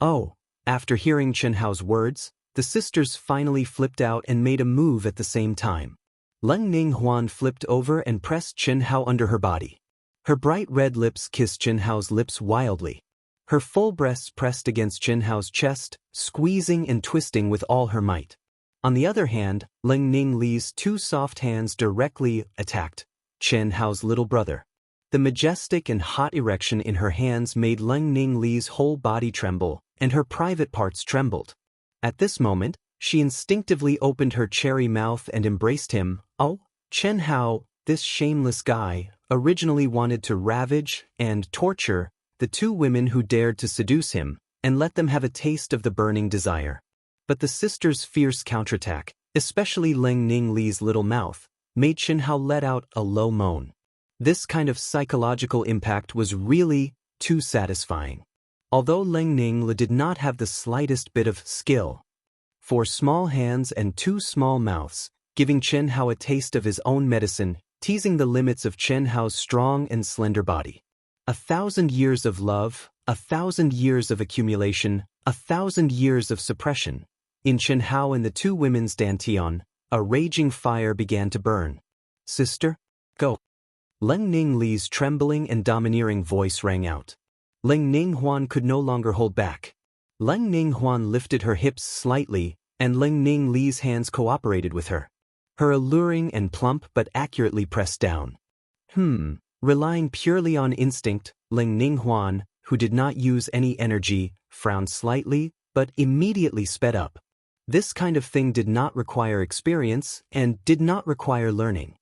Oh, after hearing Chen Hao's words, the sisters finally flipped out and made a move at the same time. Leng Ninghuan flipped over and pressed Chen Hao under her body. Her bright red lips kissed Chen Hao's lips wildly. Her full breasts pressed against Chen Hao's chest, squeezing and twisting with all her might. On the other hand, Leng Ningli's 2 soft hands directly attacked Chen Hao's little brother. The majestic and hot erection in her hands made Leng Ningli's whole body tremble, and her private parts trembled. At this moment, she instinctively opened her cherry mouth and embraced him. Oh, Chen Hao, this shameless guy, originally wanted to ravage and torture the 2 women who dared to seduce him, and let them have a taste of the burning desire. But the sisters' fierce counterattack, especially Leng Ningli's little mouth, made Qianhao let out a low moan. This kind of psychological impact was really too satisfying. Although Leng Ningli did not have the slightest bit of skill, 4 small hands and 2 small mouths, giving Qianhao a taste of his own medicine, teasing the limits of Qianhao's strong and slender body. 1,000 years of love, 1,000 years of accumulation, 1,000 years of suppression. In Qianhao and the 2 women's dantian, a raging fire began to burn. Sister, go. Leng Ningli's trembling and domineering voice rang out. Leng Ninghuan could no longer hold back. Leng Ninghuan lifted her hips slightly, and Leng Ningli's hands cooperated with her. Her alluring and plump but accurately pressed down. Relying purely on instinct, Leng Ninghuan, who did not use any energy, frowned slightly, but immediately sped up. This kind of thing did not require experience and did not require learning.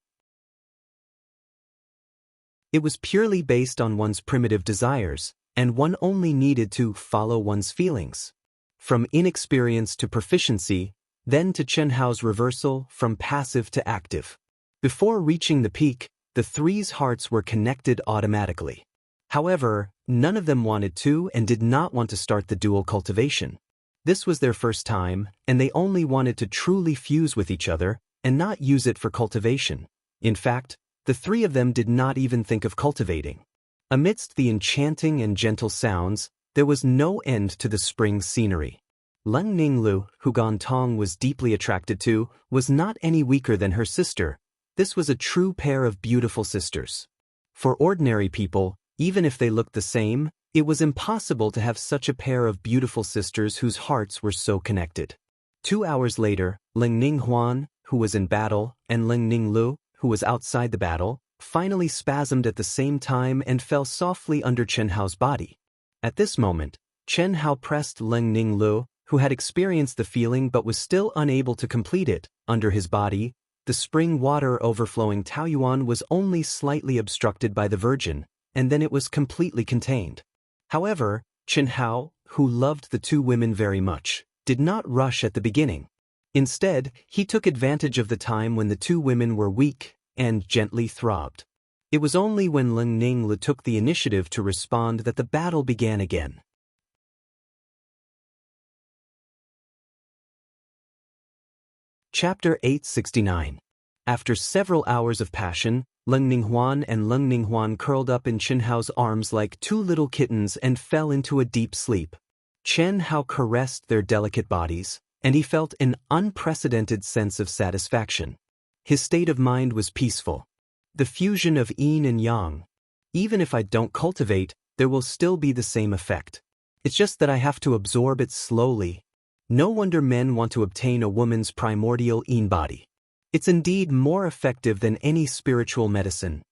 It was purely based on one's primitive desires, and one only needed to follow one's feelings. From inexperience to proficiency, then to Qianhao's reversal from passive to active. Before reaching the peak, the 3's hearts were connected automatically. However, none of them wanted to and did not want to start the dual cultivation. This was their first time, and they only wanted to truly fuse with each other and not use it for cultivation. In fact, the 3 of them did not even think of cultivating. Amidst the enchanting and gentle sounds, there was no end to the spring scenery. Leng Ninglu, who Gontong was deeply attracted to, was not any weaker than her sister. This was a true pair of beautiful sisters. For ordinary people, even if they looked the same, it was impossible to have such a pair of beautiful sisters whose hearts were so connected. 2 hours later, Leng Ninghuan, who was in battle, and Leng Ninglu, who was outside the battle, finally spasmed at the same time and fell softly under Qianhao's body. At this moment, Qianhao pressed Leng Ninglu, who had experienced the feeling but was still unable to complete it, under his body. The spring water overflowing Taoyuan was only slightly obstructed by the Virgin, and then it was completely contained. However, Qianhao, who loved the 2 women very much, did not rush at the beginning. Instead, he took advantage of the time when the 2 women were weak and gently throbbed. It was only when Leng Ningli took the initiative to respond that the battle began again. Chapter 869. After several hours of passion, Leng Ninghuan and Leng Ninghuan curled up in Qianhao's arms like 2 little kittens and fell into a deep sleep. Qianhao caressed their delicate bodies, and he felt an unprecedented sense of satisfaction. His state of mind was peaceful. The fusion of yin and yang. Even if I don't cultivate, there will still be the same effect. It's just that I have to absorb it slowly. No wonder men want to obtain a woman's primordial yin body. It's indeed more effective than any spiritual medicine.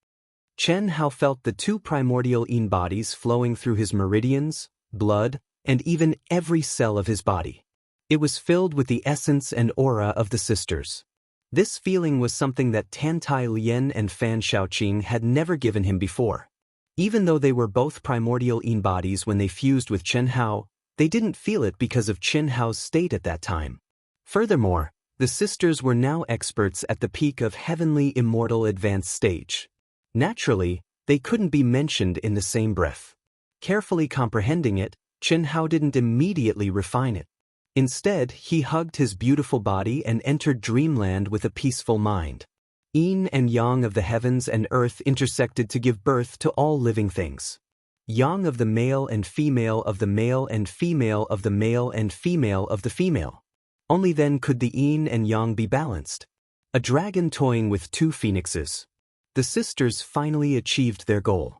Qianhao felt the 2 primordial yin bodies flowing through his meridians, blood, and even every cell of his body. It was filled with the essence and aura of the sisters. This feeling was something that Tantai Lian and Fan Shaoqing had never given him before. Even though they were both primordial yin bodies when they fused with Qianhao, they didn't feel it because of Qianhao's state at that time. Furthermore, the sisters were now experts at the peak of heavenly immortal advanced stage. Naturally, they couldn't be mentioned in the same breath. Carefully comprehending it, Qianhao didn't immediately refine it. Instead, he hugged his beautiful body and entered dreamland with a peaceful mind. Yin and yang of the heavens and earth intersected to give birth to all living things. Yang of the male and female of the male and female of the male and female of the female. Only then could the yin and yang be balanced. A dragon toying with 2 phoenixes. The sisters finally achieved their goal.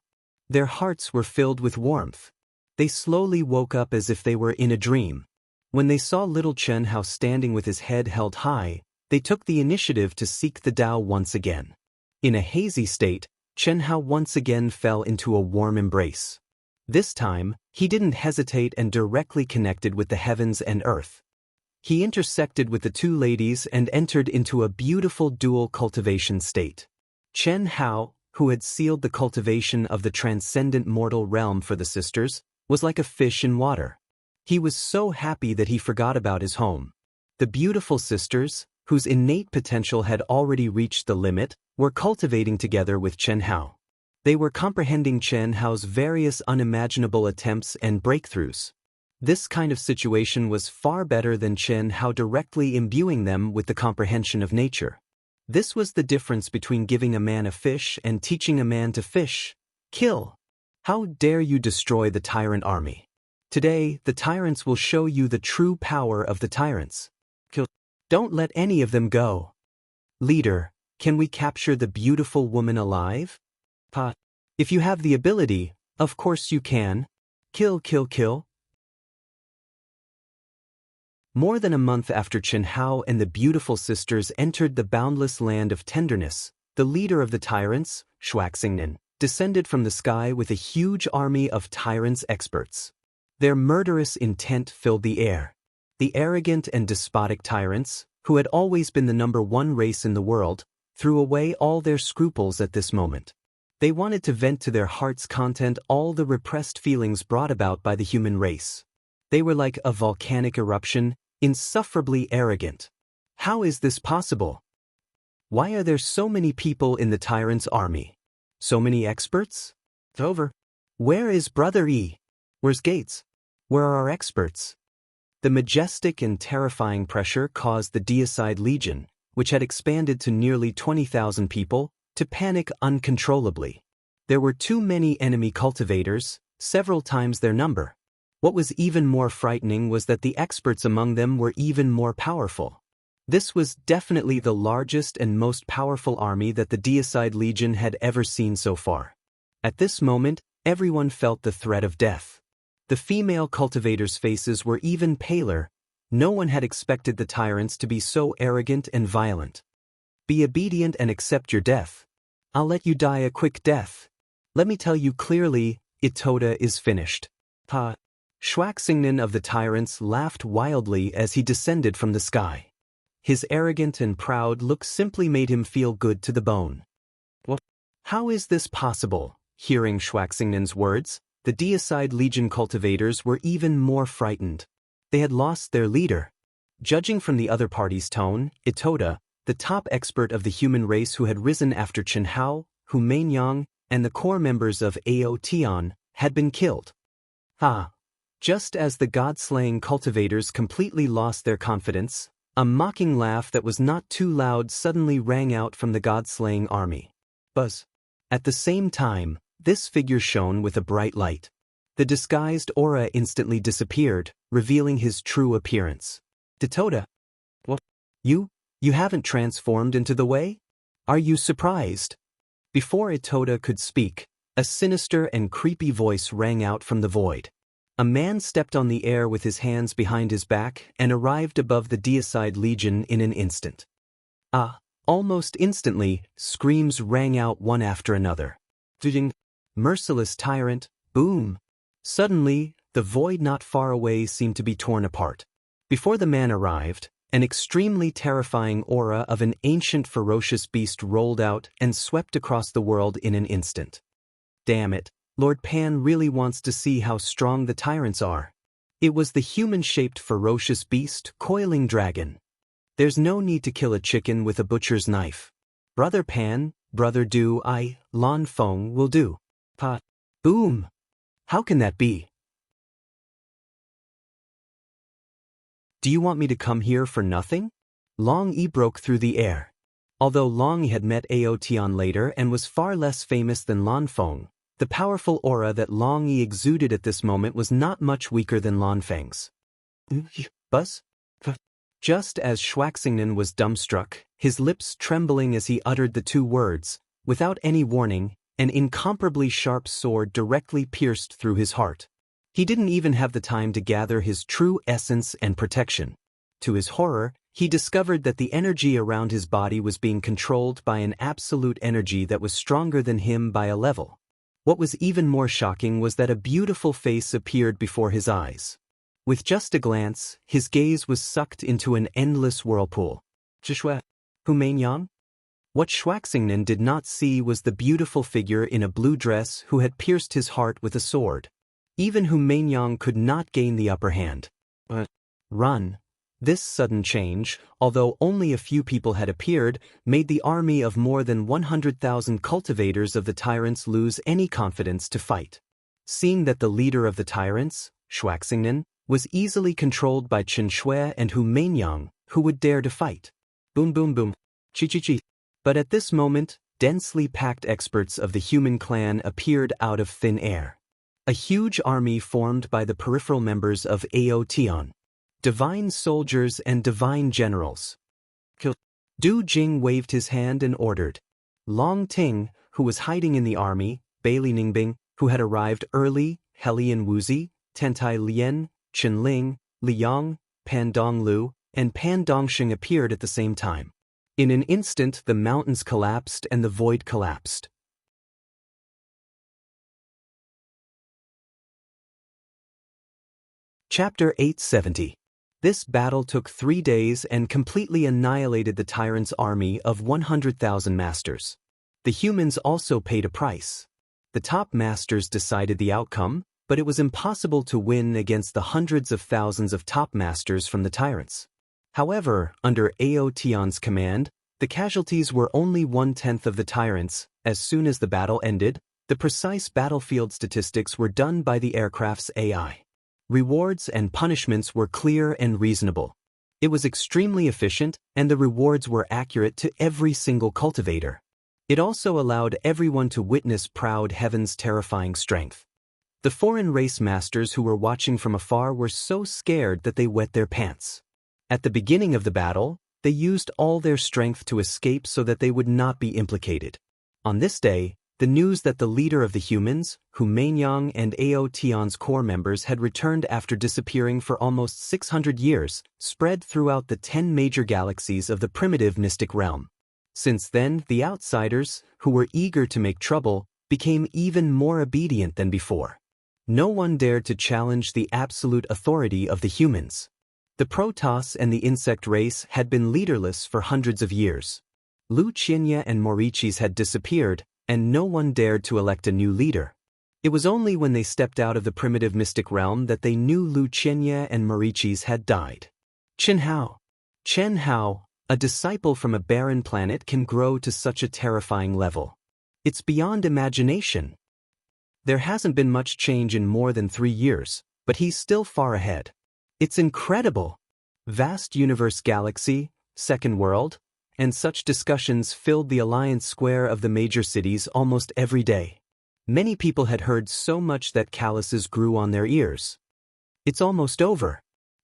Their hearts were filled with warmth. They slowly woke up as if they were in a dream. When they saw little Qianhao standing with his head held high, they took the initiative to seek the Tao once again. In a hazy state, Qianhao once again fell into a warm embrace. This time, he didn't hesitate and directly connected with the heavens and earth. He intersected with the 2 ladies and entered into a beautiful dual cultivation state. Qianhao, who had sealed the cultivation of the transcendent mortal realm for the sisters, was like a fish in water. He was so happy that he forgot about his home. The beautiful sisters, whose innate potential had already reached the limit, were cultivating together with Chen Hao. They were comprehending Chen Hao's various unimaginable attempts and breakthroughs. This kind of situation was far better than Chen Hao directly imbuing them with the comprehension of nature. This was the difference between giving a man a fish and teaching a man to fish. Kill. How dare you destroy the tyrant army? Today, the tyrants will show you the true power of the tyrants. Kill. Don't let any of them go. Leader, can we capture the beautiful woman alive? Pa. If you have the ability, of course you can. Kill, kill, kill. More than a month after Chen Hao and the beautiful sisters entered the boundless land of tenderness, the leader of the tyrants, Xuanxia, descended from the sky with a huge army of tyrants experts. Their murderous intent filled the air. The arrogant and despotic tyrants, who had always been the #1 race in the world, threw away all their scruples at this moment. They wanted to vent to their heart's content all the repressed feelings brought about by the human race. They were like a volcanic eruption, insufferably arrogant. How is this possible? Why are there so many people in the tyrant's army? So many experts? It's over. Where is Brother E? Where's Gates? Where are our experts? The majestic and terrifying pressure caused the Daoist legion, which had expanded to nearly 20,000 people, to panic uncontrollably. There were too many enemy cultivators, several times their number. What was even more frightening was that the experts among them were even more powerful. This was definitely the largest and most powerful army that the Daoist legion had ever seen so far. At this moment, everyone felt the threat of death. The female cultivators' faces were even paler. No one had expected the tyrants to be so arrogant and violent. Be obedient and accept your death. I'll let you die a quick death. Let me tell you clearly, Itoda is finished. Pa. Xuanxia of the tyrants laughed wildly as he descended from the sky. His arrogant and proud look simply made him feel good to the bone. What? How is this possible? Hearing Xuanxia's words, the Daoist legion cultivators were even more frightened. They had lost their leader. Judging from the other party's tone, Itoda, the top expert of the human race who had risen after Chen Hao, Hu Mainyang, and the core members of Ao had been killed. Just as the god-slaying cultivators completely lost their confidence, a mocking laugh that was not too loud suddenly rang out from the god-slaying army. Buzz. At the same time, this figure shone with a bright light. The disguised aura instantly disappeared, revealing his true appearance. Itoda. What? You haven't transformed into the way? Are you surprised? Before Itoda could speak, a sinister and creepy voice rang out from the void. A man stepped on the air with his hands behind his back and arrived above the Daoist legion in an instant. Almost instantly, screams rang out one after another. Merciless tyrant, boom! Suddenly, the void not far away seemed to be torn apart. Before the man arrived, an extremely terrifying aura of an ancient ferocious beast rolled out and swept across the world in an instant. Damn it, Lord Pan really wants to see how strong the tyrants are. It was the human-shaped ferocious beast, Coiling Dragon. There's no need to kill a chicken with a butcher's knife. Brother Pan, Brother Du I, Lan Feng will do. Pa. Boom! How can that be? Do you want me to come here for nothing? Long Yi broke through the air. Although Long Yi had met Ao later and was far less famous than Lan Feng, the powerful aura that Long Yi exuded at this moment was not much weaker than Lan Feng's. Buzz? Just as Xuanxia was dumbstruck, his lips trembling as he uttered the two words, without any warning, an incomparably sharp sword directly pierced through his heart. He didn't even have the time to gather his true essence and protection. To his horror, he discovered that the energy around his body was being controlled by an absolute energy that was stronger than him by a level. What was even more shocking was that a beautiful face appeared before his eyes. With just a glance, his gaze was sucked into an endless whirlpool. Hu Mainyang? What Xuanxia did not see was the beautiful figure in a blue dress who had pierced his heart with a sword. Even Hu Mainyang could not gain the upper hand. Run. This sudden change, although only a few people had appeared, made the army of more than 100,000 cultivators of the tyrants lose any confidence to fight. Seeing that the leader of the tyrants, Shuaxingnan, was easily controlled by Qin Shui and Hu Meinyang, who would dare to fight? Boom boom boom. Chi chi chi. But at this moment, densely packed experts of the human clan appeared out of thin air. A huge army formed by the peripheral members of Aotion. Divine soldiers and divine generals. Du Jing waved his hand and ordered. Long Ting, who was hiding in the army, Bailey Ningbing, who had arrived early, Helian Wuzi, Tentai Lien, Chen Ling, Liang, Pan Donglu, and Pan Dongxing appeared at the same time. In an instant, the mountains collapsed and the void collapsed. Chapter 870. This battle took 3 days and completely annihilated the tyrant's army of 100,000 masters. The humans also paid a price. The top masters decided the outcome, but it was impossible to win against the hundreds of thousands of top masters from the tyrants. However, under Aotion's command, the casualties were only 1/10 of the tyrants. As soon as the battle ended, the precise battlefield statistics were done by the aircraft's AI. Rewards and punishments were clear and reasonable. It was extremely efficient, and the rewards were accurate to every single cultivator. It also allowed everyone to witness proud heaven's terrifying strength. The foreign race masters who were watching from afar were so scared that they wet their pants. At the beginning of the battle, they used all their strength to escape so that they would not be implicated. On this day, the news that the leader of the humans, Hu Meinyang and Aotion's core members had returned after disappearing for almost 600 years, spread throughout the 10 major galaxies of the primitive mystic realm. Since then, the outsiders, who were eager to make trouble, became even more obedient than before. No one dared to challenge the absolute authority of the humans. The Protoss and the insect race had been leaderless for hundreds of years. Wuxia and Xianxia had disappeared, and no one dared to elect a new leader. It was only when they stepped out of the primitive mystic realm that they knew Wuxia and Xianxia had died. Chen Hao, a disciple from a barren planet, can grow to such a terrifying level. It's beyond imagination. There hasn't been much change in more than 3 years, but he's still far ahead. It's incredible. Vast universe galaxy, second world, and such discussions filled the Alliance Square of the major cities almost every day. Many people had heard so much that calluses grew on their ears. It's almost over.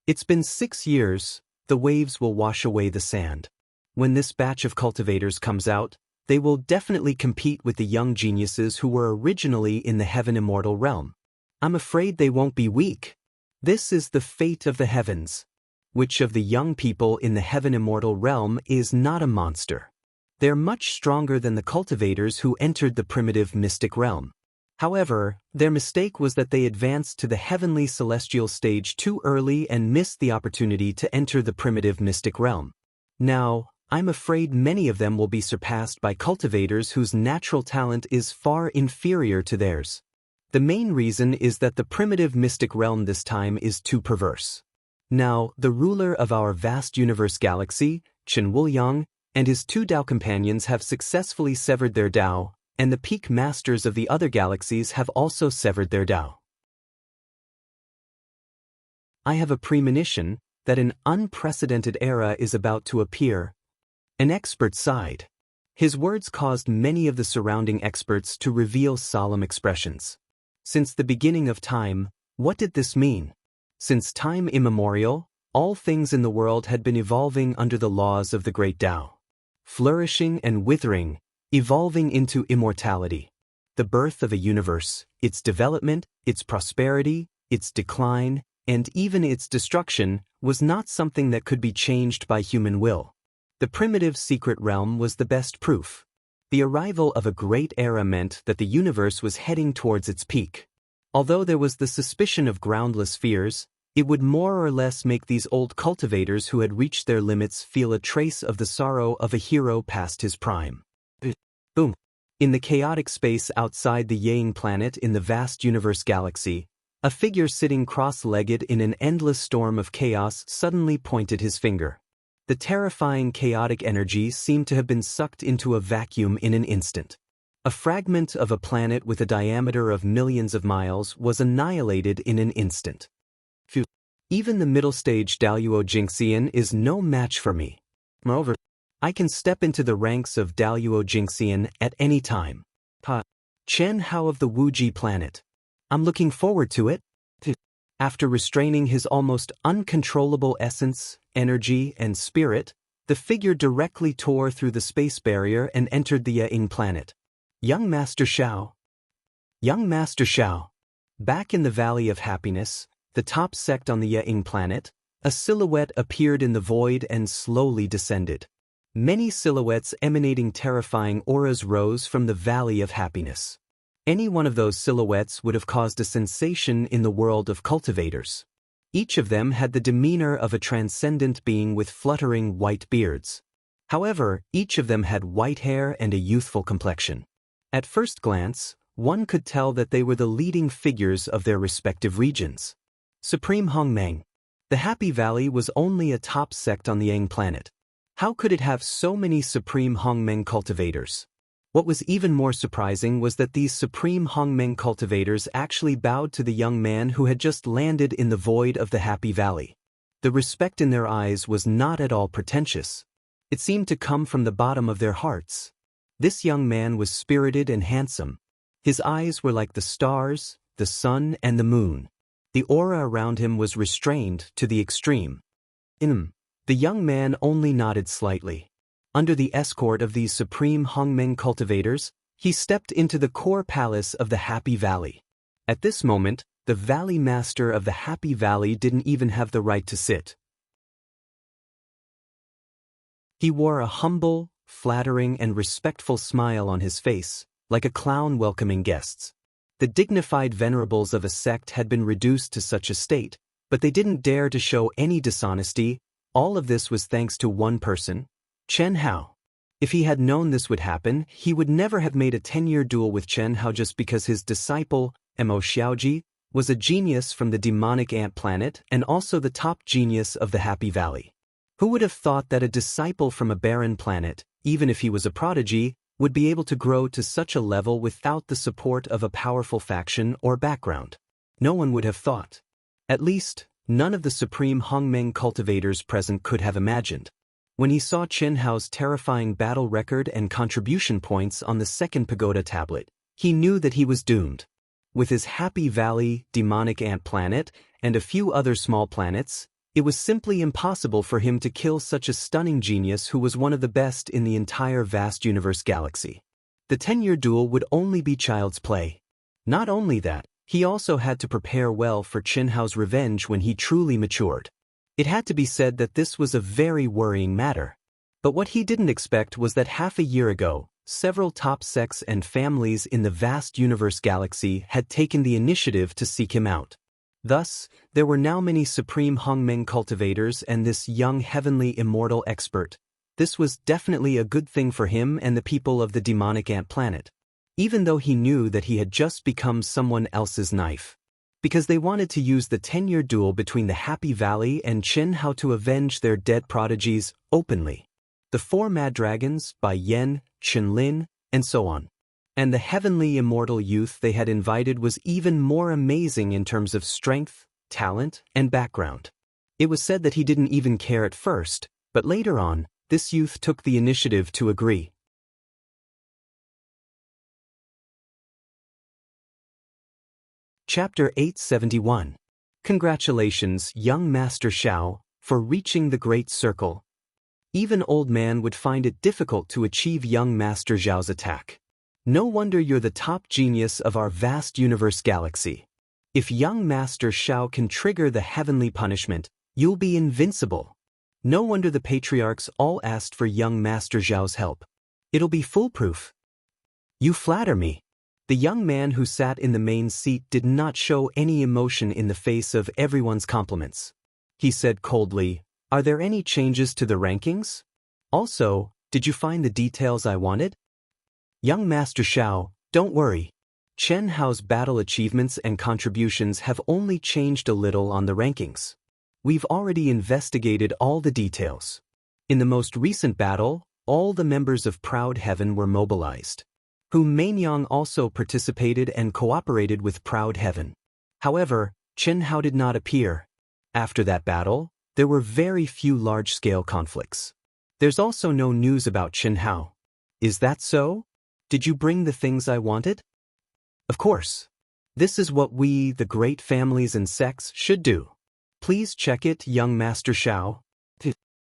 It's been 6 years, the waves will wash away the sand. When this batch of cultivators comes out, they will definitely compete with the young geniuses who were originally in the Heaven Immortal realm. I'm afraid they won't be weak. This is the fate of the heavens. Which of the young people in the Heaven Immortal realm is not a monster? They're much stronger than the cultivators who entered the primitive mystic realm. However, their mistake was that they advanced to the heavenly celestial stage too early and missed the opportunity to enter the primitive mystic realm. Now, I'm afraid many of them will be surpassed by cultivators whose natural talent is far inferior to theirs. The main reason is that the primitive mystic realm this time is too perverse. Now, the ruler of our vast universe galaxy, Chen Wuliang, and his 2 Dao companions have successfully severed their Dao, and the peak masters of the other galaxies have also severed their Dao. I have a premonition that an unprecedented era is about to appear. An expert sighed. His words caused many of the surrounding experts to reveal solemn expressions. Since the beginning of time, what did this mean? Since time immemorial, all things in the world had been evolving under the laws of the great Tao. Flourishing and withering, evolving into immortality. The birth of a universe, its development, its prosperity, its decline, and even its destruction, was not something that could be changed by human will. The primitive secret realm was the best proof. The arrival of a great era meant that the universe was heading towards its peak. Although there was the suspicion of groundless fears, it would more or less make these old cultivators who had reached their limits feel a trace of the sorrow of a hero past his prime. Boom. In the chaotic space outside the Yang planet in the vast universe galaxy, A figure sitting cross-legged in an endless storm of chaos suddenly pointed his finger. The terrifying chaotic energy seemed to have been sucked into a vacuum in an instant. A fragment of a planet with a diameter of millions of miles was annihilated in an instant. Phew. Even the middle-stage Daoist Jingxian is no match for me. Moreover, I can step into the ranks of Daoist Jingxian at any time. Chen Hao of the Wuji planet. I'm looking forward to it. After restraining his almost uncontrollable essence, energy, and spirit, the figure directly tore through the space barrier and entered the Ying planet. Young Master Xiao. Young Master Xiao. Back in the Valley of Happiness, the top sect on the Ying planet, a silhouette appeared in the void and slowly descended. Many silhouettes emanating terrifying auras rose from the Valley of Happiness. Any one of those silhouettes would have caused a sensation in the world of cultivators. Each of them had the demeanor of a transcendent being with fluttering white beards. However, each of them had white hair and a youthful complexion. At first glance, one could tell that they were the leading figures of their respective regions. Supreme Hongmeng. The Happy Valley was only a top sect on the Yang planet. How could it have so many Supreme Hongmeng cultivators? What was even more surprising was that these Supreme Hongmeng cultivators actually bowed to the young man who had just landed in the void of the Happy Valley. The respect in their eyes was not at all pretentious. It seemed to come from the bottom of their hearts. This young man was spirited and handsome. His eyes were like the stars, the sun, and the moon. The aura around him was restrained to the extreme. The young man only nodded slightly. Under the escort of these Supreme Hongmeng cultivators, he stepped into the core palace of the Happy Valley. At this moment, the Valley Master of the Happy Valley didn't even have the right to sit. He wore a humble, flattering, and respectful smile on his face, like a clown welcoming guests. The dignified venerables of a sect had been reduced to such a state, but they didn't dare to show any dishonesty. All of this was thanks to one person, Chen Hao. If he had known this would happen, he would never have made a 10-year duel with Chen Hao just because his disciple, Mo Xiaoji, was a genius from the demonic ant planet and also the top genius of the Happy Valley. Who would have thought that a disciple from a barren planet, even if he was a prodigy, would be able to grow to such a level without the support of a powerful faction or background? No one would have thought. At least, none of the Supreme Hongmeng cultivators present could have imagined. When he saw Chen Hao's terrifying battle record and contribution points on the second pagoda tablet, he knew that he was doomed. With his Happy Valley, demonic ant planet, and a few other small planets, it was simply impossible for him to kill such a stunning genius who was one of the best in the entire vast universe galaxy. The 10-year duel would only be child's play. Not only that, he also had to prepare well for Chen Hao's revenge when he truly matured. It had to be said that this was a very worrying matter. But what he didn't expect was that half a year ago, several top sects and families in the vast universe galaxy had taken the initiative to seek him out. Thus, there were now many Supreme Hongmeng cultivators and this young heavenly immortal expert. This was definitely a good thing for him and the people of the demonic ant planet. Even though he knew that he had just become someone else's knife. Because they wanted to use the 10-year duel between the Happy Valley and Chen Hao to avenge their dead prodigies openly. The 4 Mad Dragons by Yen, Chen Lin, and so on. And the heavenly immortal youth they had invited was even more amazing in terms of strength, talent, and background. It was said that he didn't even care at first, but later on, this youth took the initiative to agree. Chapter 871. Congratulations, young Master Xiao, for reaching the Great Circle. Even old man would find it difficult to achieve young Master Xiao's attack. No wonder you're the top genius of our vast universe galaxy. If young Master Xiao can trigger the heavenly punishment, you'll be invincible. No wonder the patriarchs all asked for young Master Xiao's help. It'll be foolproof. You flatter me. The young man who sat in the main seat did not show any emotion in the face of everyone's compliments. He said coldly, "Are there any changes to the rankings? Also, did you find the details I wanted?" Young Master Xiao, don't worry. Chen Hao's battle achievements and contributions have only changed a little on the rankings. We've already investigated all the details. In the most recent battle, all the members of Proud Heaven were mobilized. Hu Mainyang also participated and cooperated with Proud Heaven. However, Chen Hao did not appear. After that battle, there were very few large-scale conflicts. There's also no news about Chen Hao. Is that so? Did you bring the things I wanted? Of course. This is what we, the great families and sects, should do. Please check it, young Master Shao.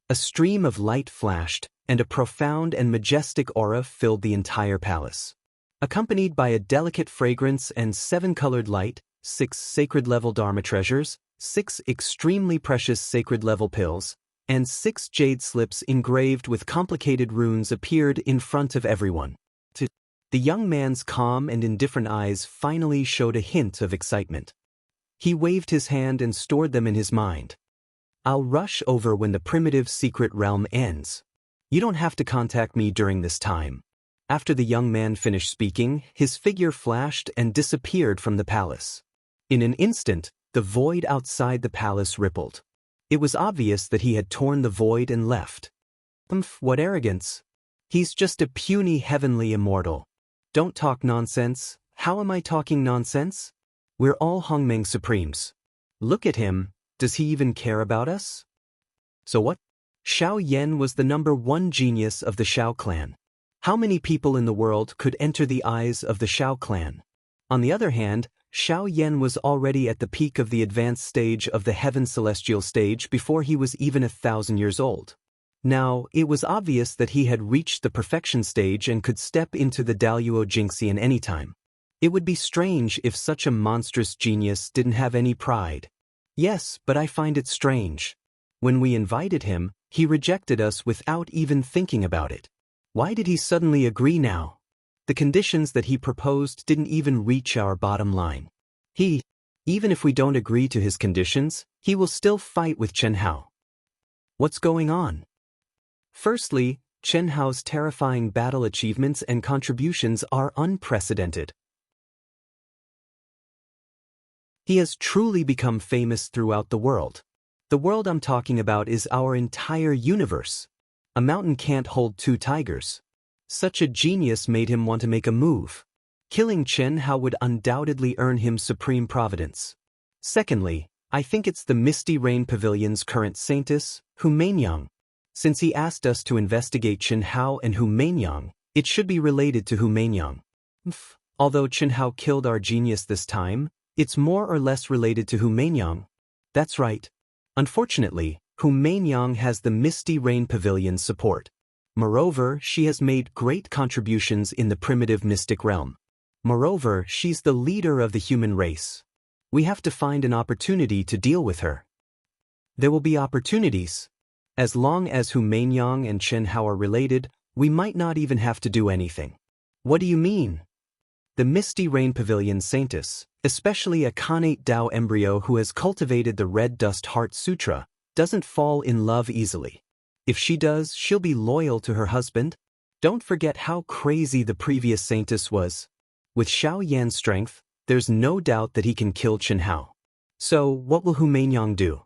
A stream of light flashed, and a profound and majestic aura filled the entire palace. Accompanied by a delicate fragrance and 7-colored light, 6 sacred-level Dharma treasures, 6 extremely precious sacred-level pills, and 6 jade slips engraved with complicated runes appeared in front of everyone. The young man's calm and indifferent eyes finally showed a hint of excitement. He waved his hand and stored them in his mind. I'll rush over when the primitive secret realm ends. You don't have to contact me during this time. After the young man finished speaking, his figure flashed and disappeared from the palace. In an instant, the void outside the palace rippled. It was obvious that he had torn the void and left. What arrogance. He's just a puny heavenly immortal. Don't talk nonsense. How am I talking nonsense? We're all Hongmeng Supremes. Look at him, does he even care about us? So what? Xiao Yan was the #1 genius of the Xiao clan. How many people in the world could enter the eyes of the Xiao clan? On the other hand, Xiao Yan was already at the peak of the advanced stage of the Heaven Celestial stage before he was even 1,000 years old. Now, it was obvious that he had reached the perfection stage and could step into the Daoist Jingxian anytime. It would be strange if such a monstrous genius didn't have any pride. Yes, but I find it strange. When we invited him, he rejected us without even thinking about it. Why did he suddenly agree now? The conditions that he proposed didn't even reach our bottom line. Even if we don't agree to his conditions, he will still fight with Chen Hao. What's going on? Firstly, Chen Hao's terrifying battle achievements and contributions are unprecedented. He has truly become famous throughout the world. The world I'm talking about is our entire universe. A mountain can't hold 2 tigers. Such a genius made him want to make a move. Killing Chen Hao would undoubtedly earn him supreme providence. Secondly, I think it's the Misty Rain Pavilion's current saintess, Hu Mainyang. Since he asked us to investigate Chen Hao and Hu Mainyang, it should be related to Hu Mainyang. Although Chen Hao killed our genius this time, it's more or less related to Hu Mainyang. That's right. Unfortunately, Hu Mainyang has the Misty Rain Pavilion's support. Moreover, she has made great contributions in the primitive mystic realm. Moreover, she's the leader of the human race. We have to find an opportunity to deal with her. There will be opportunities. As long as Hu Mainyang and Chen Hao are related, we might not even have to do anything. What do you mean? The Misty Rain Pavilion saintess, especially a Khanate Dao embryo who has cultivated the Red Dust Heart Sutra, doesn't fall in love easily. If she does, she'll be loyal to her husband. Don't forget how crazy the previous saintess was. With Xiao Yan's strength, there's no doubt that he can kill Chen Hao. So, what will Hu Mainyang do?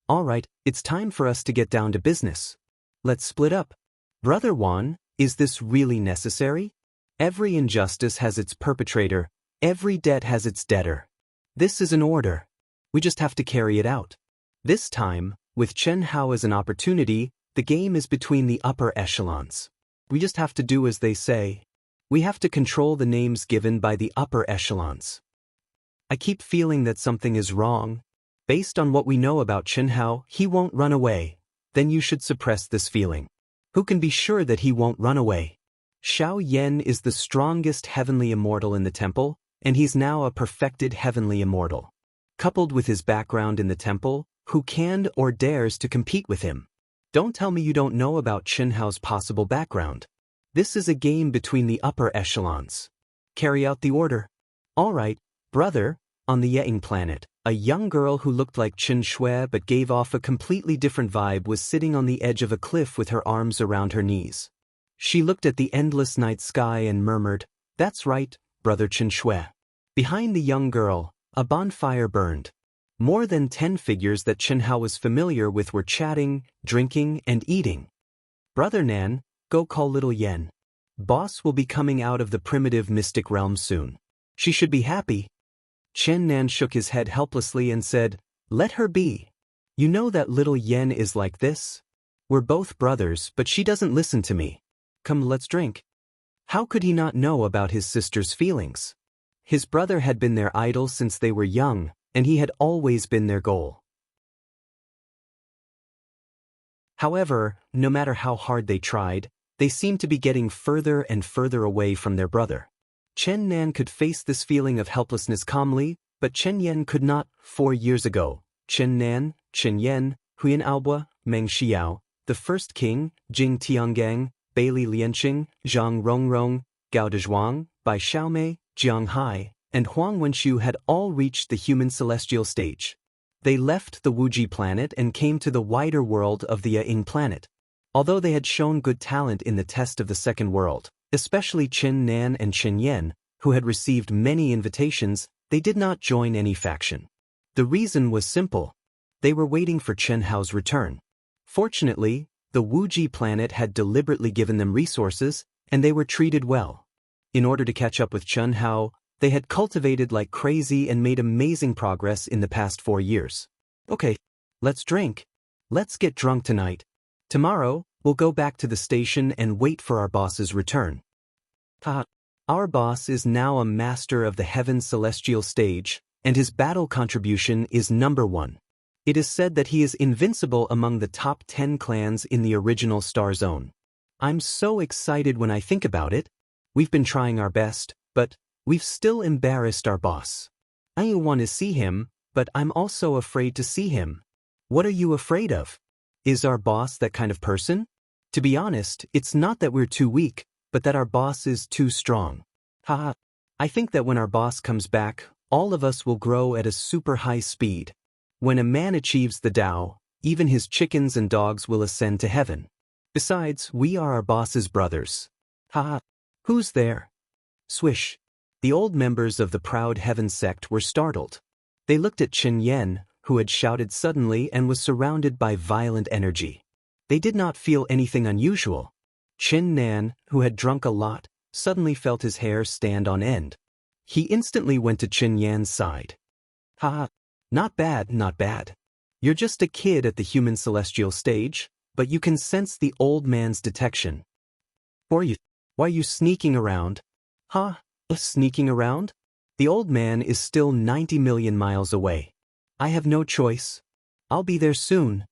Alright, it's time for us to get down to business. Let's split up. Brother Wan, is this really necessary? Every injustice has its perpetrator, every debt has its debtor. This is an order. We just have to carry it out. This time, with Chen Hao as an opportunity, the game is between the upper echelons. We just have to do as they say. We have to control the names given by the upper echelons. I keep feeling that something is wrong. Based on what we know about Chen Hao, he won't run away. Then you should suppress this feeling. Who can be sure that he won't run away? Xiao Yan is the strongest heavenly immortal in the temple, and he's now a perfected heavenly immortal. Coupled with his background in the temple, who can or dares to compete with him? Don't tell me you don't know about Chen Hao's possible background. This is a game between the upper echelons. Carry out the order. Alright, brother. On the Ying planet, a young girl who looked like Chen Shui but gave off a completely different vibe was sitting on the edge of a cliff with her arms around her knees. She looked at the endless night sky and murmured, "That's right, brother Chen Shui. Behind the young girl, a bonfire burned. More than 10 figures that Xianxia was familiar with were chatting, drinking, and eating. Brother Nan, go call little Yen. Boss will be coming out of the primitive mystic realm soon. She should be happy. Chen Nan shook his head helplessly and said, let her be. You know that little Yen is like this? We're both brothers, but she doesn't listen to me. Come, let's drink. How could he not know about his sister's feelings? His brother had been their idol since they were young, and he had always been their goal. However, no matter how hard they tried, they seemed to be getting further and further away from their brother. Chen Nan could face this feeling of helplessness calmly, but Chen Yen could not. 4 years ago, Chen Nan, Chen Yen, Huyan Aobua, Meng Xiao, the first king, Jing Tianggang, Bailey Lianqing, Zhang Rongrong, Gao Dezhuang, Bai Xiaomei, Jiang Hai, and Huang Wenxiu had all reached the human celestial stage. They left the Wuji planet and came to the wider world of the Ying planet. Although they had shown good talent in the test of the second world, especially Chen Nan and Chen Yen, who had received many invitations, they did not join any faction. The reason was simple. They were waiting for Chen Hao's return. Fortunately, the Wuji planet had deliberately given them resources, and they were treated well. In order to catch up with Chen Hao, they had cultivated like crazy and made amazing progress in the past 4 years. Okay, let's drink. Let's get drunk tonight. Tomorrow, we'll go back to the station and wait for our boss's return. Our boss is now a master of the heaven celestial stage, and his battle contribution is #1. It is said that he is invincible among the top 10 clans in the original Star Zone. I'm so excited when I think about it. We've been trying our best, but we've still embarrassed our boss. I want to see him, but I'm also afraid to see him. What are you afraid of? Is our boss that kind of person? To be honest, it's not that we're too weak, but that our boss is too strong. I think that when our boss comes back, all of us will grow at a super high speed. When a man achieves the Tao, even his chickens and dogs will ascend to heaven. Besides, we are our boss's brothers. Who's there? Swish. The old members of the proud heaven sect were startled. They looked at Chen Yen, who had shouted suddenly and was surrounded by violent energy. They did not feel anything unusual. Chen Nan, who had drunk a lot, suddenly felt his hair stand on end. He instantly went to Chen Yan's side. Not bad, not bad. You're just a kid at the human celestial stage, but you can sense the old man's detection. Why are you sneaking around? Sneaking around? The old man is still 90 million miles away. I have no choice. I'll be there soon.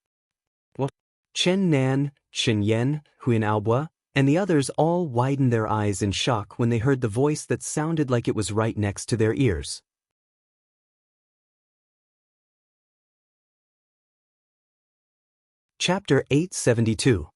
What? Chen Nan, Chen Yen, Huyan Aobua, and the others all widened their eyes in shock when they heard the voice that sounded like it was right next to their ears. Chapter 872.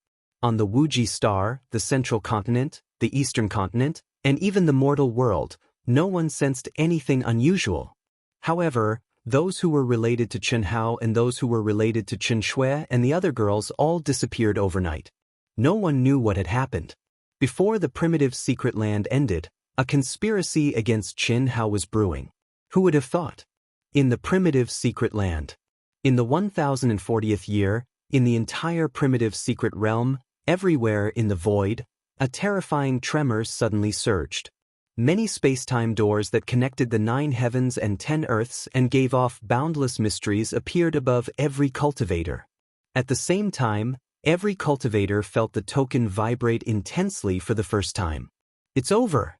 On the Wuji star, the central continent, the eastern continent, and even the mortal world, no one sensed anything unusual. However, those who were related to Chen Hao and those who were related to Chen Shui and the other girls all disappeared overnight. No one knew what had happened. Before the primitive secret land ended, a conspiracy against Chen Hao was brewing. Who would have thought? In the primitive secret land. In the 1040th year, in the entire primitive secret realm, everywhere in the void, a terrifying tremor suddenly surged. Many space-time doors that connected the 9 heavens and 10 earths and gave off boundless mysteries appeared above every cultivator. At the same time, every cultivator felt the token vibrate intensely for the first time. It's over.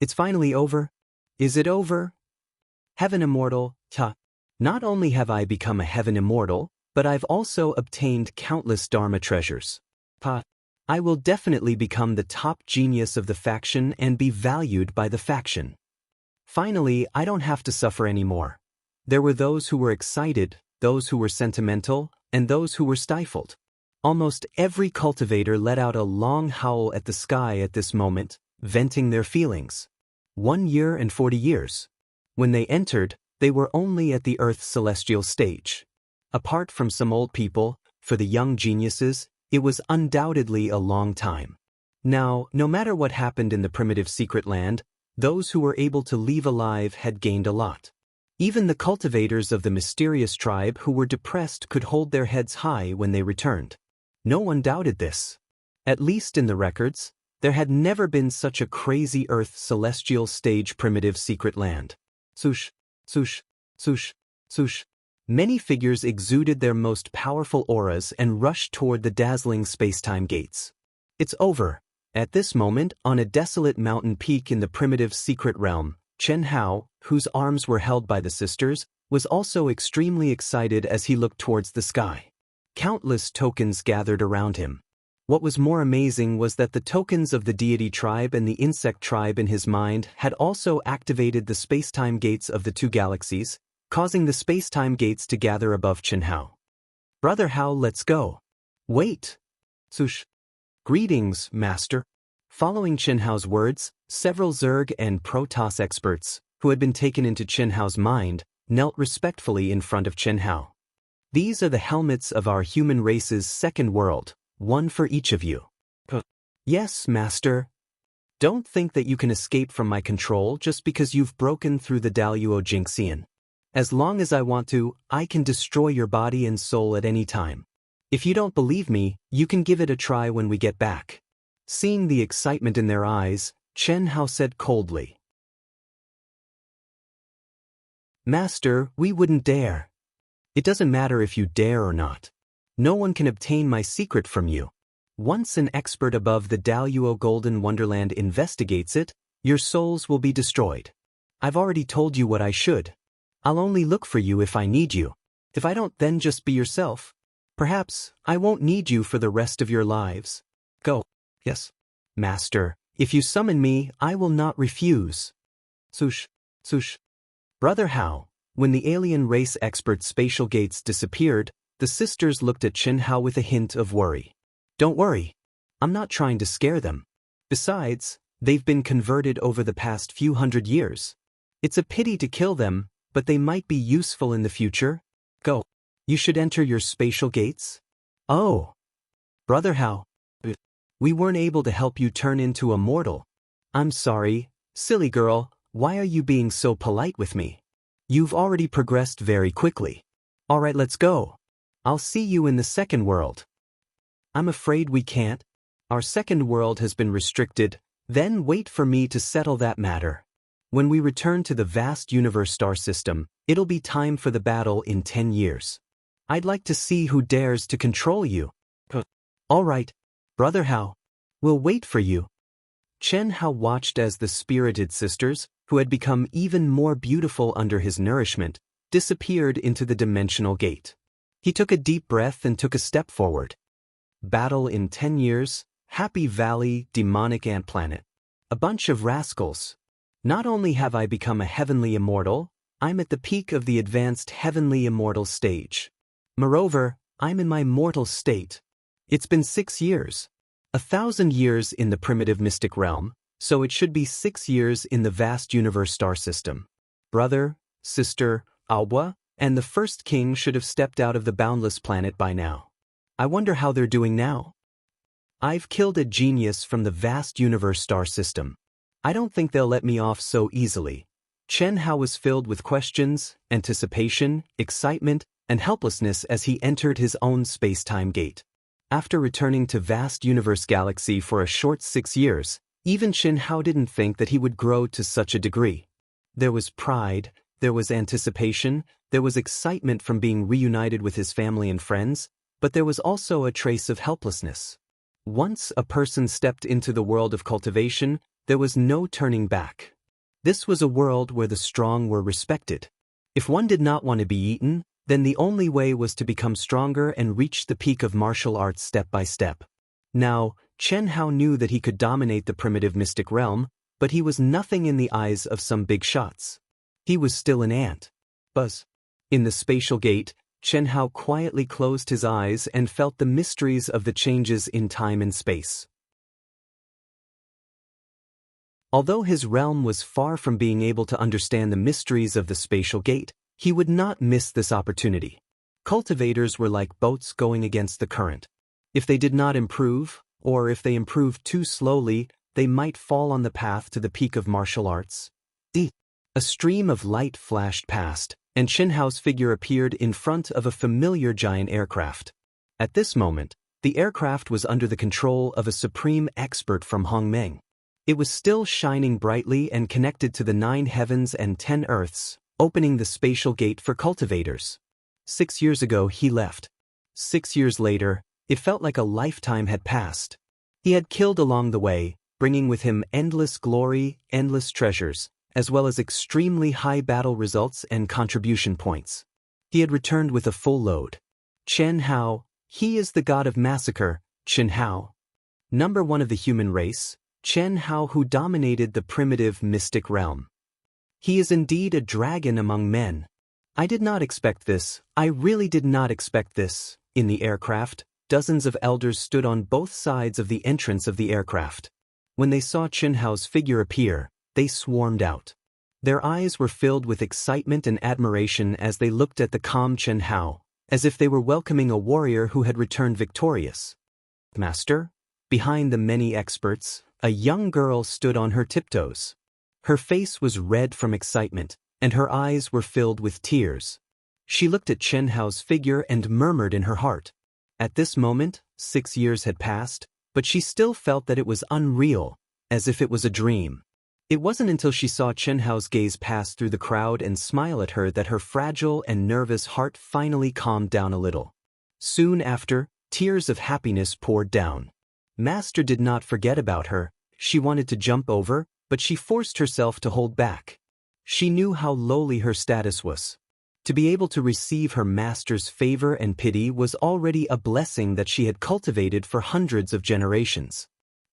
It's finally over. Is it over? Heaven Immortal, Not only have I become a Heaven Immortal, but I've also obtained countless Dharma treasures. I will definitely become the top genius of the faction and be valued by the faction. Finally, I don't have to suffer anymore. There were those who were excited, those who were sentimental, and those who were stifled. Almost every cultivator let out a long howl at the sky at this moment, venting their feelings. 1 year and 40 years. When they entered, they were only at the Earth's celestial stage. Apart from some old people, for the young geniuses, it was undoubtedly a long time. Now, no matter what happened in the primitive secret land, Those who were able to leave alive had gained a lot. Even the cultivators of the mysterious tribe who were depressed could hold their heads high when they returned. No one doubted this. At least in the records, there had never been such a crazy Earth celestial stage primitive secret land. Swoosh, swoosh, swoosh, swoosh. Many figures exuded their most powerful auras and rushed toward the dazzling space-time gates. It's over. At this moment, on a desolate mountain peak in the primitive secret realm, Chen Hao, whose arms were held by the sisters, was also extremely excited as he looked towards the sky. Countless tokens gathered around him. What was more amazing was that the tokens of the deity tribe and the insect tribe in his mind had also activated the space-time gates of the two galaxies, causing the space-time gates to gather above Chen Hao. Brother Hao, let's go. Wait. Swoosh. Greetings, Master. Following Chen Hao's words, several Zerg and Protoss experts, who had been taken into Chen Hao's mind, knelt respectfully in front of Chen Hao. These are the helmets of our human race's second world, one for each of you. Yes, Master. Don't think that you can escape from my control just because you've broken through the Daoist Jinxian. As long as I want to, I can destroy your body and soul at any time. If you don't believe me, you can give it a try when we get back. Seeing the excitement in their eyes, Chen Hao said coldly. Master, we wouldn't dare. It doesn't matter if you dare or not. No one can obtain my secret from you. Once an expert above the Daoist Golden Wonderland investigates it, your souls will be destroyed. I've already told you what I should. I'll only look for you if I need you. If I don't, then just be yourself. Perhaps I won't need you for the rest of your lives. Go. Yes. Master, if you summon me, I will not refuse. Swoosh, swoosh. Brother Hao, when the alien race expert's spatial gates disappeared, the sisters looked at Chen Hao with a hint of worry. Don't worry. I'm not trying to scare them. Besides, they've been converted over the past few hundred years. It's a pity to kill them, but they might be useful in the future. Go. You should enter your spatial gates. Oh. Brother Hao. We weren't able to help you turn into a mortal. I'm sorry, silly girl, why are you being so polite with me? You've already progressed very quickly. Alright, let's go. I'll see you in the second world. I'm afraid we can't. Our second world has been restricted, then wait for me to settle that matter. When we return to the vast universe star system, it'll be time for the battle in 10 years. I'd like to see who dares to control you. Alright. Brother Hao, we'll wait for you. Chen Hao watched as the spirited sisters, who had become even more beautiful under his nourishment, disappeared into the dimensional gate. He took a deep breath and took a step forward. Battle in 10 years, Happy Valley, demonic ant planet. A bunch of rascals. Not only have I become a heavenly immortal, I'm at the peak of the advanced heavenly immortal stage. Moreover, I'm in my mortal state. It's been 6 years. 1,000 years in the primitive mystic realm, so it should be 6 years in the vast universe star system. Brother, sister, Awa, and the first king should have stepped out of the boundless planet by now. I wonder how they're doing now. I've killed a genius from the vast universe star system. I don't think they'll let me off so easily. Chen Hao was filled with questions, anticipation, excitement, and helplessness as he entered his own space-time gate. After returning to vast universe galaxy for a short 6 years, even Chen Hao didn't think that he would grow to such a degree. There was pride, there was anticipation, there was excitement from being reunited with his family and friends, but there was also a trace of helplessness. Once a person stepped into the world of cultivation, there was no turning back. This was a world where the strong were respected. If one did not want to be eaten, then the only way was to become stronger and reach the peak of martial arts step by step. Now, Chen Hao knew that he could dominate the primitive mystic realm, but he was nothing in the eyes of some big shots. He was still an ant. Buzz. In the spatial gate, Chen Hao quietly closed his eyes and felt the mysteries of the changes in time and space. Although his realm was far from being able to understand the mysteries of the spatial gate, he would not miss this opportunity. Cultivators were like boats going against the current. If they did not improve, or if they improved too slowly, they might fall on the path to the peak of martial arts. A stream of light flashed past, and Chen Hao's figure appeared in front of a familiar giant aircraft. At this moment, the aircraft was under the control of a supreme expert from Hongmeng. It was still shining brightly and connected to the 9 heavens and 10 earths, opening the spatial gate for cultivators. 6 years ago he left. 6 years later, it felt like a lifetime had passed. He had killed along the way, bringing with him endless glory, endless treasures, as well as extremely high battle results and contribution points. He had returned with a full load. Chen Hao, he is the god of massacre, Chen Hao. Number 1 of the human race, Chen Hao, who dominated the primitive mystic realm. He is indeed a dragon among men. I did not expect this, I really did not expect this. In the aircraft, dozens of elders stood on both sides of the entrance of the aircraft. When they saw Chen Hao's figure appear, they swarmed out. Their eyes were filled with excitement and admiration as they looked at the calm Chen Hao, as if they were welcoming a warrior who had returned victorious. Master? Behind the many experts, a young girl stood on her tiptoes. Her face was red from excitement, and her eyes were filled with tears. She looked at Chen Hao's figure and murmured in her heart. At this moment, 6 years had passed, but she still felt that it was unreal, as if it was a dream. It wasn't until she saw Chen Hao's gaze pass through the crowd and smile at her that her fragile and nervous heart finally calmed down a little. Soon after, tears of happiness poured down. Master did not forget about her. She wanted to jump over, but she forced herself to hold back. She knew how lowly her status was. To be able to receive her master's favor and pity was already a blessing that she had cultivated for hundreds of generations.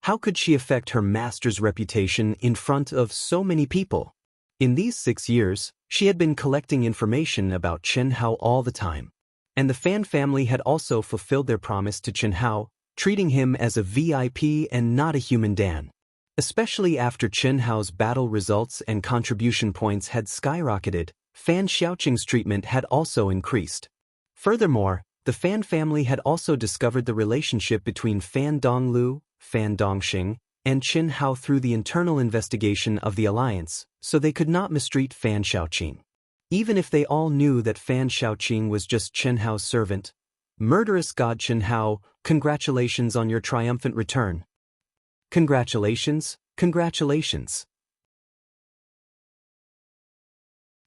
How could she affect her master's reputation in front of so many people? In these 6 years, she had been collecting information about Chen Hao all the time. And the Fan family had also fulfilled their promise to Chen Hao, treating him as a VIP and not a human Dan. Especially after Chen Hao's battle results and contribution points had skyrocketed, Fan Xiaoqing's treatment had also increased. Furthermore, the Fan family had also discovered the relationship between Fan Donglu, Fan Dongxing, and Chen Hao through the internal investigation of the alliance, so they could not mistreat Fan Xiaoqing. Even if they all knew that Fan Xiaoqing was just Chen Hao's servant. Murderous god Chen Hao, congratulations on your triumphant return. Congratulations, congratulations.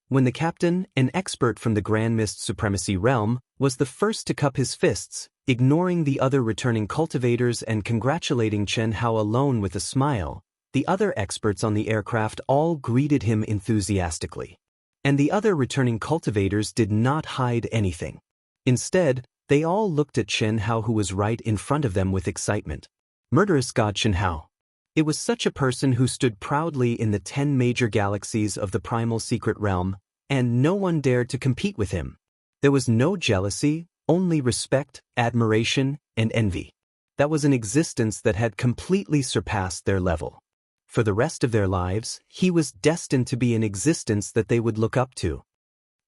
When the captain, an expert from the Grand Mist Supremacy realm, was the first to cup his fists, ignoring the other returning cultivators and congratulating Chen Hao alone with a smile, the other experts on the aircraft all greeted him enthusiastically. And the other returning cultivators did not hide anything. Instead, they all looked at Chen Hao, who was right in front of them, with excitement. Murderous god Chen Hao. It was such a person who stood proudly in the 10 major galaxies of the primal secret realm, and no one dared to compete with him. There was no jealousy, only respect, admiration, and envy. That was an existence that had completely surpassed their level. For the rest of their lives, he was destined to be an existence that they would look up to.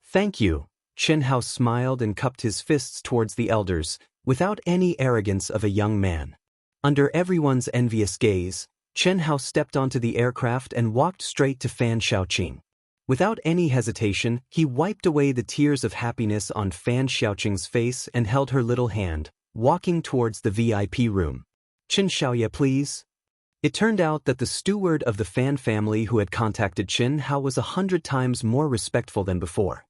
Thank you. Chen Hao smiled and cupped his fists towards the elders, without any arrogance of a young man. Under everyone's envious gaze, Chen Hao stepped onto the aircraft and walked straight to Fan Xiaoqing. Without any hesitation, he wiped away the tears of happiness on Fan Xiaoqing's face and held her little hand, walking towards the VIP room. Chen Xiaoya, please. It turned out that the steward of the Fan family who had contacted Chen Hao was 100 times more respectful than before.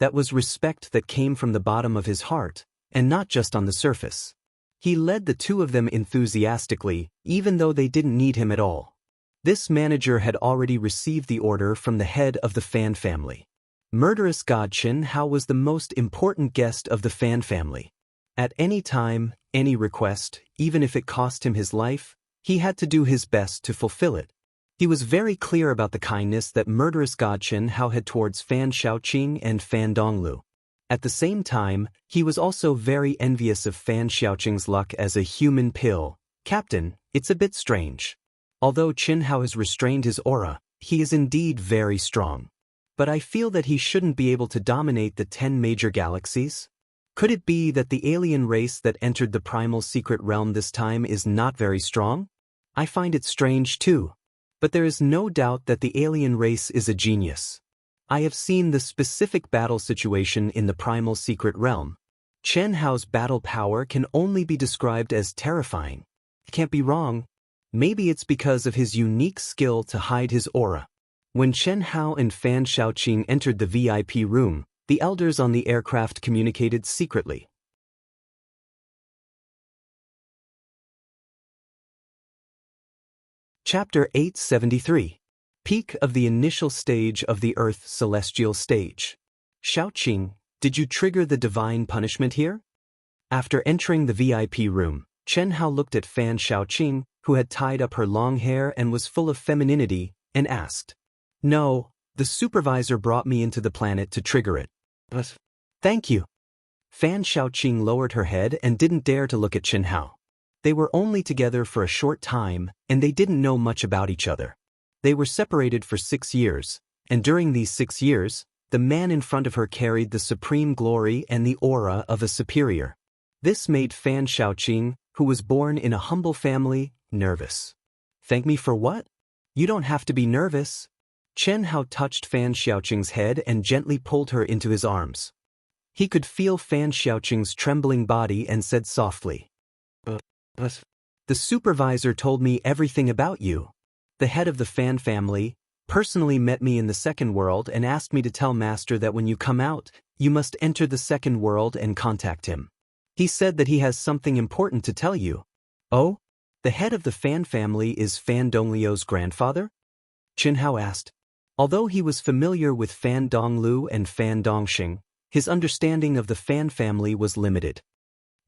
That was respect that came from the bottom of his heart, and not just on the surface. He led the two of them enthusiastically, even though they didn't need him at all. This manager had already received the order from the head of the Fan family. Murderous god Chen Hao was the most important guest of the Fan family. At any time, any request, even if it cost him his life, he had to do his best to fulfill it. He was very clear about the kindness that murderous god Chen Hao had towards Fan Xiaoqing and Fan Donglu. At the same time, he was also very envious of Fan Xiaoqing's luck as a human pill. Captain, it's a bit strange. Although Chen Hao has restrained his aura, he is indeed very strong. But I feel that he shouldn't be able to dominate the 10 major galaxies. Could it be that the alien race that entered the primal secret realm this time is not very strong? I find it strange too. But there is no doubt that the alien race is a genius. I have seen the specific battle situation in the primal secret realm. Chen Hao's battle power can only be described as terrifying. I can't be wrong. Maybe it's because of his unique skill to hide his aura. When Chen Hao and Fan Xiaoqing entered the VIP room, the elders on the aircraft communicated secretly. Chapter 873. Peak of the initial stage of the Earth celestial stage. Xiaoqing, did you trigger the divine punishment here? After entering the VIP room, Chen Hao looked at Fan Xiaoqing, who had tied up her long hair and was full of femininity, and asked. No, the supervisor brought me into the planet to trigger it. But thank you. Fan Xiaoqing lowered her head and didn't dare to look at Chen Hao. They were only together for a short time, and they didn't know much about each other. They were separated for 6 years, and during these 6 years, the man in front of her carried the supreme glory and the aura of a superior. This made Fan Xiaoqing, who was born in a humble family, nervous. Thank me for what? You don't have to be nervous. Chen Hao touched Fan Xiaoqing's head and gently pulled her into his arms. He could feel Fan Xiaoqing's trembling body and said softly. But the supervisor told me everything about you. The head of the Fan family personally met me in the second world and asked me to tell Master that when you come out, you must enter the second world and contact him. He said that he has something important to tell you. Oh? The head of the Fan family is Fan Donglio's grandfather? Chen Hao asked. Although he was familiar with Fan Donglu and Fan Dongxing, his understanding of the Fan family was limited.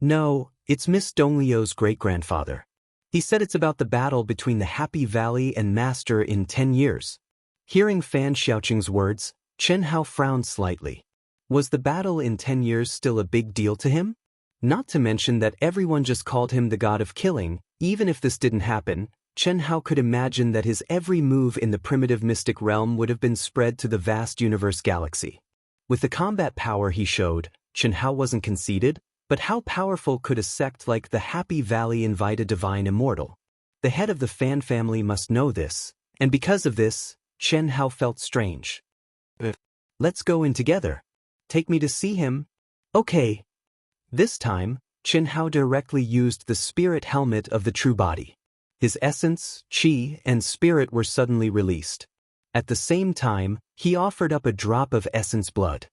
No, it's Miss Donglio's great-grandfather. He said it's about the battle between the Happy Valley and Master in 10 years. Hearing Fan Xiaoqing's words, Chen Hao frowned slightly. Was the battle in 10 years still a big deal to him? Not to mention that everyone just called him the god of killing. Even if this didn't happen, Chen Hao could imagine that his every move in the primitive mystic realm would have been spread to the vast universe galaxy. With the combat power he showed, Chen Hao wasn't conceited, but how powerful could a sect like the Happy Valley invite a divine immortal? The head of the Fan family must know this, and because of this, Chen Hao felt strange. Let's go in together. Take me to see him. Okay. This time, Chen Hao directly used the spirit helmet of the true body. His essence, qi, and spirit were suddenly released. At the same time, he offered up a drop of essence blood.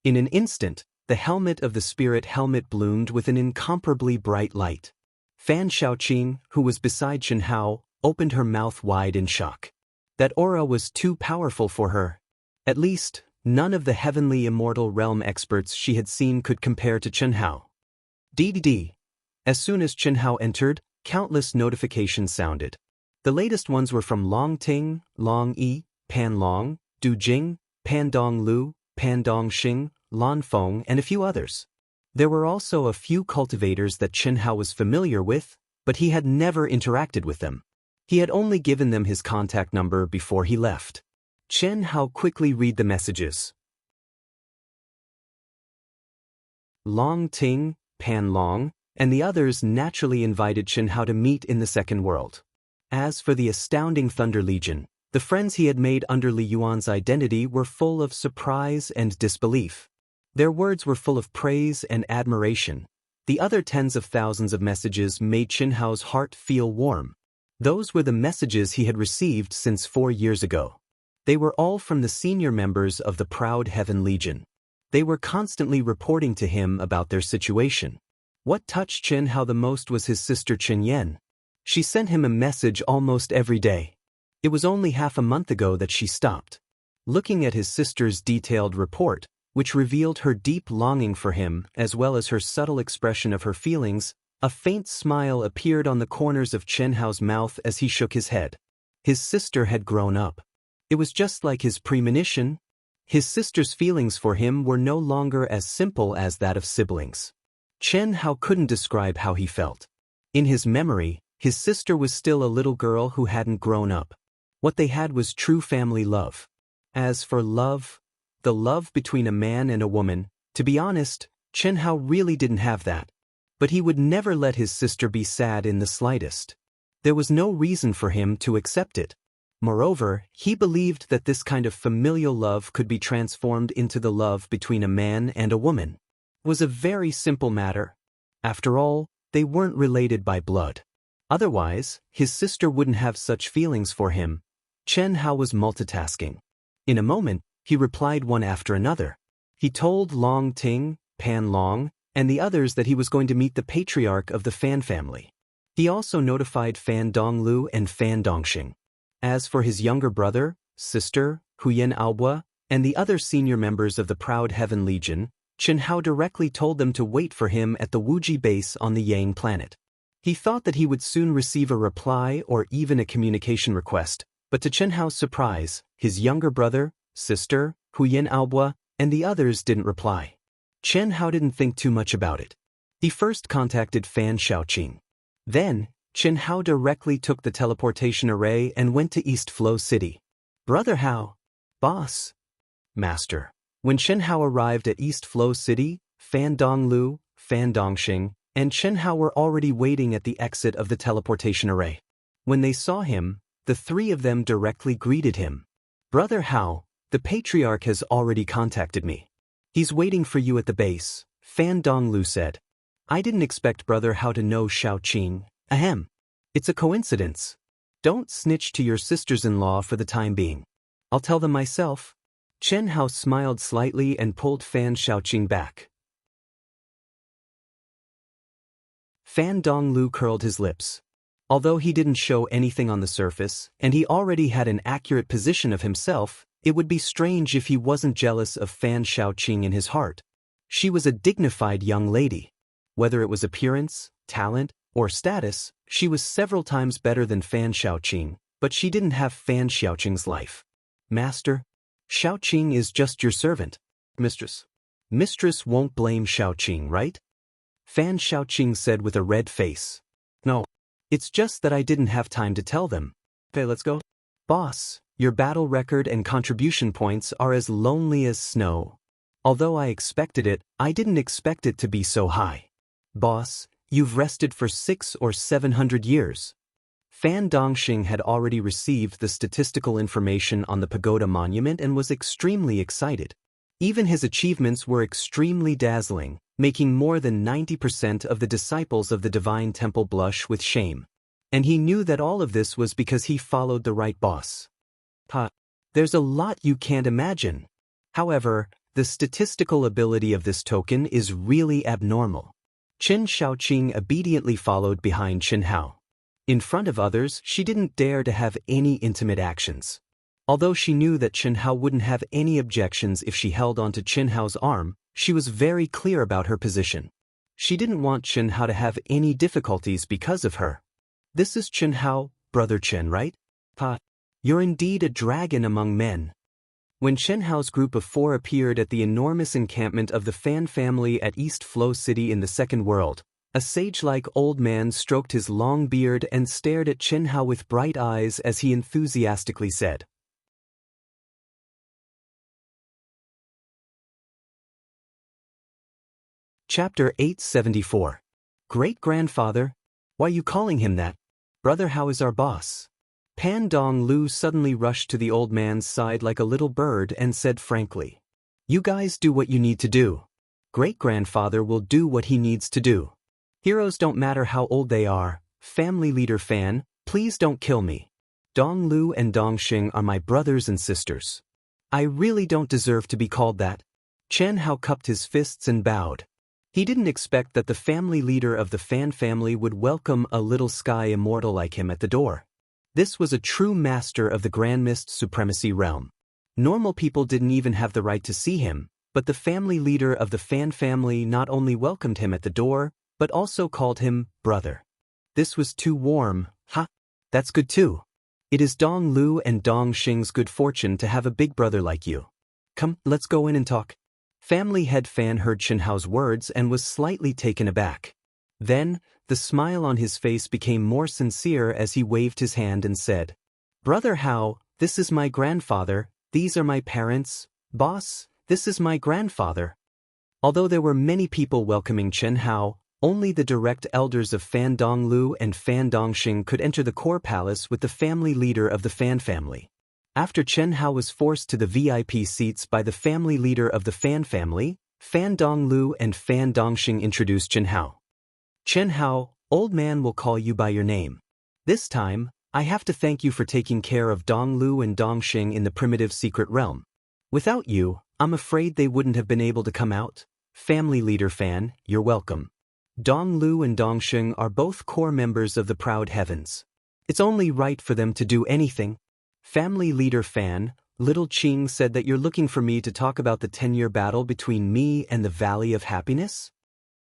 In an instant, the helmet of the spirit helmet bloomed with an incomparably bright light. Fan Xiaoqing, who was beside Chen Hao, opened her mouth wide in shock. That aura was too powerful for her. At least, none of the heavenly immortal realm experts she had seen could compare to Chen Hao. DDD. As soon as Chen Hao entered, countless notifications sounded. The latest ones were from Long Ting, Long Yi, Pan Long, Du Jing, Pan Dong Lu, Pan Dong Xing, Lan Feng, and a few others. There were also a few cultivators that Chen Hao was familiar with, but he had never interacted with them. He had only given them his contact number before he left. Chen Hao quickly read the messages. Long Ting, Pan Long, and the others naturally invited Chen Hao to meet in the second world. As for the astounding Thunder Legion, the friends he had made under Li Yuan's identity were full of surprise and disbelief. Their words were full of praise and admiration. The other tens of thousands of messages made Chen Hao's heart feel warm. Those were the messages he had received since 4 years ago. They were all from the senior members of the Proud Heaven Legion. They were constantly reporting to him about their situation. What touched Chen Hao the most was his sister Chen Yan. She sent him a message almost every day. It was only half a month ago that she stopped. Looking at his sister's detailed report, which revealed her deep longing for him as well as her subtle expression of her feelings, a faint smile appeared on the corners of Chen Hao's mouth as he shook his head. His sister had grown up. It was just like his premonition. His sister's feelings for him were no longer as simple as that of siblings. Chen Hao couldn't describe how he felt. In his memory, his sister was still a little girl who hadn't grown up. What they had was true family love. As for love, the love between a man and a woman, to be honest, Chen Hao really didn't have that. But he would never let his sister be sad in the slightest. There was no reason for him to accept it. Moreover, he believed that this kind of familial love could be transformed into the love between a man and a woman. It was a very simple matter. After all, they weren't related by blood. Otherwise, his sister wouldn't have such feelings for him. Chen Hao was multitasking. In a moment, he replied one after another. He told Long Ting, Pan Long, and the others that he was going to meet the patriarch of the Fan family. He also notified Fan Donglu and Fan Dongxing. As for his younger brother, sister, Huyan Aobua, and the other senior members of the Proud Heaven Legion, Chen Hao directly told them to wait for him at the Wuji base on the Yang planet. He thought that he would soon receive a reply or even a communication request, but to Chen Hao's surprise, his younger brother, sister, Huyan Aobua, and the others didn't reply. Chen Hao didn't think too much about it. He first contacted Fan Xiaoqing. Then, Chen Hao directly took the teleportation array and went to East Flow City. Brother Hao. Boss. Master. When Chen Hao arrived at East Flow City, Fan Donglu, Fan Dongxing, and Chen Hao were already waiting at the exit of the teleportation array. When they saw him, the three of them directly greeted him. Brother Hao, the patriarch has already contacted me. He's waiting for you at the base, Fan Donglu said. I didn't expect Brother Hao to know Xiaoqing. Ahem. It's a coincidence. Don't snitch to your sisters-in-law for the time being. I'll tell them myself. Chen Hao smiled slightly and pulled Fan Xiaoqing back. Fan Donglu curled his lips. Although he didn't show anything on the surface, and he already had an accurate position of himself, it would be strange if he wasn't jealous of Fan Xiaoqing in his heart. She was a dignified young lady. Whether it was appearance, talent, or status, she was several times better than Fan Xiaoqing, but she didn't have Fan Xiaoqing's life. Master, Xiaoqing is just your servant. Mistress. Mistress won't blame Xiaoqing, right? Fan Xiaoqing said with a red face. No. It's just that I didn't have time to tell them. Okay, let's go. Boss, your battle record and contribution points are as lonely as snow. Although I expected it, I didn't expect it to be so high. Boss, you've rested for 600 or 700 years. Fan Dongxing had already received the statistical information on the pagoda monument and was extremely excited. Even his achievements were extremely dazzling, making more than 90% of the disciples of the Divine Temple blush with shame. And he knew that all of this was because he followed the right boss. There's a lot you can't imagine. However, the statistical ability of this token is really abnormal. Chen Xiaoqing obediently followed behind Chen Hao. In front of others, she didn't dare to have any intimate actions. Although she knew that Chen Hao wouldn't have any objections if she held onto Chen Hao's arm, she was very clear about her position. She didn't want Chen Hao to have any difficulties because of her. This is Chen Hao, Brother Chen, right? You're indeed a dragon among men. When Chen Hao's group of 4 appeared at the enormous encampment of the Fan family at East Flow City in the Second World, a sage-like old man stroked his long beard and stared at Chen Hao with bright eyes as he enthusiastically said. Chapter 874. Great-grandfather? Why are you calling him that? Brother Hao is our boss. Pan Dong Lu suddenly rushed to the old man's side like a little bird and said frankly, You guys do what you need to do. Great-grandfather will do what he needs to do. Heroes don't matter how old they are. Family leader Fan, please don't kill me. Dong Lu and Dong Xing are my brothers and sisters. I really don't deserve to be called that. Chen Hao cupped his fists and bowed. He didn't expect that the family leader of the Fan family would welcome a little sky immortal like him at the door. This was a true master of the Grand Mist Supremacy realm. Normal people didn't even have the right to see him, but the family leader of the Fan family not only welcomed him at the door, but also called him brother. This was too warm. That's good too. It is Dong Lu and Dong Xing's good fortune to have a big brother like you. Come, let's go in and talk. Family head Fan heard Chen Hao's words and was slightly taken aback. Then, the smile on his face became more sincere as he waved his hand and said, Brother Hao, this is my grandfather, these are my parents. Boss, this is my grandfather. Although there were many people welcoming Chen Hao, Only the direct elders of Fan Donglu and Fan Dongxing could enter the core palace with the family leader of the Fan family. After Chen Hao was forced to the VIP seats by the family leader of the Fan family, Fan Donglu and Fan Dongxing introduced Chen Hao. Chen Hao, old man will call you by your name. This time, I have to thank you for taking care of Donglu and Dongxing in the primitive secret realm. Without you, I'm afraid they wouldn't have been able to come out. Family leader Fan, you're welcome. Donglu and Dongxing are both core members of the Proud Heavens. It's only right for them to do anything. Family leader Fan, Little Qing said that you're looking for me to talk about the 10-year battle between me and the Valley of Happiness?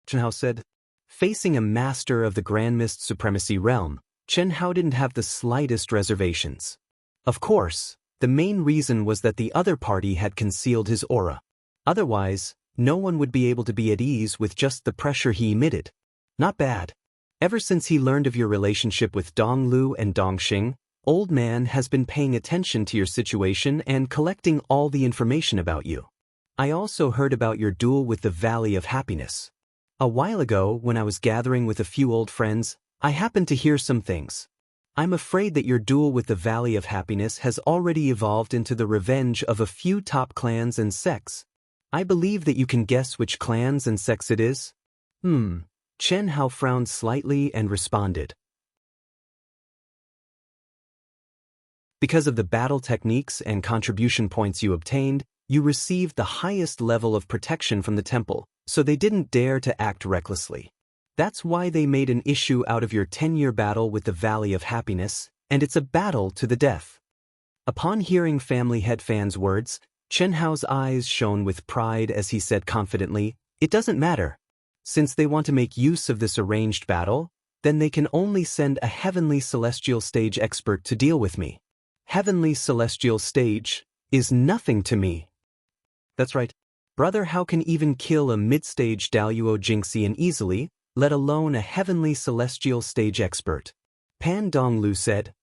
Chen Hao said. Facing a master of the Grand Mist Supremacy realm, Chen Hao didn't have the slightest reservations. Of course, the main reason was that the other party had concealed his aura. Otherwise, no one would be able to be at ease with just the pressure he emitted. Not bad. Ever since he learned of your relationship with Donglu and Dongxing, Old Man has been paying attention to your situation and collecting all the information about you. I also heard about your duel with the Valley of Happiness. A while ago, when I was gathering with a few old friends, I happened to hear some things. I'm afraid that your duel with the Valley of Happiness has already evolved into the revenge of a few top clans and sects. I believe that you can guess which clans and sects it is? Chen Hao frowned slightly and responded. Because of the battle techniques and contribution points you obtained, you received the highest level of protection from the temple, so they didn't dare to act recklessly. That's why they made an issue out of your 10-year battle with the Valley of Happiness, and it's a battle to the death. Upon hearing Family Head Fan's words, Chen Hao's eyes shone with pride as he said confidently, "It doesn't matter. Since they want to make use of this arranged battle, then they can only send a heavenly celestial stage expert to deal with me. Heavenly celestial stage is nothing to me." That's right. Brother Hao can even kill a mid-stage Daoist Jingxian easily, let alone a heavenly celestial stage expert. Pan Donglu said.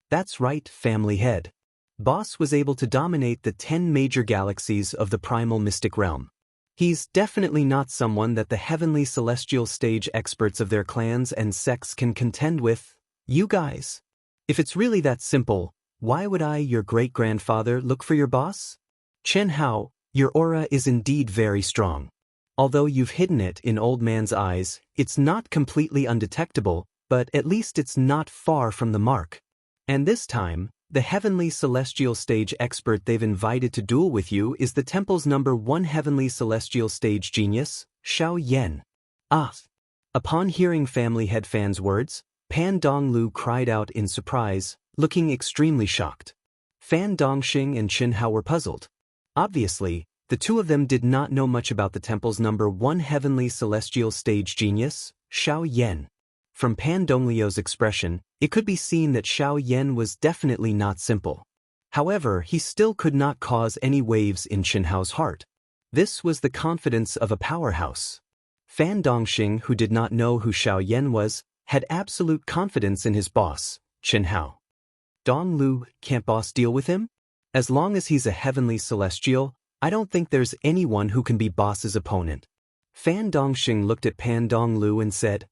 That's right, family head. Boss was able to dominate the 10 major galaxies of the primal mystic realm. He's definitely not someone that the heavenly celestial stage experts of their clans and sects can contend with. You guys. If it's really that simple, why would I, your great-grandfather, look for your boss? Chen Hao, your aura is indeed very strong. Although you've hidden it in Old Man's eyes, it's not completely undetectable, but at least it's not far from the mark. And this time, the heavenly celestial stage expert they've invited to duel with you is the temple's #1 heavenly celestial stage genius, Xiao Yan. Ah! Upon hearing Family Head Fan's words, Pan Donglu cried out in surprise, looking extremely shocked. Fan Dongxing and Chen Hao were puzzled. Obviously, the two of them did not know much about the temple's #1 heavenly celestial stage genius, Xiao Yan. From Pan Donglio's expression, it could be seen that Xiao Yan was definitely not simple. However, he still could not cause any waves in Chen Hao's heart. This was the confidence of a powerhouse. Fan Dongxing, who did not know who Xiao Yan was, had absolute confidence in his boss, Chen Hao. Donglu, can't boss deal with him? As long as he's a heavenly celestial, I don't think there's anyone who can be boss's opponent. Fan Dongxing looked at Pan Donglu and said,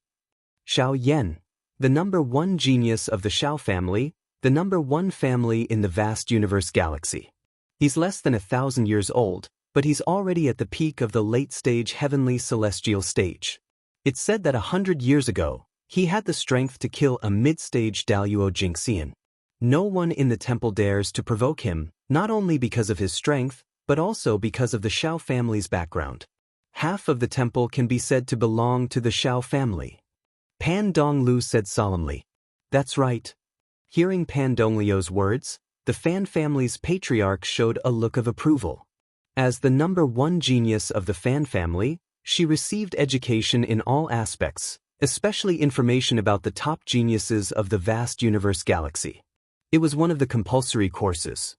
Xiao Yan, the #1 genius of the Xiao family, the #1 family in the vast universe galaxy. He's less than 1,000 years old, but he's already at the peak of the late-stage heavenly celestial stage. It's said that 100 years ago, he had the strength to kill a mid-stage Daoist Jingxian. No one in the temple dares to provoke him, not only because of his strength, but also because of the Xiao family's background. Half of the temple can be said to belong to the Xiao family. Pan Donglu said solemnly. That's right. Hearing Pan Donglio's words, the Fan family's patriarch showed a look of approval. As the #1 genius of the Fan family, she received education in all aspects, especially information about the top geniuses of the vast universe galaxy. It was one of the compulsory courses.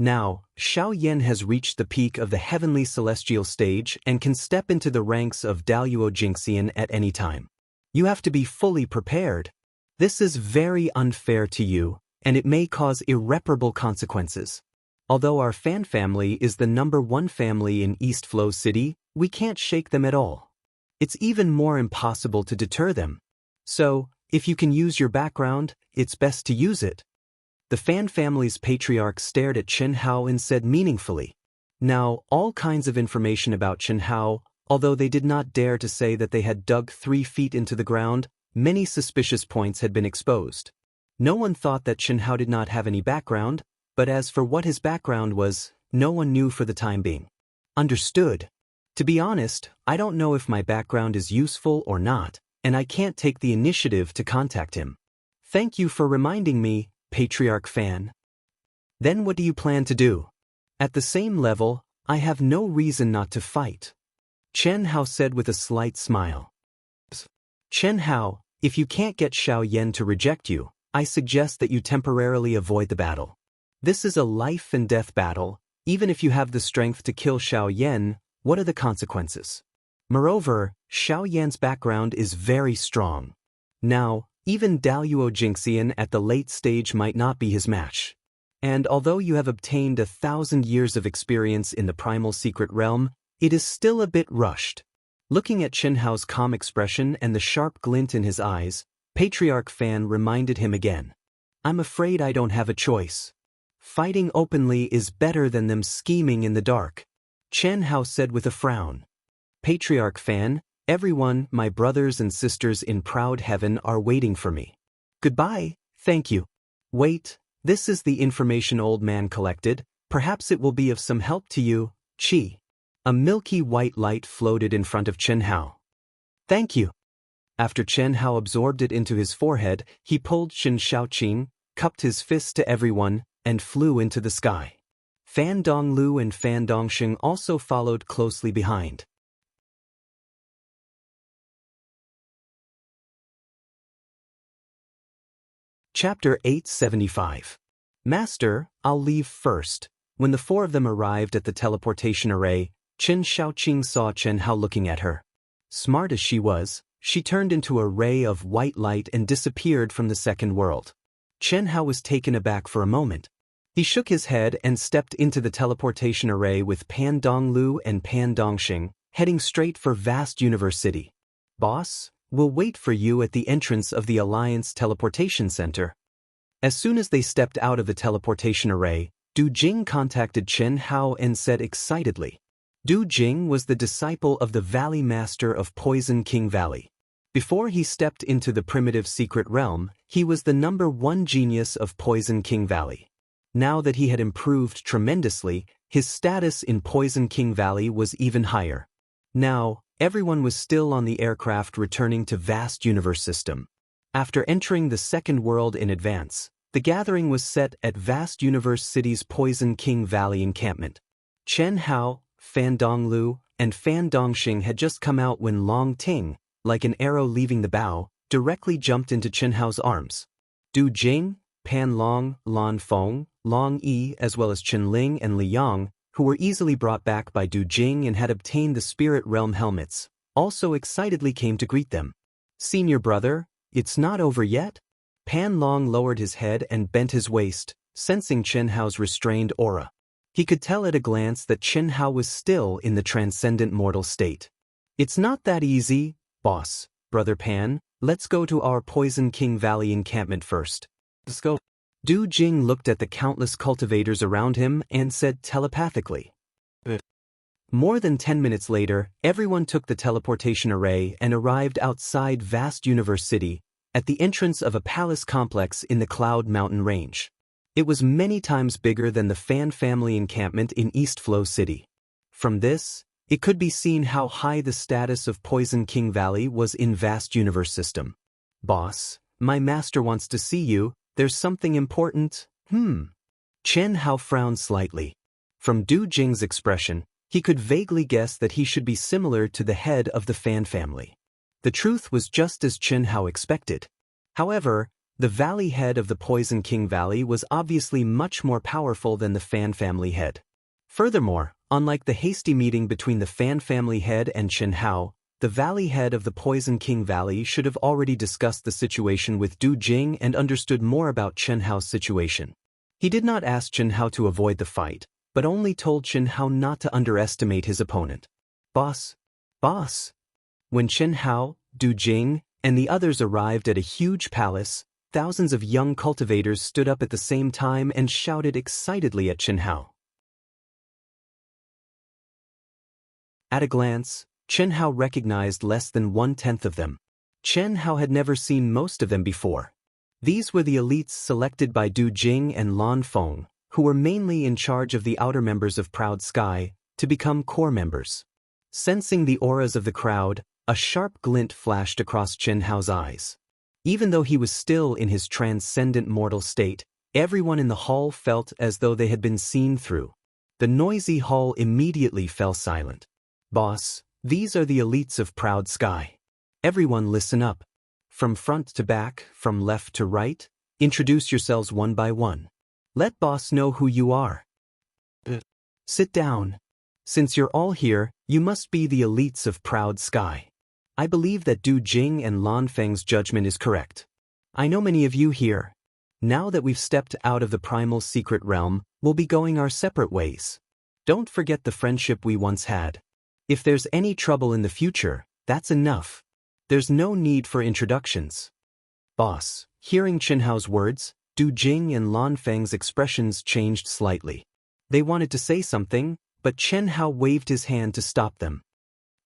Now, Xiao Yan has reached the peak of the heavenly celestial stage and can step into the ranks of Daoist Jingxian at any time. You have to be fully prepared. This is very unfair to you, and it may cause irreparable consequences. Although our Fan family is the #1 family in East Flow City, We can't shake them at all. It's even more impossible to deter them. So, if you can use your background, it's best to use it. The Fan family's patriarch stared at Chen Hao and said meaningfully. Now, all kinds of information about Chen Hao, although they did not dare to say that they had dug 3 feet into the ground, many suspicious points had been exposed. No one thought that Chen Hao did not have any background, but as for what his background was, no one knew for the time being. Understood. To be honest, I don't know if my background is useful or not, and I can't take the initiative to contact him. Thank you for reminding me, Patriarch Fan. Then what do you plan to do? At the same level, I have no reason not to fight. Chen Hao said with a slight smile. Chen Hao, if you can't get Xiao Yan to reject you, I suggest that you temporarily avoid the battle. This is a life and death battle. Even if you have the strength to kill Xiao Yan, what are the consequences? Moreover, Xiao Yan's background is very strong. Now, even Daoist Jingxian at the late stage might not be his match. And although you have obtained 1,000 years of experience in the primal secret realm, it is still a bit rushed. Looking at Chen Hao's calm expression and the sharp glint in his eyes, Patriarch Fan reminded him again. I'm afraid I don't have a choice. Fighting openly is better than them scheming in the dark, Chen Hao said with a frown. Patriarch Fan, everyone, my brothers and sisters in proud heaven are waiting for me. Goodbye, thank you. Wait, this is the information old man collected, perhaps it will be of some help to you, Qi. A milky white light floated in front of Chen Hao. Thank you. After Chen Hao absorbed it into his forehead, he pulled Shen Shaoqing, cupped his fist to everyone, and flew into the sky. Fan Donglu and Fan Dongxing also followed closely behind. Chapter 875. Master, I'll leave first. When the 4 of them arrived at the teleportation array, Chen Shaoqing saw Chen Hao looking at her. Smart as she was, she turned into a ray of white light and disappeared from the second world. Chen Hao was taken aback for a moment. He shook his head and stepped into the teleportation array with Pan Donglu and Pan Dongxing, heading straight for Vast Universe City. Boss, we'll wait for you at the entrance of the Alliance Teleportation Center. As soon as they stepped out of the teleportation array, Du Jing contacted Chen Hao and said excitedly. Du Jing was the disciple of the Valley Master of Poison King Valley. Before he stepped into the primitive secret realm, he was the #1 genius of Poison King Valley. Now that he had improved tremendously, his status in Poison King Valley was even higher. Now, everyone was still on the aircraft returning to Vast Universe System. After entering the second world in advance, the gathering was set at Vast Universe City's Poison King Valley encampment. Chen Hao, Fan Donglu, and Fan Dongxing had just come out when Long Ting, like an arrow leaving the bow, directly jumped into Chen Hao's arms. Du Jing, Pan Long, Lan Feng, Long Yi, as well as Chen Ling and Li Yang, who were easily brought back by Du Jing and had obtained the Spirit Realm helmets, also excitedly came to greet them. Senior brother, it's not over yet? Pan Long lowered his head and bent his waist, sensing Chen Hao's restrained aura. He could tell at a glance that Chen Hao was still in the transcendent mortal state. It's not that easy, boss, Brother Pan. Let's go to our Poison King Valley encampment first. Let's go. Du Jing looked at the countless cultivators around him and said telepathically. More than 10 minutes later, everyone took the teleportation array and arrived outside Vast Universe City, at the entrance of a palace complex in the Cloud Mountain Range. It was many times bigger than the Fan family encampment in East Flow City. From this, it could be seen how high the status of Poison King Valley was in Vast Universe System. Boss, my master wants to see you, there's something important, Chen Hao frowned slightly. From Du Jing's expression, he could vaguely guess that he should be similar to the head of the Fan family. The truth was just as Chen Hao expected. However, the valley head of the Poison King Valley was obviously much more powerful than the Fan family head. Furthermore, unlike the hasty meeting between the Fan family head and Chen Hao, the valley head of the Poison King Valley should have already discussed the situation with Du Jing and understood more about Chen Hao's situation. He did not ask Chen Hao to avoid the fight, but only told Chen Hao not to underestimate his opponent. Boss. Boss. When Chen Hao, Du Jing, and the others arrived at a huge palace, thousands of young cultivators stood up at the same time and shouted excitedly at Chen Hao. At a glance, Chen Hao recognized less than 1/10 of them. Chen Hao had never seen most of them before. These were the elites selected by Du Jing and Lan Feng, who were mainly in charge of the outer members of Proud Sky, to become core members. Sensing the auras of the crowd, a sharp glint flashed across Chen Hao's eyes. Even though he was still in his transcendent mortal state, everyone in the hall felt as though they had been seen through. The noisy hall immediately fell silent. Boss, these are the elites of Proud Sky. Everyone listen up. From front to back, from left to right, introduce yourselves one by one. Let boss know who you are. Sit down. Since you're all here, you must be the elites of Proud Sky. I believe that Du Jing and Lan Feng's judgment is correct. I know many of you here. Now that we've stepped out of the primal secret realm, we'll be going our separate ways. Don't forget the friendship we once had. If there's any trouble in the future, that's enough. There's no need for introductions. Boss, hearing Chen Hao's words, Du Jing and Lan Feng's expressions changed slightly. They wanted to say something, but Chen Hao waved his hand to stop them.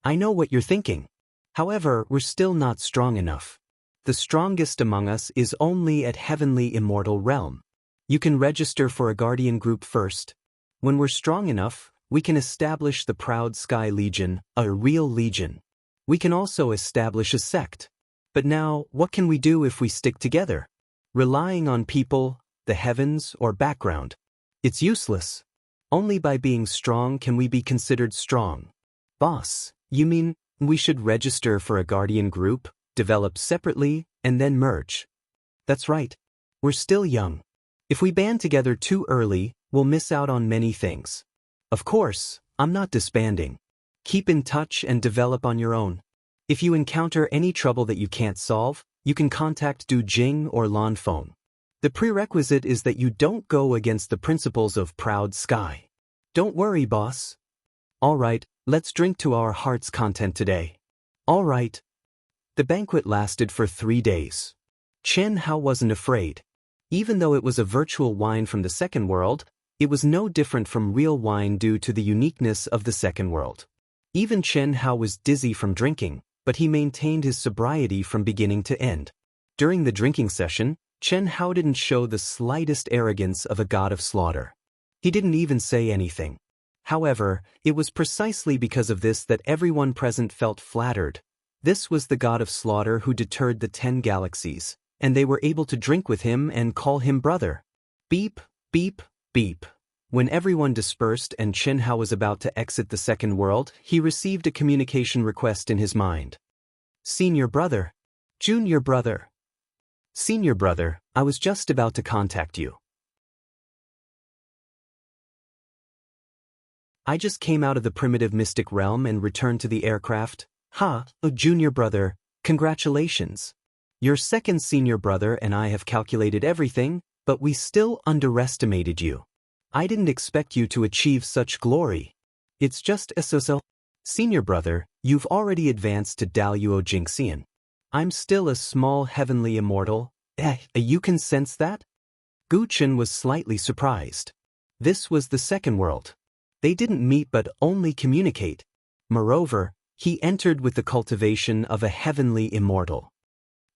I know what you're thinking. However, we're still not strong enough. The strongest among us is only at Heavenly Immortal Realm. You can register for a guardian group first. When we're strong enough, we can establish the Proud Sky Legion, a real legion. We can also establish a sect. But now, what can we do if we stick together? Relying on people, the heavens, or background. It's useless. Only by being strong can we be considered strong. Boss, you mean we should register for a guardian group, develop separately, and then merge? That's right. We're still young. If we band together too early, we'll miss out on many things. Of course, I'm not disbanding. Keep in touch and develop on your own. If you encounter any trouble that you can't solve, you can contact Du Jing or Lan Feng. The prerequisite is that you don't go against the principles of Proud Sky. Don't worry, boss. All right, let's drink to our heart's content today. All right. The banquet lasted for 3 days. Chen Hao wasn't afraid. Even though it was a virtual wine from the second world, it was no different from real wine due to the uniqueness of the second world. Even Chen Hao was dizzy from drinking, but he maintained his sobriety from beginning to end. During the drinking session, Chen Hao didn't show the slightest arrogance of a god of slaughter. He didn't even say anything. However, it was precisely because of this that everyone present felt flattered. This was the god of slaughter who deterred the 10 galaxies, and they were able to drink with him and call him brother. Beep, beep, beep. When everyone dispersed and Chen Hao was about to exit the second world, he received a communication request in his mind. Senior brother. Junior brother. Senior brother, I was just about to contact you. I just came out of the primitive mystic realm and returned to the aircraft. Junior brother, congratulations. Your second senior brother and I have calculated everything, but we still underestimated you. I didn't expect you to achieve such glory. It's just so. Senior brother, you've already advanced to Daoist Jingxian. I'm still a small heavenly immortal. You can sense that? Gu Chen was slightly surprised. This was the second world. They didn't meet but only communicate. Moreover, he entered with the cultivation of a heavenly immortal.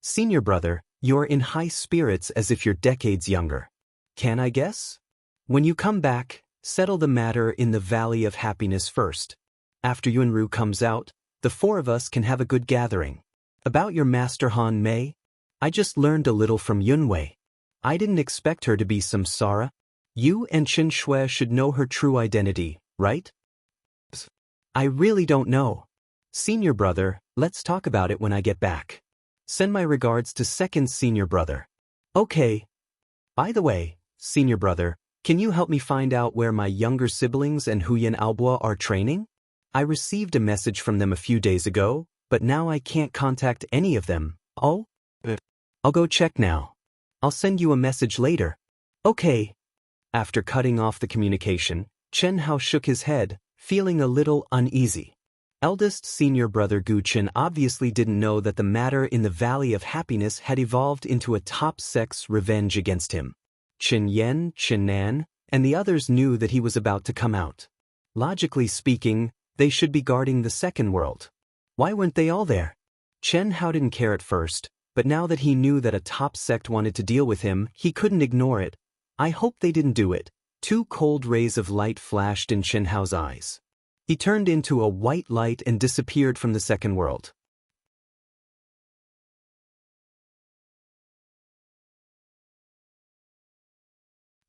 Senior brother, you're in high spirits as if you're decades younger. Can I guess? When you come back, settle the matter in the Valley of Happiness first. After Yunru comes out, the 4 of us can have a good gathering. About your master Han Mei, I just learned a little from Yunwei. I didn't expect her to be samsara. You and Chen Shui should know her true identity, right? I really don't know. Senior brother, let's talk about it when I get back. Send my regards to second senior brother. Okay. By the way, senior brother, can you help me find out where my younger siblings and Huyan Alboa are training? I received a message from them a few days ago, but now I can't contact any of them. Oh? I'll go check now. I'll send you a message later. Okay. After cutting off the communication, Chen Hao shook his head, feeling a little uneasy. Eldest senior brother Gu Chen obviously didn't know that the matter in the Valley of Happiness had evolved into a top-sex revenge against him. Chen Yen, Chen Nan, and the others knew that he was about to come out. Logically speaking, they should be guarding the second world. Why weren't they all there? Chen Hao didn't care at first, but now that he knew that a top sect wanted to deal with him, he couldn't ignore it. I hope they didn't do it. 2 cold rays of light flashed in Chen Hao's eyes. He turned into a white light and disappeared from the second world.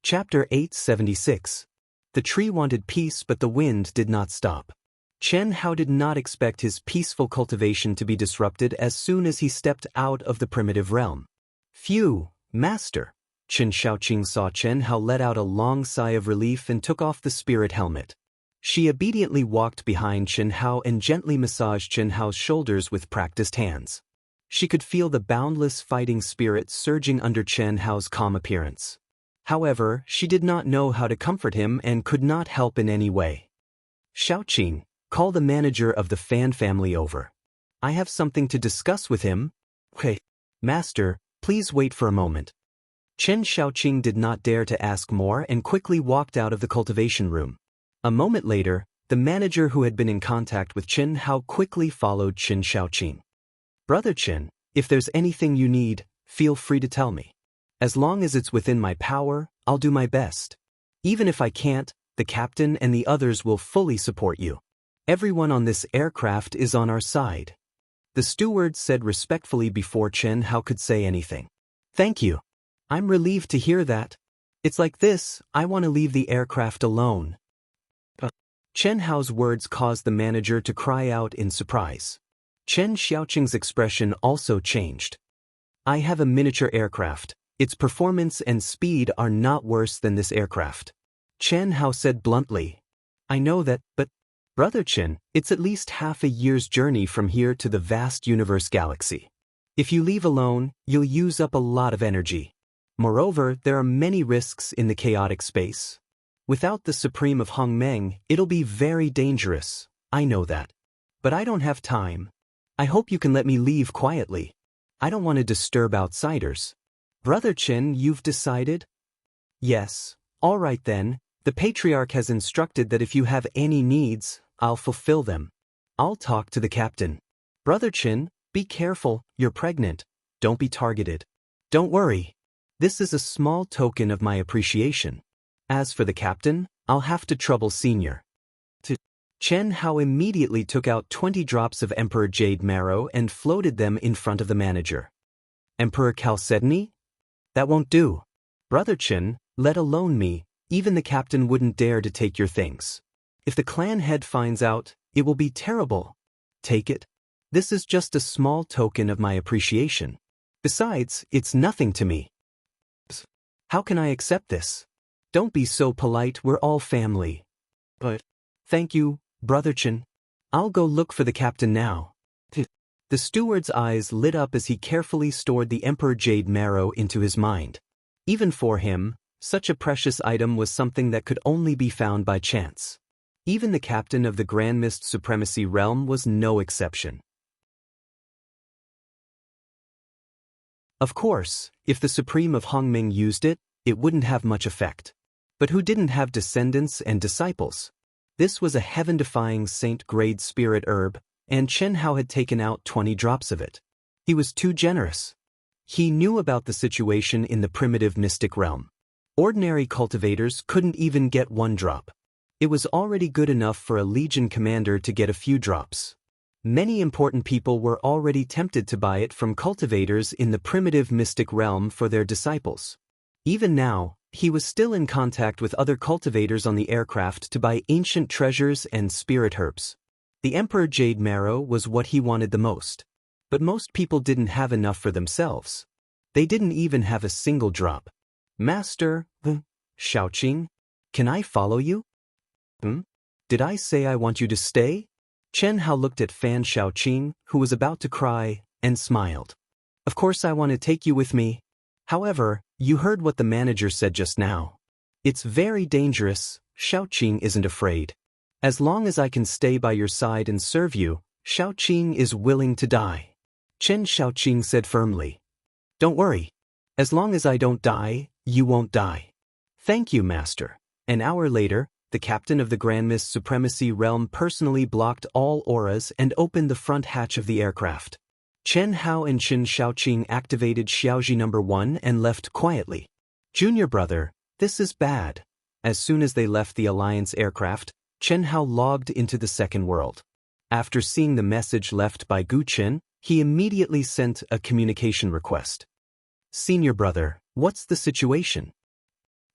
Chapter 876. The tree wanted peace, but the wind did not stop. Chen Hao did not expect his peaceful cultivation to be disrupted as soon as he stepped out of the primitive realm. Phew, master! Chen Xiaoqing saw Chen Hao let out a long sigh of relief and took off the spirit helmet. She obediently walked behind Chen Hao and gently massaged Chen Hao's shoulders with practiced hands. She could feel the boundless fighting spirit surging under Chen Hao's calm appearance. However, she did not know how to comfort him and could not help in any way. Xiaoqing, call the manager of the Fan family over. I have something to discuss with him. Hey, master, please wait for a moment. Chen Xiaoqing did not dare to ask more and quickly walked out of the cultivation room. A moment later, the manager who had been in contact with Chen Hao quickly followed Chen Xiaoqing. Brother Chen, if there's anything you need, feel free to tell me. As long as it's within my power, I'll do my best. Even if I can't, the captain and the others will fully support you. Everyone on this aircraft is on our side. The steward said respectfully before Chen Hao could say anything. Thank you. I'm relieved to hear that. It's like this, I want to leave the aircraft alone. Chen Hao's words caused the manager to cry out in surprise. Chen Xiaoqing's expression also changed. I have a miniature aircraft. Its performance and speed are not worse than this aircraft. Chen Hao said bluntly. I know that, but Brother Chen, it's at least half a year's journey from here to the vast universe galaxy. If you leave alone, you'll use up a lot of energy. Moreover, there are many risks in the chaotic space. Without the Supreme of Hongmeng, it'll be very dangerous. I know that. But I don't have time. I hope you can let me leave quietly. I don't want to disturb outsiders. Brother Chen, you've decided? Yes. All right then. The Patriarch has instructed that if you have any needs, I'll fulfill them. I'll talk to the captain. Brother Chen, be careful, you're pregnant. Don't be targeted. Don't worry. This is a small token of my appreciation. As for the captain, I'll have to trouble Senior. Chen Hao immediately took out 20 drops of Emperor Jade Marrow and floated them in front of the manager. Emperor Chalcedony? That won't do. Brother Chen, let alone me, even the captain wouldn't dare to take your things. If the clan head finds out, it will be terrible. Take it. This is just a small token of my appreciation. Besides, it's nothing to me. How can I accept this? Don't be so polite, we're all family. But, thank you, Brother Chen. I'll go look for the captain now. The steward's eyes lit up as he carefully stored the Emperor Jade Marrow into his mind. Even for him, such a precious item was something that could only be found by chance. Even the captain of the Grand Mist Supremacy Realm was no exception. Of course, if the Supreme of Hongming used it, it wouldn't have much effect. But who didn't have descendants and disciples? This was a heaven-defying saint-grade spirit herb, and Chen Hao had taken out 20 drops of it. He was too generous. He knew about the situation in the primitive mystic realm. Ordinary cultivators couldn't even get 1 drop. It was already good enough for a legion commander to get a few drops. Many important people were already tempted to buy it from cultivators in the primitive mystic realm for their disciples. Even now, he was still in contact with other cultivators on the aircraft to buy ancient treasures and spirit herbs. The Emperor Jade Marrow was what he wanted the most. But most people didn't have enough for themselves. They didn't even have a single drop. Master, Xiaoqing, can I follow you? Did I say I want you to stay? Chen Hao looked at Fan Xiaoqing, who was about to cry, and smiled. Of course I want to take you with me. However, you heard what the manager said just now. It's very dangerous. Xiaoqing isn't afraid. As long as I can stay by your side and serve you, Xiaoqing is willing to die. Chen Xiaoqing said firmly. Don't worry. As long as I don't die, you won't die. Thank you, Master. An hour later, the captain of the Grand Mist Supremacy Realm personally blocked all auras and opened the front hatch of the aircraft. Chen Hao and Chen Xiaoqing activated Xiaoji number 1 and left quietly. Junior brother, this is bad. As soon as they left the Alliance aircraft, Chen Hao logged into the second world. After seeing the message left by Gu Chen, he immediately sent a communication request. Senior brother, what's the situation?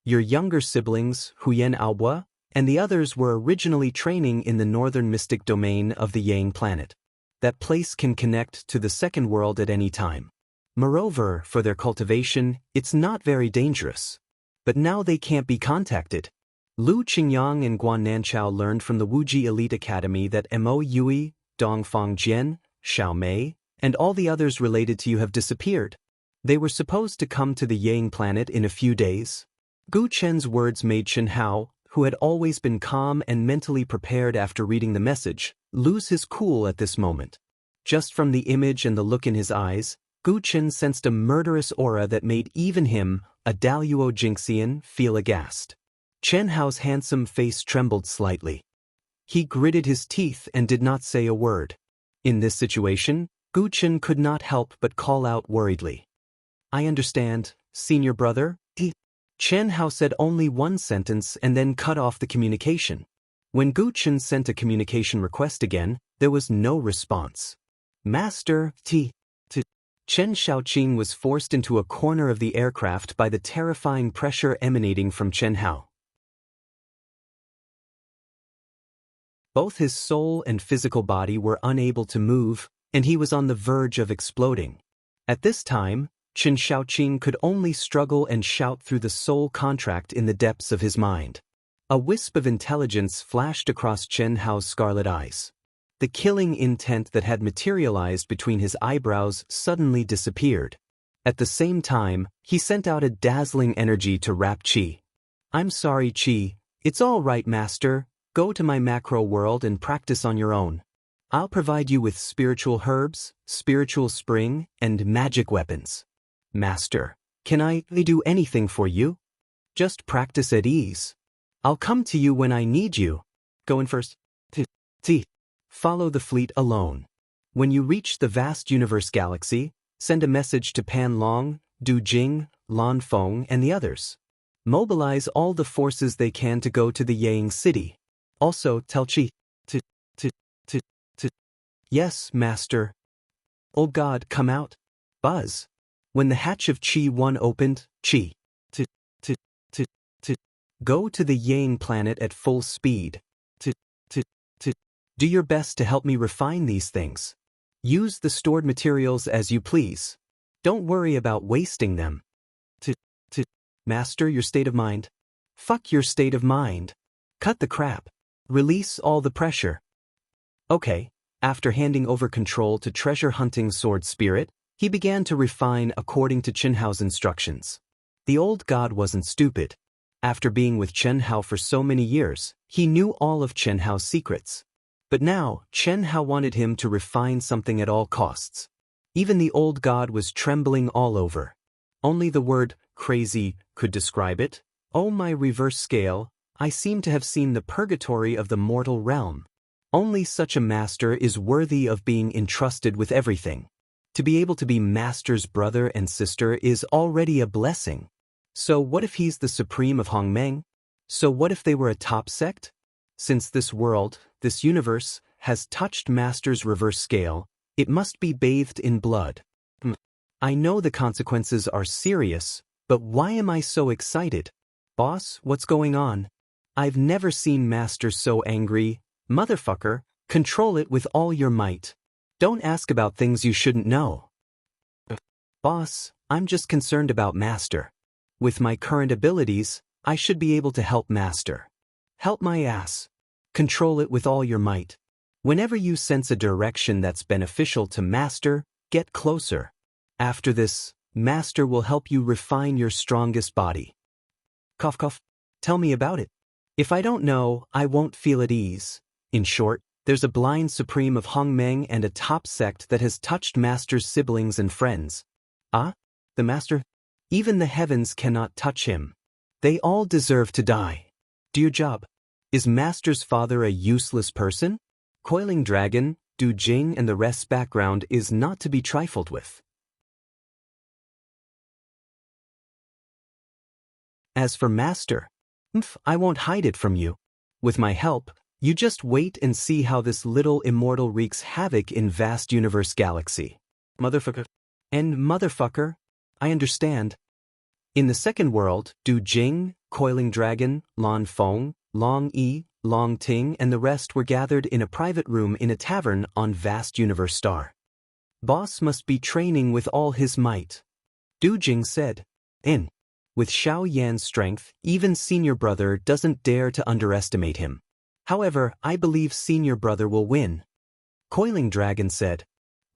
Your younger siblings, Huyen Aoba, and the others were originally training in the northern mystic domain of the Yang planet. That place can connect to the second world at any time. Moreover, for their cultivation, it's not very dangerous. But now they can't be contacted. Lu Qingyang and Guan Nanchao learned from the Wuji Elite Academy that Mo Yui, Dongfang Jian, Xiao Mei, and all the others related to you have disappeared. They were supposed to come to the Yang planet in a few days. Gu Chen's words made Chen Hao, who had always been calm and mentally prepared after reading the message, lose his cool at this moment. Just from the image and the look in his eyes, Gu Chen sensed a murderous aura that made even him, a Daoist Jinxian, feel aghast. Chen Hao's handsome face trembled slightly. He gritted his teeth and did not say a word. In this situation, Gu Chen could not help but call out worriedly. I understand, senior brother. Chen Hao said only one sentence and then cut off the communication. When Gu Chen sent a communication request again, there was no response. Master, Chen Xiaoqing was forced into a corner of the aircraft by the terrifying pressure emanating from Chen Hao. Both his soul and physical body were unable to move, and he was on the verge of exploding. At this time, Chen Xiaoqing could only struggle and shout through the soul contract in the depths of his mind. A wisp of intelligence flashed across Chen Hao's scarlet eyes. The killing intent that had materialized between his eyebrows suddenly disappeared. At the same time, he sent out a dazzling energy to wrap Qi. I'm sorry, Qi. It's all right, Master. Go to my macro world and practice on your own. I'll provide you with spiritual herbs, spiritual spring, and magic weapons. Master, can I do anything for you? Just practice at ease. I'll come to you when I need you. Go in first. Follow the fleet alone. When you reach the vast universe galaxy, send a message to Pan Long, Du Jing, Lan Feng, and the others. Mobilize all the forces they can to go to the Yang city. Also, tell Qi to. Yes, Master. Oh God, come out. Buzz. When the hatch of Qi 1 opened, Qi to. Go to the Yang planet at full speed. Do your best to help me refine these things. Use the stored materials as you please. Don't worry about wasting them. Master your state of mind. Fuck your state of mind. Cut the crap. Release all the pressure. Okay, after handing over control to treasure-hunting sword spirit, he began to refine according to Chen Hao's instructions. The old god wasn't stupid. After being with Chen Hao for so many years, he knew all of Chen Hao's secrets. But now, Chen Hao wanted him to refine something at all costs. Even the old god was trembling all over. Only the word crazy could describe it. Oh, my reverse scale, I seem to have seen the purgatory of the mortal realm. Only such a master is worthy of being entrusted with everything. To be able to be master's brother and sister is already a blessing. So what if he's the supreme of Hongmeng? So what if they were a top sect? Since this world, this universe, has touched master's reverse scale, it must be bathed in blood. I know the consequences are serious, but why am I so excited? Boss, what's going on? I've never seen master so angry. Motherfucker, control it with all your might. Don't ask about things you shouldn't know. Boss, I'm just concerned about master. With my current abilities, I should be able to help master. Help my ass. Control it with all your might. Whenever you sense a direction that's beneficial to master, get closer. After this, master will help you refine your strongest body. Cough cough. Tell me about it. If I don't know, I won't feel at ease. In short, there's a blind supreme of Hongmeng and a top sect that has touched Master's siblings and friends. Ah? The Master? Even the heavens cannot touch him. They all deserve to die. Do your job. Is Master's father a useless person? Coiling Dragon, Du Jing and the rest's background is not to be trifled with. As for Master, I won't hide it from you. With my help, you just wait and see how this little immortal wreaks havoc in vast universe galaxy. Motherfucker. And motherfucker, I understand. In the second world, Du Jing, Coiling Dragon, Lan Feng, Long Yi, Long Ting and the rest were gathered in a private room in a tavern on vast universe star. Boss must be training with all his might. Du Jing said. With Xiao Yan's strength, even senior brother doesn't dare to underestimate him. However, I believe senior brother will win. Coiling Dragon said.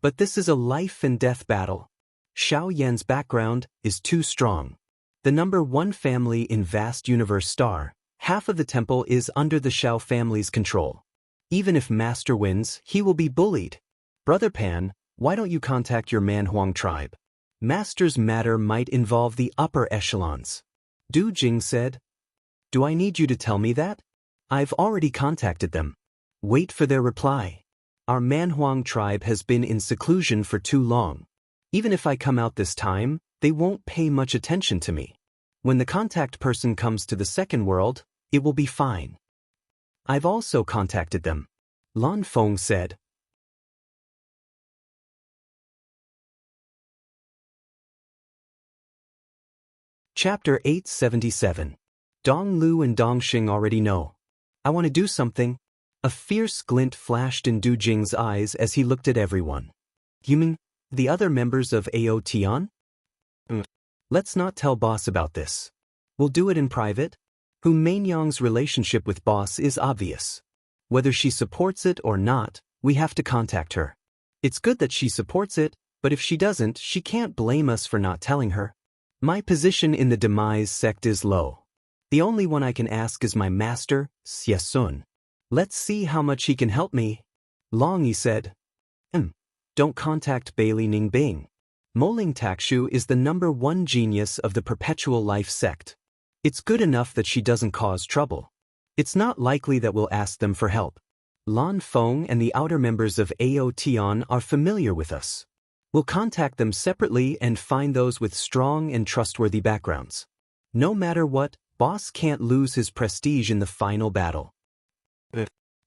But this is a life and death battle. Xiao Yan's background is too strong. The number one family in vast universe star, half of the temple is under the Xiao family's control. Even if Master wins, he will be bullied. Brother Pan, why don't you contact your Manhuang tribe? Master's matter might involve the upper echelons. Du Jing said. Do I need you to tell me that? I've already contacted them. Wait for their reply. Our Manhuang tribe has been in seclusion for too long. Even if I come out this time, they won't pay much attention to me. When the contact person comes to the second world, it will be fine. I've also contacted them. Lan Feng said. Chapter 877. Dong Lu and Dong Xing already know. I want to do something. A fierce glint flashed in Du Jing's eyes as he looked at everyone. You mean the other members of AO Tian? Let's not tell boss about this. We'll do it in private. Hu Mainyang's relationship with boss is obvious. Whether she supports it or not, we have to contact her. It's good that she supports it, but if she doesn't, she can't blame us for not telling her. My position in the demise sect is low. The only one I can ask is my master, Xie Sun. Let's see how much he can help me. Long Yi said. Don't contact Bailey Ningbing. Moling Takshu is the number one genius of the perpetual life sect. It's good enough that she doesn't cause trouble. It's not likely that we'll ask them for help. Lan Feng and the outer members of AO Tian are familiar with us. We'll contact them separately and find those with strong and trustworthy backgrounds. No matter what, boss can't lose his prestige in the final battle.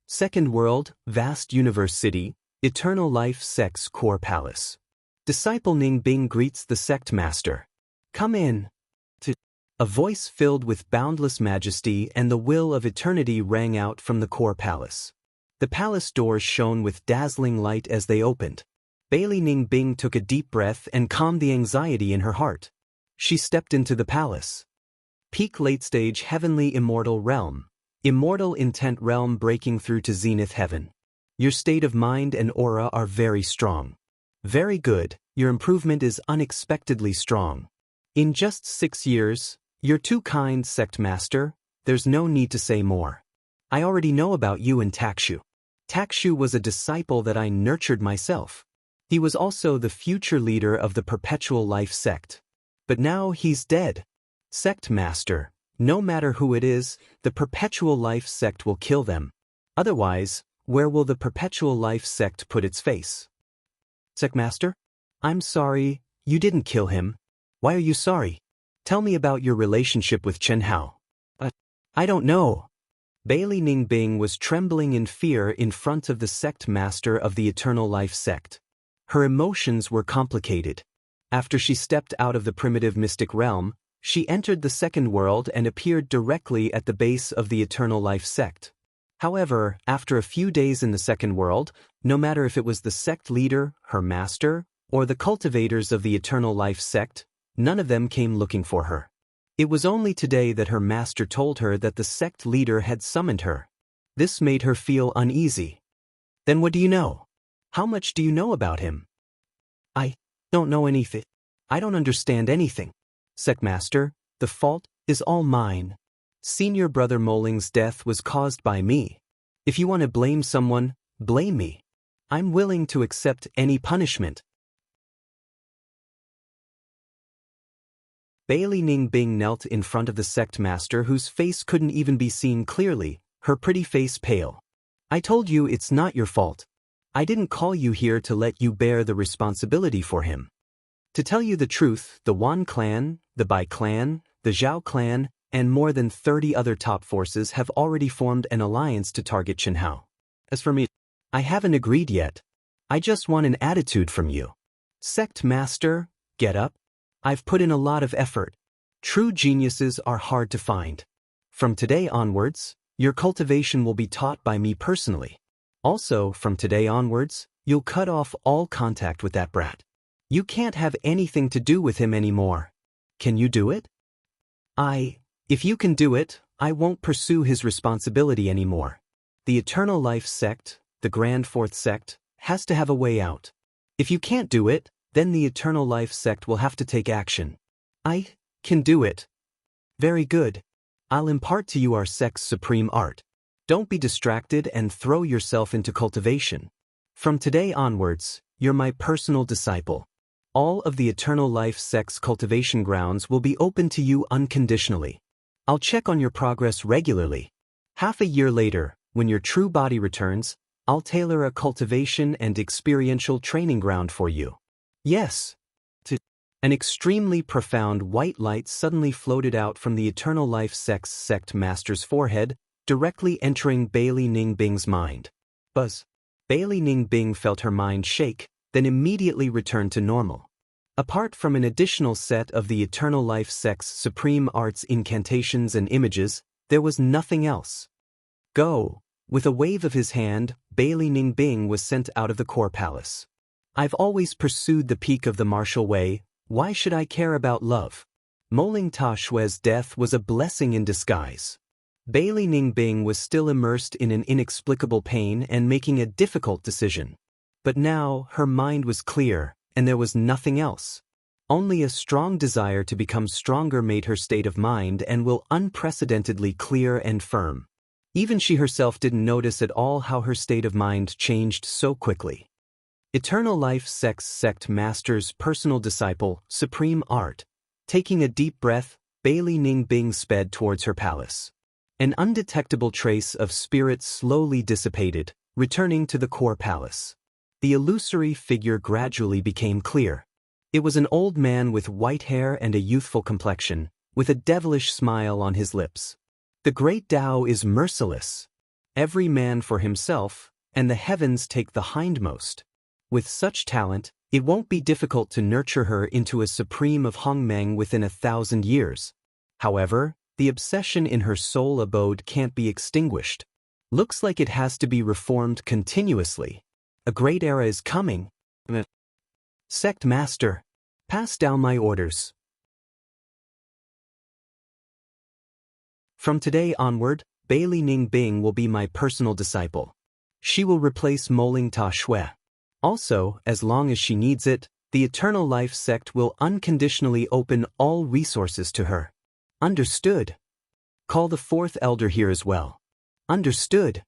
Second world, vast universe city, eternal life sect's core palace. Disciple Ningbing greets the sect master. Come in. A voice filled with boundless majesty and the will of eternity rang out from the core palace. The palace doors shone with dazzling light as they opened. Bailey Ningbing took a deep breath and calmed the anxiety in her heart. She stepped into the palace. Peak late-stage heavenly immortal realm. Immortal intent realm breaking through to zenith heaven. Your state of mind and aura are very strong. Very good, your improvement is unexpectedly strong. In just 6 years, you're too kind, sect master, there's no need to say more. I already know about you and Takshu. Takshu was a disciple that I nurtured myself. He was also the future leader of the perpetual life sect. But now he's dead. Sect master, no matter who it is, the perpetual life sect will kill them. Otherwise, where will the perpetual life sect put its face? Sect master? I'm sorry, you didn't kill him. Why are you sorry? Tell me about your relationship with Chen Hao. I don't know. Bailey Ningbing was trembling in fear in front of the sect master of the eternal life sect. Her emotions were complicated. After she stepped out of the primitive mystic realm, she entered the second world and appeared directly at the base of the eternal life sect. However, after a few days in the second world, no matter if it was the sect leader, her master, or the cultivators of the eternal life sect, none of them came looking for her. It was only today that her master told her that the sect leader had summoned her. This made her feel uneasy. Then what do you know? How much do you know about him? I don't know anything. I don't understand anything. Sect master, the fault is all mine. Senior brother Moling's death was caused by me. If you want to blame someone, blame me. I'm willing to accept any punishment. Bailey Ningbing knelt in front of the sect master whose face couldn't even be seen clearly, her pretty face pale. I told you it's not your fault. I didn't call you here to let you bear the responsibility for him. To tell you the truth, the Wan clan, the Bai clan, the Zhao clan, and more than 30 other top forces have already formed an alliance to target Chenhao. As for me, I haven't agreed yet. I just want an attitude from you. Sect master, get up. I've put in a lot of effort. True geniuses are hard to find. From today onwards, your cultivation will be taught by me personally. Also, from today onwards, you'll cut off all contact with that brat. You can't have anything to do with him anymore. Can you do it? If you can do it, I won't pursue his responsibility anymore. The Eternal Life sect, the Grand Fourth sect, has to have a way out. If you can't do it, then the Eternal Life sect will have to take action. I can do it. Very good. I'll impart to you our sect's supreme art. Don't be distracted and throw yourself into cultivation. From today onwards, you're my personal disciple. All of the Eternal Life sect's cultivation grounds will be open to you unconditionally. I'll check on your progress regularly. Half a year later, when your true body returns, I'll tailor a cultivation and experiential training ground for you. Yes. An extremely profound white light suddenly floated out from the Eternal Life sect's sect master's forehead, directly entering Bailey Ningbing's mind. Buzz. Bailey Ningbing felt her mind shake, then immediately returned to normal. Apart from an additional set of the Eternal Life sect's supreme arts incantations and images, there was nothing else. Go. With a wave of his hand, Bailey Ningbing was sent out of the core palace. I've always pursued the peak of the martial way. Why should I care about love? Moling Ta Shui's death was a blessing in disguise. Bailey Ningbing was still immersed in an inexplicable pain and making a difficult decision. But now, her mind was clear, and there was nothing else. Only a strong desire to become stronger made her state of mind and will unprecedentedly clear and firm. Even she herself didn't notice at all how her state of mind changed so quickly. Eternal Life sect master's personal disciple, supreme art. Taking a deep breath, Bailey Ningbing sped towards her palace. An undetectable trace of spirit slowly dissipated, returning to the core palace. The illusory figure gradually became clear. It was an old man with white hair and a youthful complexion, with a devilish smile on his lips. The great Tao is merciless. Every man for himself, and the heavens take the hindmost. With such talent, it won't be difficult to nurture her into a supreme of Hongmeng within 1,000 years. However, the obsession in her soul abode can't be extinguished. Looks like it has to be reformed continuously. A great era is coming. Sect Master, pass down my orders. From today onward, Bailey Ningbing will be my personal disciple. She will replace Moling Ta Shui. Also, as long as she needs it, the Eternal Life sect will unconditionally open all resources to her. Understood. Call the fourth elder here as well. Understood.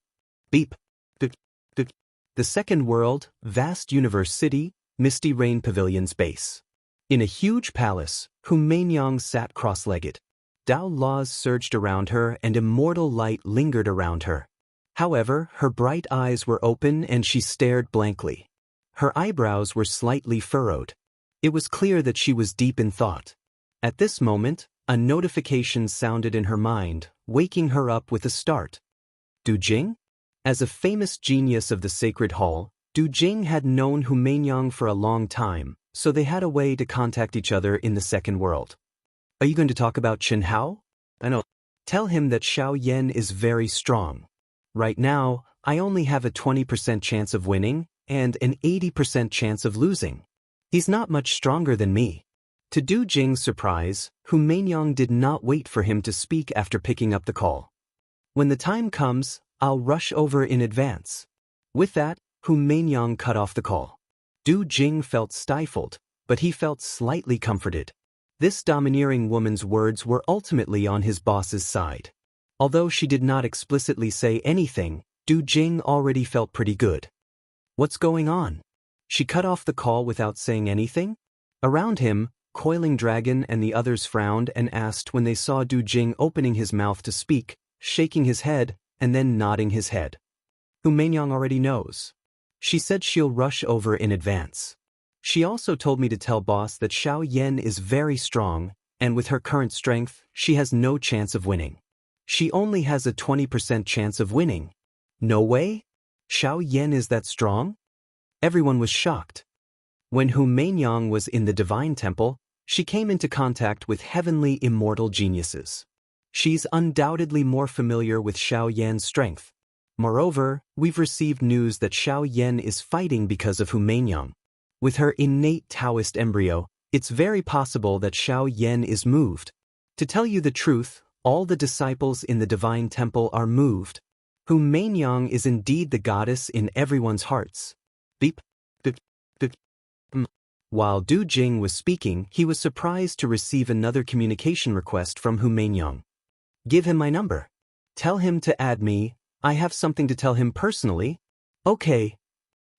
Beep. The second world, vast universe city, Misty Rain Pavilion's base. In a huge palace, Humaingyang sat cross-legged. Tao laws surged around her and immortal light lingered around her. However, her bright eyes were open and she stared blankly. Her eyebrows were slightly furrowed. It was clear that she was deep in thought. At this moment, a notification sounded in her mind, waking her up with a start. Du Jing? As a famous genius of the Sacred Hall, Du Jing had known Humaingyang for a long time, so they had a way to contact each other in the second world. Are you going to talk about Chenhao? I know. Tell him that Xiao Yan is very strong. Right now, I only have a 20% chance of winning and an 80% chance of losing. He's not much stronger than me. To Du Jing's surprise, Humaingyang did not wait for him to speak after picking up the call. When the time comes, I'll rush over in advance. With that, Humaingyang cut off the call. Du Jing felt stifled, but he felt slightly comforted. This domineering woman's words were ultimately on his boss's side. Although she did not explicitly say anything, Du Jing already felt pretty good. What's going on? She cut off the call without saying anything? Around him, Coiling Dragon and the others frowned and asked when they saw Du Jing opening his mouth to speak, shaking his head, and then nodding his head. Hu Meinyang already knows. She said she'll rush over in advance. She also told me to tell boss that Xiao Yan is very strong, and with her current strength, she has no chance of winning. She only has a 20% chance of winning. No way? Xiao Yan is that strong? Everyone was shocked. When Hu Meinyang was in the Divine Temple, she came into contact with heavenly immortal geniuses. She's undoubtedly more familiar with Xiao Yan's strength. Moreover, we've received news that Xiao Yan is fighting because of Hu Meinyang. With her innate Daoist embryo, it's very possible that Xiao Yan is moved. To tell you the truth, all the disciples in the Divine Temple are moved. Hu Meinyang is indeed the goddess in everyone's hearts. Beep, beep, beep. While Du Jing was speaking, he was surprised to receive another communication request from Hu Meinyang. Give him my number. Tell him to add me. I have something to tell him personally. Okay.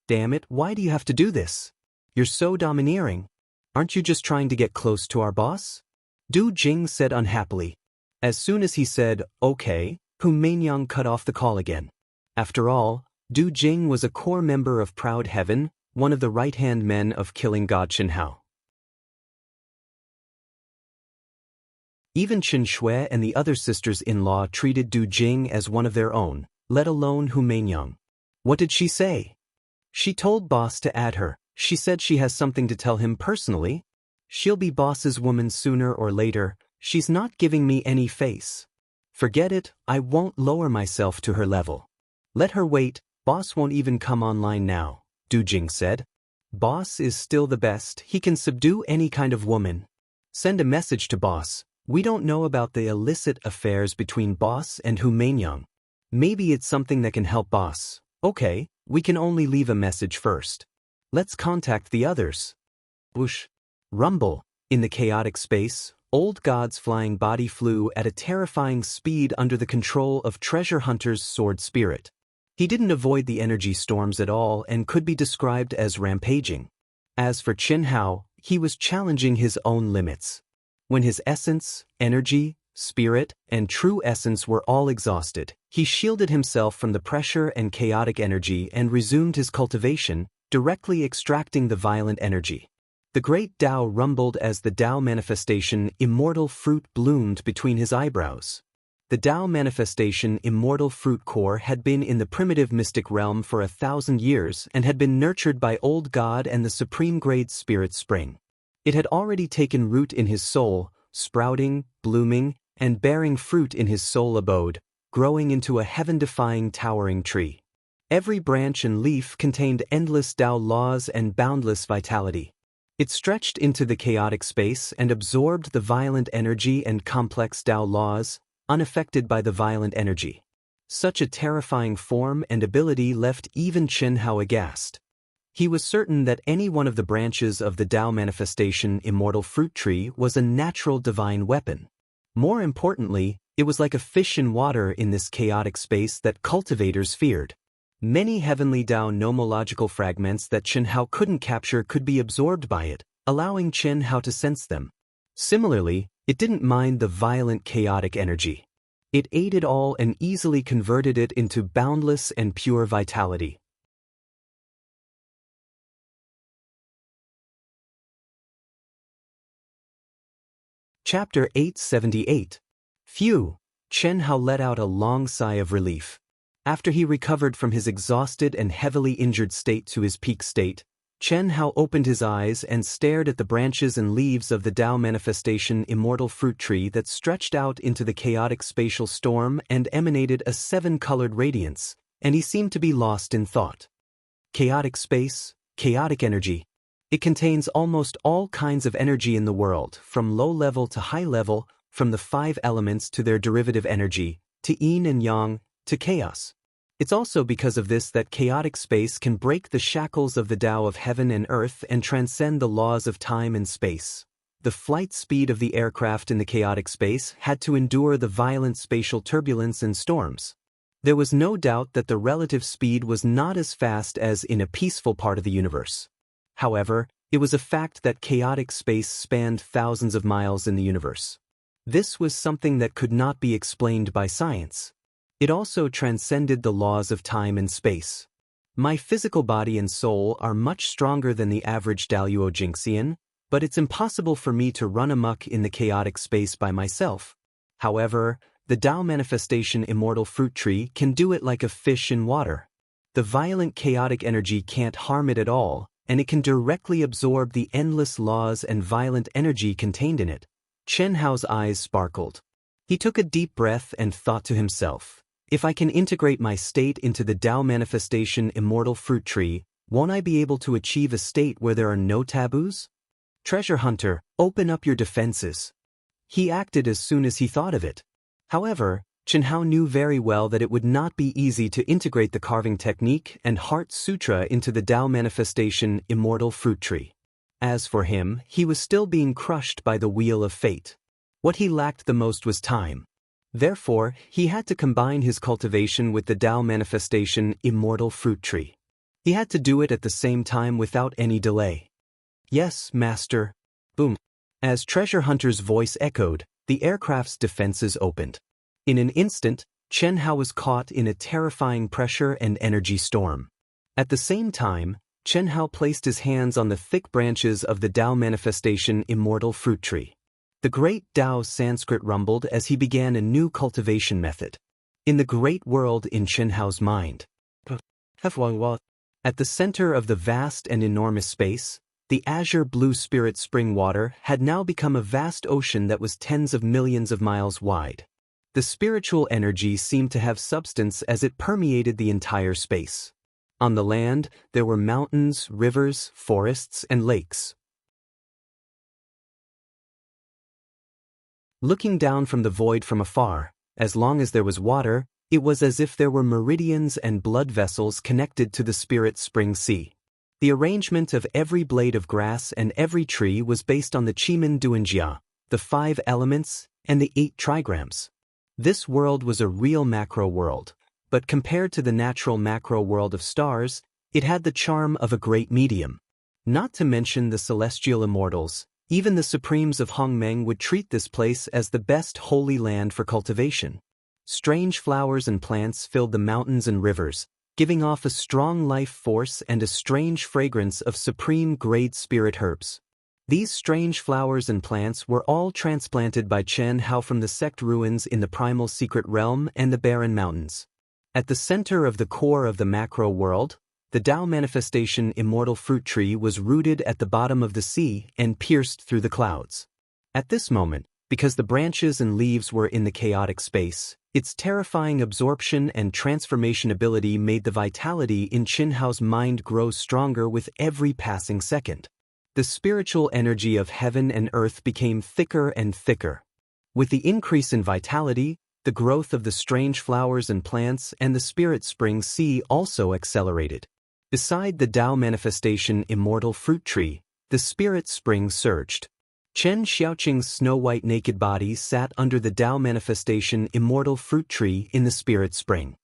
Damn it, why do you have to do this? You're so domineering. Aren't you just trying to get close to our boss? Du Jing said unhappily. As soon as he said, okay, Hu Meinyang cut off the call again. After all, Du Jing was a core member of Proud Heaven, one of the right-hand men of killing god Chen Hao. Even Chen Shui and the other sisters-in-law treated Du Jing as one of their own, let alone Hu Meinyang. What did she say? She told boss to add her. She said she has something to tell him personally. She'll be boss's woman sooner or later. She's not giving me any face. Forget it, I won't lower myself to her level. Let her wait, boss won't even come online now, Du Jing said. Boss is still the best, he can subdue any kind of woman. Send a message to boss. We don't know about the illicit affairs between boss and Hu Meinyang. Maybe it's something that can help boss. Okay, we can only leave a message first. Let's contact the others. Whoosh. Rumble. In the chaotic space, Old God's flying body flew at a terrifying speed under the control of Treasure Hunter's sword spirit. He didn't avoid the energy storms at all and could be described as rampaging. As for Chen Hao, he was challenging his own limits. When his essence, energy, spirit, and true essence were all exhausted, he shielded himself from the pressure and chaotic energy and resumed his cultivation, directly extracting the violent energy. The great Tao rumbled as the Tao manifestation Immortal fruit bloomed between his eyebrows. The Tao manifestation Immortal fruit core had been in the primitive mystic realm for 1,000 years and had been nurtured by Old God and the supreme grade spirit spring. It had already taken root in his soul, sprouting, blooming, and bearing fruit in his soul abode, growing into a heaven-defying towering tree. Every branch and leaf contained endless Tao laws and boundless vitality. It stretched into the chaotic space and absorbed the violent energy and complex Tao laws, unaffected by the violent energy. Such a terrifying form and ability left even Chen Hao aghast. He was certain that any one of the branches of the Tao manifestation Immortal fruit tree was a natural divine weapon. More importantly, it was like a fish in water in this chaotic space that cultivators feared. Many heavenly Tao nomological fragments that Chen Hao couldn't capture could be absorbed by it, allowing Chen Hao to sense them. Similarly, it didn't mind the violent chaotic energy. It ate it all and easily converted it into boundless and pure vitality. Chapter 878. Phew! Chen Hao let out a long sigh of relief. After he recovered from his exhausted and heavily injured state to his peak state, Chen Hao opened his eyes and stared at the branches and leaves of the Tao manifestation Immortal fruit tree that stretched out into the chaotic spatial storm and emanated a 7-colored radiance, and he seemed to be lost in thought. Chaotic space, chaotic energy. It contains almost all kinds of energy in the world, from low level to high level, from the 5 elements to their derivative energy, to yin and yang, to chaos. It's also because of this that chaotic space can break the shackles of the Tao of heaven and earth and transcend the laws of time and space. the flight speed of the aircraft in the chaotic space had to endure the violent spatial turbulence and storms. There was no doubt that the relative speed was not as fast as in a peaceful part of the universe. However, it was a fact that chaotic space spanned thousands of miles in the universe. This was something that could not be explained by science. It also transcended the laws of time and space. My physical body and soul are much stronger than the average Daoist Jingxian, but it's impossible for me to run amok in the chaotic space by myself. However, the Dao manifestation immortal fruit tree can do it like a fish in water. The violent chaotic energy can't harm it at all, and it can directly absorb the endless laws and violent energy contained in it. Chen Hao's eyes sparkled. He took a deep breath and thought to himself, if I can integrate my state into the Dao manifestation immortal fruit tree, won't I be able to achieve a state where there are no taboos? Treasure hunter, open up your defenses. He acted as soon as he thought of it. However, Chen Hao knew very well that it would not be easy to integrate the carving technique and heart sutra into the Dao manifestation immortal fruit tree. As for him, he was still being crushed by the wheel of fate. What he lacked the most was time. Therefore, he had to combine his cultivation with the Dao manifestation immortal fruit tree. He had to do it at the same time without any delay. Yes, master. Boom. As Treasure Hunter's voice echoed, the aircraft's defenses opened. In an instant, Chen Hao was caught in a terrifying pressure and energy storm. At the same time, Chen Hao placed his hands on the thick branches of the Dao manifestation immortal fruit tree. The great Dao Sanskrit rumbled as he began a new cultivation method. In the great world in Chen Hao's mind. At the center of the vast and enormous space, the azure blue spirit spring water had now become a vast ocean that was tens of millions of miles wide. The spiritual energy seemed to have substance as it permeated the entire space. On the land, there were mountains, rivers, forests, and lakes. Looking down from the void from afar, as long as there was water, it was as if there were meridians and blood vessels connected to the spirit spring sea. The arrangement of every blade of grass and every tree was based on the Qimen Duanjia, the 5 elements, and the 8 trigrams. This world was a real macro world, but compared to the natural macro world of stars, it had the charm of a great medium. Not to mention the celestial immortals, even the supremes of Hongmeng would treat this place as the best holy land for cultivation. Strange flowers and plants filled the mountains and rivers, giving off a strong life force and a strange fragrance of supreme-grade spirit herbs. These strange flowers and plants were all transplanted by Chen Hao from the sect ruins in the primal secret realm and the barren mountains. At the center of the core of the macro world, the Dao manifestation immortal fruit tree was rooted at the bottom of the sea and pierced through the clouds. At this moment, because the branches and leaves were in the chaotic space, its terrifying absorption and transformation ability made the vitality in Chen Hao's mind grow stronger with every passing second. The spiritual energy of heaven and earth became thicker and thicker. With the increase in vitality, the growth of the strange flowers and plants and the spirit spring sea also accelerated. Beside the Dao manifestation immortal fruit tree, the spirit spring surged. Chen Xiaoqing's snow-white naked body sat under the Dao manifestation immortal fruit tree in the spirit spring.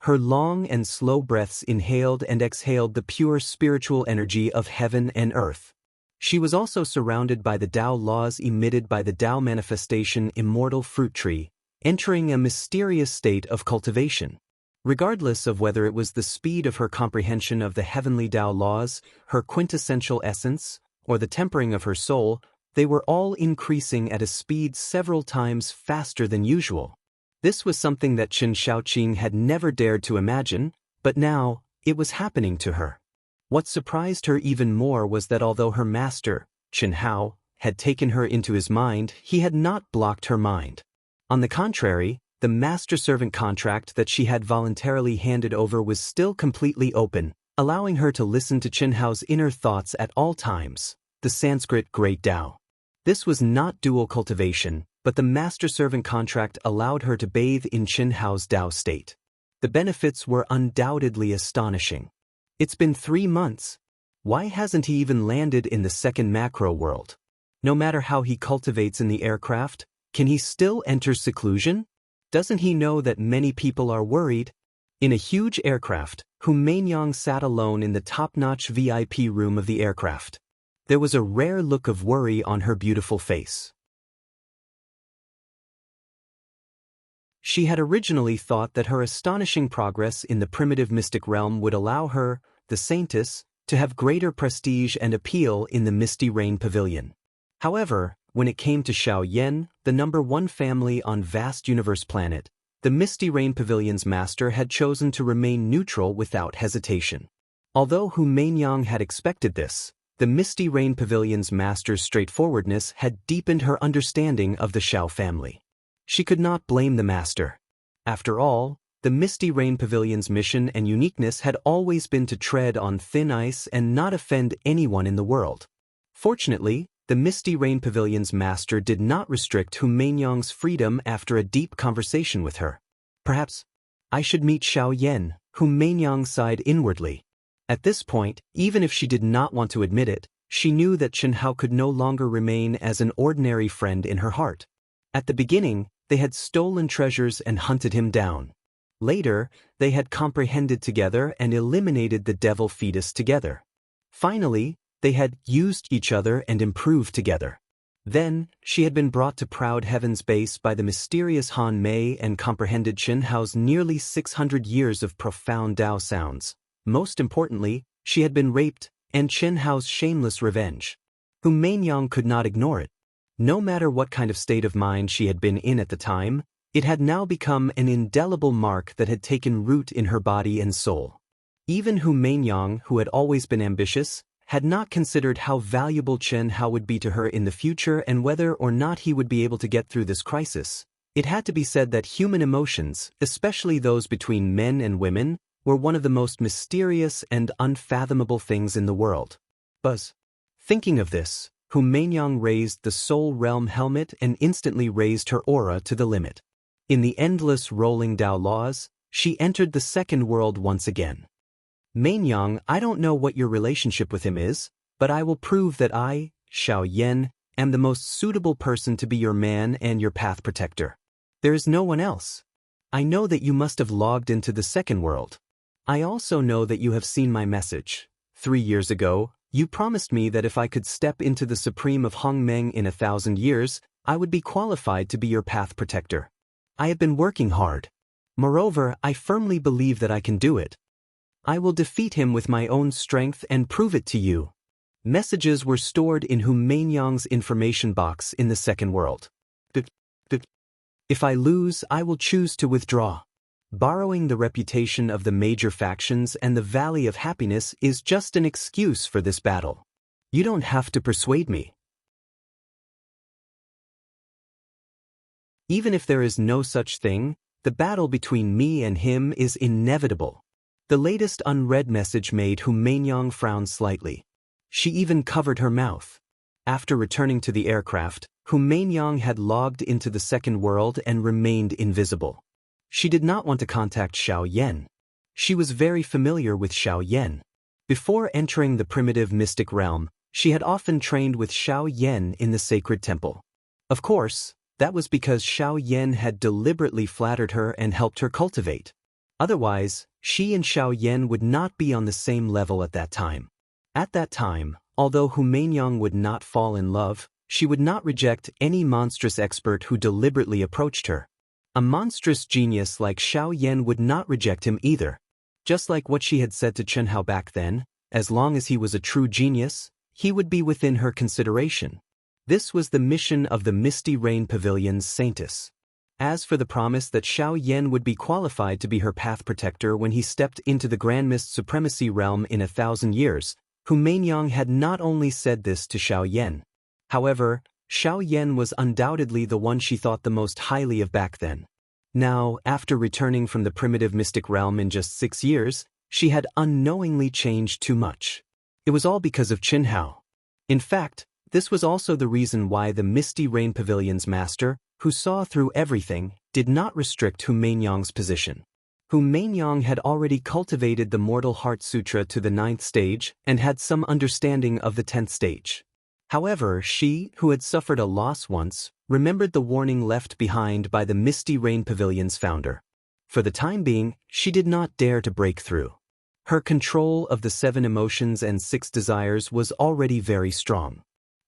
Her long and slow breaths inhaled and exhaled the pure spiritual energy of heaven and earth. She was also surrounded by the Dao laws emitted by the Dao manifestation immortal fruit tree, entering a mysterious state of cultivation. Regardless of whether it was the speed of her comprehension of the heavenly Dao laws, her quintessential essence, or the tempering of her soul, they were all increasing at a speed several times faster than usual. This was something that Chen Xiaoqing had never dared to imagine, but now, it was happening to her. What surprised her even more was that although her master, Chen Hao, had taken her into his mind, he had not blocked her mind. On the contrary, the master-servant contract that she had voluntarily handed over was still completely open, allowing her to listen to Chen Hao's inner thoughts at all times, the Sanskrit Great Dao. This was not dual cultivation, but the master-servant contract allowed her to bathe in Chen Hao's Dao state. The benefits were undoubtedly astonishing. It's been 3 months. Why hasn't he even landed in the second macro world? No matter how he cultivates in the aircraft, can he still enter seclusion? Doesn't he know that many people are worried? In a huge aircraft, Humaingyang sat alone in the top-notch VIP room of the aircraft. There was a rare look of worry on her beautiful face. She had originally thought that her astonishing progress in the primitive mystic realm would allow her, the saintess, to have greater prestige and appeal in the Misty Rain Pavilion. However, when it came to Xiaoyan, the #1 family on vast universe planet, the Misty Rain Pavilion's master had chosen to remain neutral without hesitation. Although Humaingyang had expected this, the Misty Rain Pavilion's master's straightforwardness had deepened her understanding of the Xiao family. She could not blame the master. After all, the Misty Rain Pavilion's mission and uniqueness had always been to tread on thin ice and not offend anyone in the world. Fortunately, the Misty Rain Pavilion's master did not restrict Humaingyang's freedom after a deep conversation with her. Perhaps I should meet Xiaoyan, Humaingyang sighed inwardly. At this point, even if she did not want to admit it, she knew that Qianhao could no longer remain as an ordinary friend in her heart. At the beginning, they had stolen treasures and hunted him down. Later, they had comprehended together and eliminated the devil fetus together. Finally, they had used each other and improved together. Then, she had been brought to Proud Heaven's base by the mysterious Han Mei and comprehended Qianhao's nearly 600 years of profound Dao sounds. Most importantly, she had been raped, and Qianhao's shameless revenge. Humaingyang could not ignore it. No matter what kind of state of mind she had been in at the time, it had now become an indelible mark that had taken root in her body and soul. Even Humaingyang, who had always been ambitious, had not considered how valuable Qianhao would be to her in the future and whether or not he would be able to get through this crisis. It had to be said that human emotions, especially those between men and women, were one of the most mysterious and unfathomable things in the world. Buzz. Thinking of this, Humaingyang raised the Soul Realm helmet and instantly raised her aura to the limit. In the endless rolling Dao laws, she entered the second world once again. Mainyang, I don't know what your relationship with him is, but I will prove that I, Xiaoyan, am the most suitable person to be your man and your path protector. There is no one else. I know that you must have logged into the second world. I also know that you have seen my message. 3 years ago, you promised me that if I could step into the Supreme of Hongmeng in 1,000 years, I would be qualified to be your path protector. I have been working hard. Moreover, I firmly believe that I can do it. I will defeat him with my own strength and prove it to you. Messages were stored in Humaingyang's information box in the second world. If I lose, I will choose to withdraw. Borrowing the reputation of the major factions and the Valley of Happiness is just an excuse for this battle. You don't have to persuade me. Even if there is no such thing, the battle between me and him is inevitable. The latest unread message made Humaingyang frown slightly. She even covered her mouth. After returning to the aircraft, Humaingyang had logged into the second world and remained invisible. She did not want to contact Xiaoyan. She was very familiar with Xiaoyan. Before entering the primitive mystic realm, she had often trained with Xiaoyan in the sacred temple. Of course, that was because Xiaoyan had deliberately flattered her and helped her cultivate. Otherwise, she and Xiaoyan would not be on the same level at that time. At that time, although Humaingyang would not fall in love, she would not reject any monstrous expert who deliberately approached her. A monstrous genius like Xiaoyan would not reject him either. Just like what she had said to Qianhao back then, as long as he was a true genius, he would be within her consideration. This was the mission of the Misty Rain Pavilion's saintess. As for the promise that Xiaoyan would be qualified to be her path protector when he stepped into the Grand Mist Supremacy realm in 1,000 years, Humaingyang had not only said this to Xiaoyan. However, Xiaoyan was undoubtedly the one she thought the most highly of back then. Now, after returning from the primitive mystic realm in just 6 years, she had unknowingly changed too much. It was all because of Qianhao. In fact, this was also the reason why the Misty Rain Pavilion's master, who saw through everything, did not restrict Humaingyang's position. Humaingyang had already cultivated the Mortal Heart Sutra to the 9th stage and had some understanding of the 10th stage. However, she, who had suffered a loss once, remembered the warning left behind by the Misty Rain Pavilion's founder. For the time being, she did not dare to break through. Her control of the 7 emotions and 6 desires was already very strong.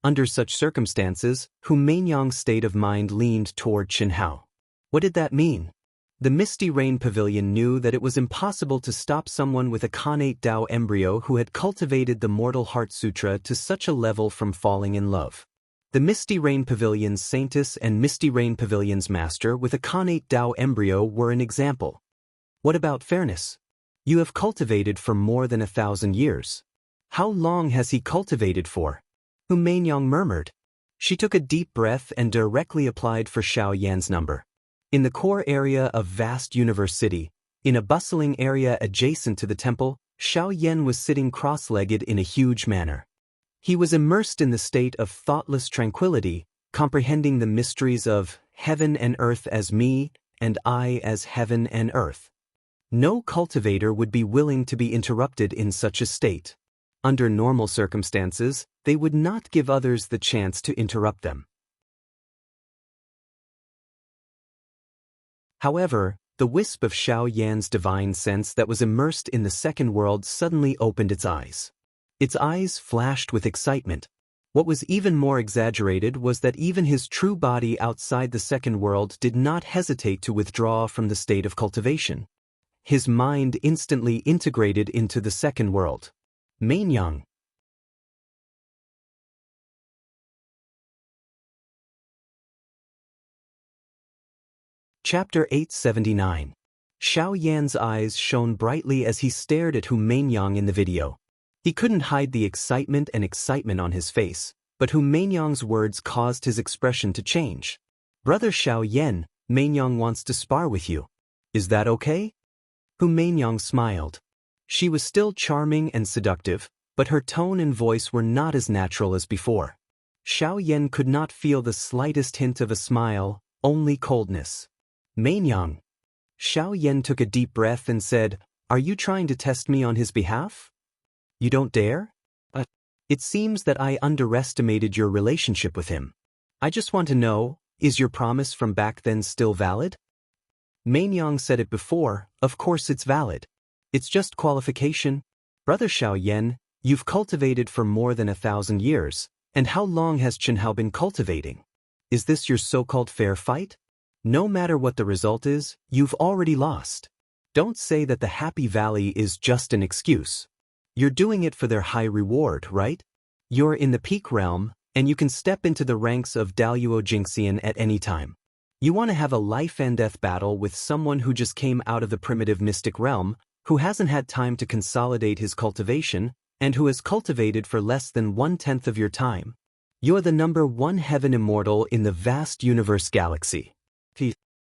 Under such circumstances, Hu Mainyang's state of mind leaned toward Qinhao. What did that mean? The Misty Rain Pavilion knew that it was impossible to stop someone with a connate Dao embryo who had cultivated the Mortal Heart Sutra to such a level from falling in love. The Misty Rain Pavilion's Saintess and Misty Rain Pavilion's Master with a connate Dao embryo were an example. What about fairness? You have cultivated for more than 1,000 years. How long has he cultivated for? Hu Mainyang murmured. She took a deep breath and directly applied for Xiao Yan's number. In the core area of vast Universe City, in a bustling area adjacent to the temple, Xiao Yan was sitting cross-legged in a huge manner. He was immersed in the state of thoughtless tranquility, comprehending the mysteries of heaven and earth as me, and I as heaven and earth. No cultivator would be willing to be interrupted in such a state. Under normal circumstances, they would not give others the chance to interrupt them. However, the wisp of Xiao Yan's divine sense that was immersed in the second world suddenly opened its eyes. Its eyes flashed with excitement. What was even more exaggerated was that even his true body outside the second world did not hesitate to withdraw from the state of cultivation. His mind instantly integrated into the second world. Mainyang. Chapter 879. Xiao Yan's eyes shone brightly as he stared at Hu Mainyang in the video. He couldn't hide the excitement on his face, but Hu Mainyang's words caused his expression to change. Brother Xiao Yan, Mainyang wants to spar with you. Is that okay? Hu Mainyang smiled. She was still charming and seductive, but her tone and voice were not as natural as before. Xiao Yan could not feel the slightest hint of a smile, only coldness. Mainyang. Xiao Yan took a deep breath and said, "Are you trying to test me on his behalf? You don't dare? It seems that I underestimated your relationship with him. I just want to know, is your promise from back then still valid?" Mainyang said it before, of course it's valid. It's just qualification. Brother Xiao Yan, you've cultivated for more than 1,000 years, and how long has Qinhao been cultivating? Is this your so-called fair fight? No matter what the result is, you've already lost. Don't say that the Happy Valley is just an excuse. You're doing it for their high reward, right? You're in the peak realm, and you can step into the ranks of Daoist Jingxian at any time. You want to have a life and death battle with someone who just came out of the primitive mystic realm, who hasn't had time to consolidate his cultivation, and who has cultivated for less than 1/10 of your time. You're the number 1 heaven immortal in the vast universe galaxy.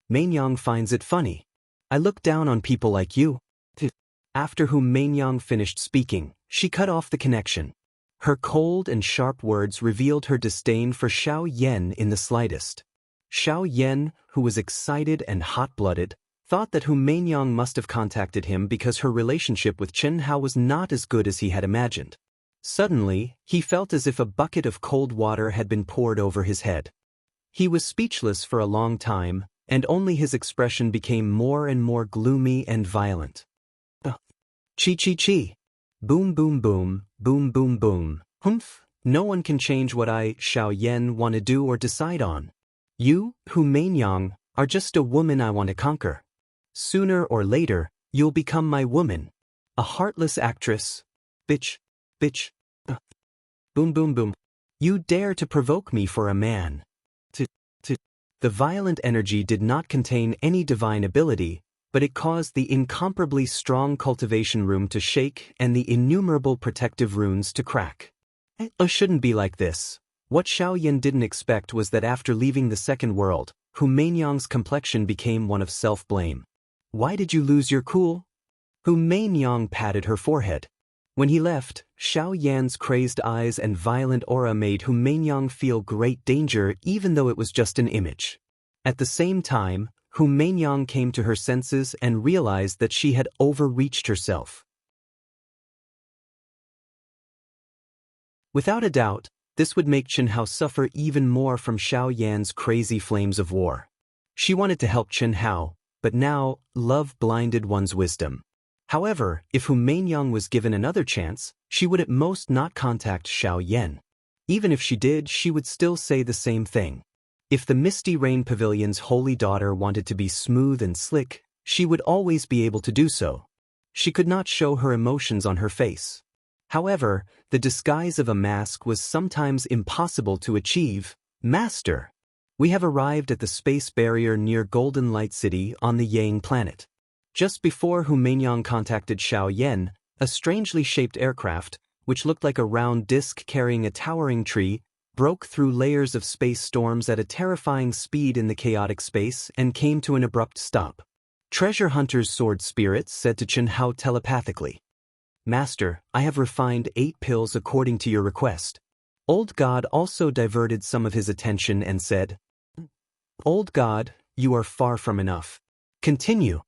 Mainyang finds it funny. I look down on people like you. After whom Mainyang finished speaking, she cut off the connection. Her cold and sharp words revealed her disdain for Xiao Yan in the slightest. Xiao Yan, who was excited and hot-blooded, thought that Hu Mainyang must have contacted him because her relationship with Qinhao was not as good as he had imagined. Suddenly, he felt as if a bucket of cold water had been poured over his head. He was speechless for a long time, and only his expression became more and more gloomy and violent. Chi. Boom boom boom, boom boom boom, humph. No one can change what I, Xiao Yan, want to do or decide on. You, Hu Mainyang, are just a woman I want to conquer. Sooner or later, you'll become my woman. A heartless actress. Bitch. Boom boom boom. You dare to provoke me for a man. The violent energy did not contain any divine ability, but it caused the incomparably strong cultivation room to shake and the innumerable protective runes to crack. It shouldn't be like this. What Xiao Yan didn't expect was that after leaving the second world, Hu Mainyang's complexion became one of self-blame. Why did you lose your cool? Hu Mainyang patted her forehead. When he left, Xiao Yan's crazed eyes and violent aura made Hu Mainyang feel great danger even though it was just an image. At the same time, Hu Mainyang came to her senses and realized that she had overreached herself. Without a doubt, This would make Chen Hao suffer even more from Xiao Yan's crazy flames of war. She wanted to help Chen Hao, but now, love blinded one's wisdom. However, if Hu Mainyang was given another chance, she would at most not contact Xiao Yan. Even if she did, she would still say the same thing. If the Misty Rain Pavilion's holy daughter wanted to be smooth and slick, she would always be able to do so. She could not show her emotions on her face. However, the disguise of a mask was sometimes impossible to achieve. Master, we have arrived at the space barrier near Golden Light City on the Yang planet. Just before Hu Mainyang contacted Xiao Yan, a strangely shaped aircraft, which looked like a round disc carrying a towering tree, broke through layers of space storms at a terrifying speed in the chaotic space and came to an abrupt stop. Treasure Hunter's sword spirit said to Chen Hao telepathically, "Master, I have refined 8 pills according to your request." Old God also diverted some of his attention and said, "Old God, you are far from enough. Continue."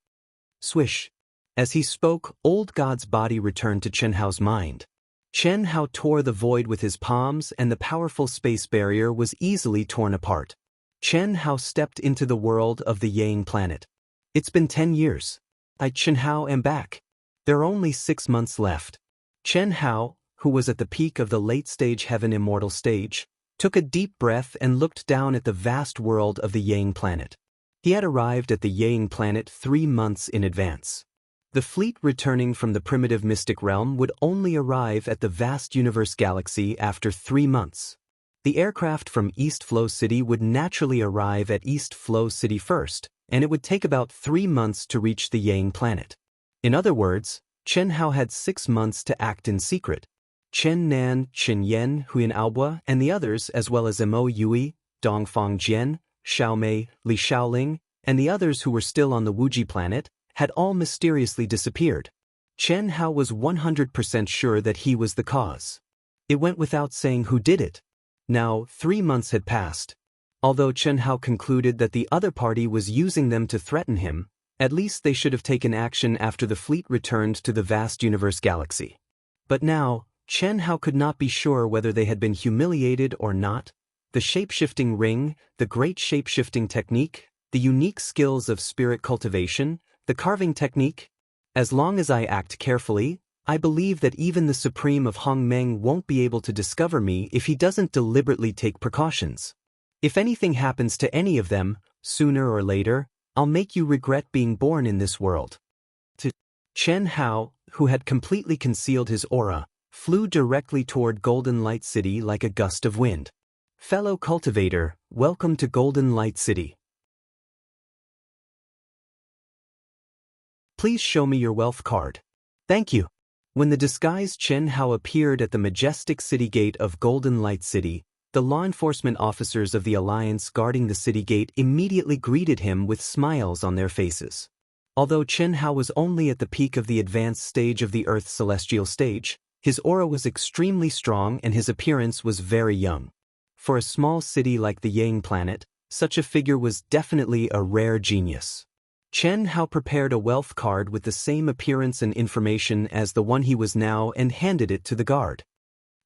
Swish. As he spoke, Old God's body returned to Chen Hao's mind. Chen Hao tore the void with his palms and the powerful space barrier was easily torn apart. Chen Hao stepped into the world of the Yang planet. It's been 10 years. Chen Hao am back. There are only 6 months left. Chen Hao, who was at the peak of the late-stage Heaven Immortal stage, took a deep breath and looked down at the vast world of the Yang planet. He had arrived at the Yang planet 3 months in advance. The fleet returning from the primitive mystic realm would only arrive at the vast universe galaxy after 3 months. The aircraft from East Flow City would naturally arrive at East Flow City first, and it would take about 3 months to reach the Yang planet. In other words, Chen Hao had 6 months to act in secret. Chen Nan, Chen Yan, Huyan Aobua, and the others, as well as Mo Yui, Dongfang Jian, Xiao Mei, Li Xiaoling, and the others who were still on the Wuji planet, had all mysteriously disappeared. Chen Hao was 100% sure that he was the cause. It went without saying who did it. Now, 3 months had passed. Although Chen Hao concluded that the other party was using them to threaten him, at least they should have taken action after the fleet returned to the vast universe galaxy. But now, Chen Hao could not be sure whether they had been humiliated or not. The shape-shifting ring, the great shape-shifting technique, the unique skills of spirit cultivation, the carving technique. As long as I act carefully, I believe that even the Supreme of Hongmeng won't be able to discover me if he doesn't deliberately take precautions. If anything happens to any of them, sooner or later, I'll make you regret being born in this world. Chen Hao, who had completely concealed his aura, flew directly toward Golden Light City like a gust of wind. Fellow cultivator, welcome to Golden Light City. Please show me your wealth card. Thank you. When the disguised Chen Hao appeared at the majestic city gate of Golden Light City, the law enforcement officers of the Alliance guarding the city gate immediately greeted him with smiles on their faces. Although Chen Hao was only at the peak of the advanced stage of the Earth's celestial stage, his aura was extremely strong and his appearance was very young. For a small city like the Yang planet, such a figure was definitely a rare genius. Chen Hao prepared a wealth card with the same appearance and information as the one he was now and handed it to the guard.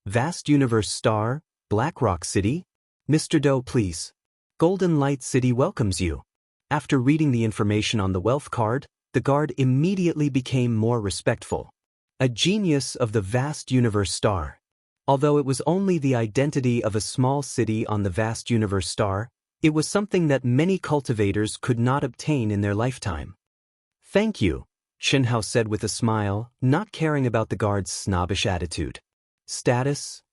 Vast Universe Star, Black Rock City? Mr. Doe, please. Golden Light City welcomes you. After reading the information on the wealth card, the guard immediately became more respectful. A genius of the Vast Universe Star. Although it was only the identity of a small city on the Vast Universe Star, it was something that many cultivators could not obtain in their lifetime. Thank you, Chen Hao said with a smile, not caring about the guard's snobbish attitude. Status,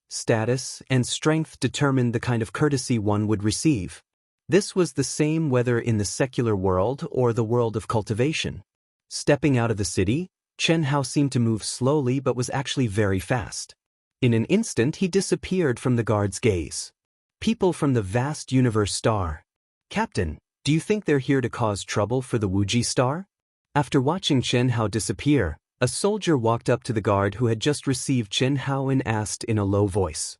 and strength determined the kind of courtesy one would receive. This was the same whether in the secular world or the world of cultivation. Stepping out of the city, Chen Hao seemed to move slowly but was actually very fast. In an instant he disappeared from the guard's gaze. People from the Vast Universe Star. Captain, do you think they're here to cause trouble for the Wuji Star? After watching Chen Hao disappear, a soldier walked up to the guard who had just received Chen Hao and asked in a low voice.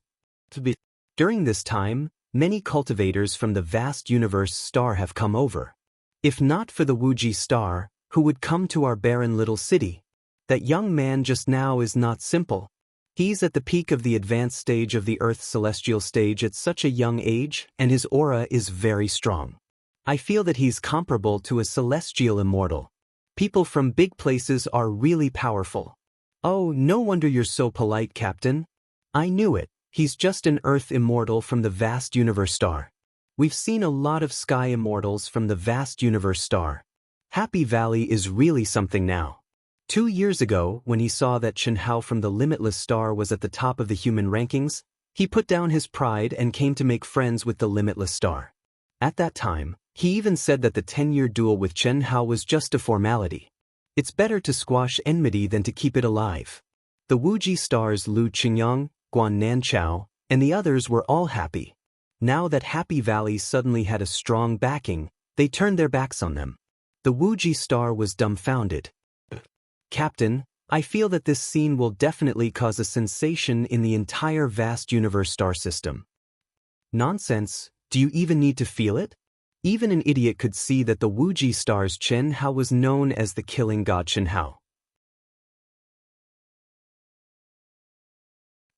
During this time, many cultivators from the Vast Universe Star have come over. If not for the Wuji Star, who would come to our barren little city? That young man just now is not simple. He's at the peak of the advanced stage of the Earth's celestial stage at such a young age, and his aura is very strong. I feel that he's comparable to a celestial immortal. People from big places are really powerful. Oh, no wonder you're so polite, Captain. I knew it. He's just an Earth immortal from the vast universe star. We've seen a lot of sky immortals from the vast universe star. Happy Valley is really something now. 2 years ago, when he saw that Chen Hao from the Limitless Star was at the top of the human rankings, he put down his pride and came to make friends with the Limitless Star. At that time, he even said that the 10-year duel with Chen Hao was just a formality. It's better to squash enmity than to keep it alive. The Wuji stars Lu Qingyang, Guan Nanchao, and the others were all happy. Now that Happy Valley suddenly had a strong backing, they turned their backs on them. The Wuji star was dumbfounded. Captain, I feel that this scene will definitely cause a sensation in the entire vast universe star system. Nonsense, do you even need to feel it? Even an idiot could see that the Wuji star's Chen Hao was known as the killing god Chen Hao.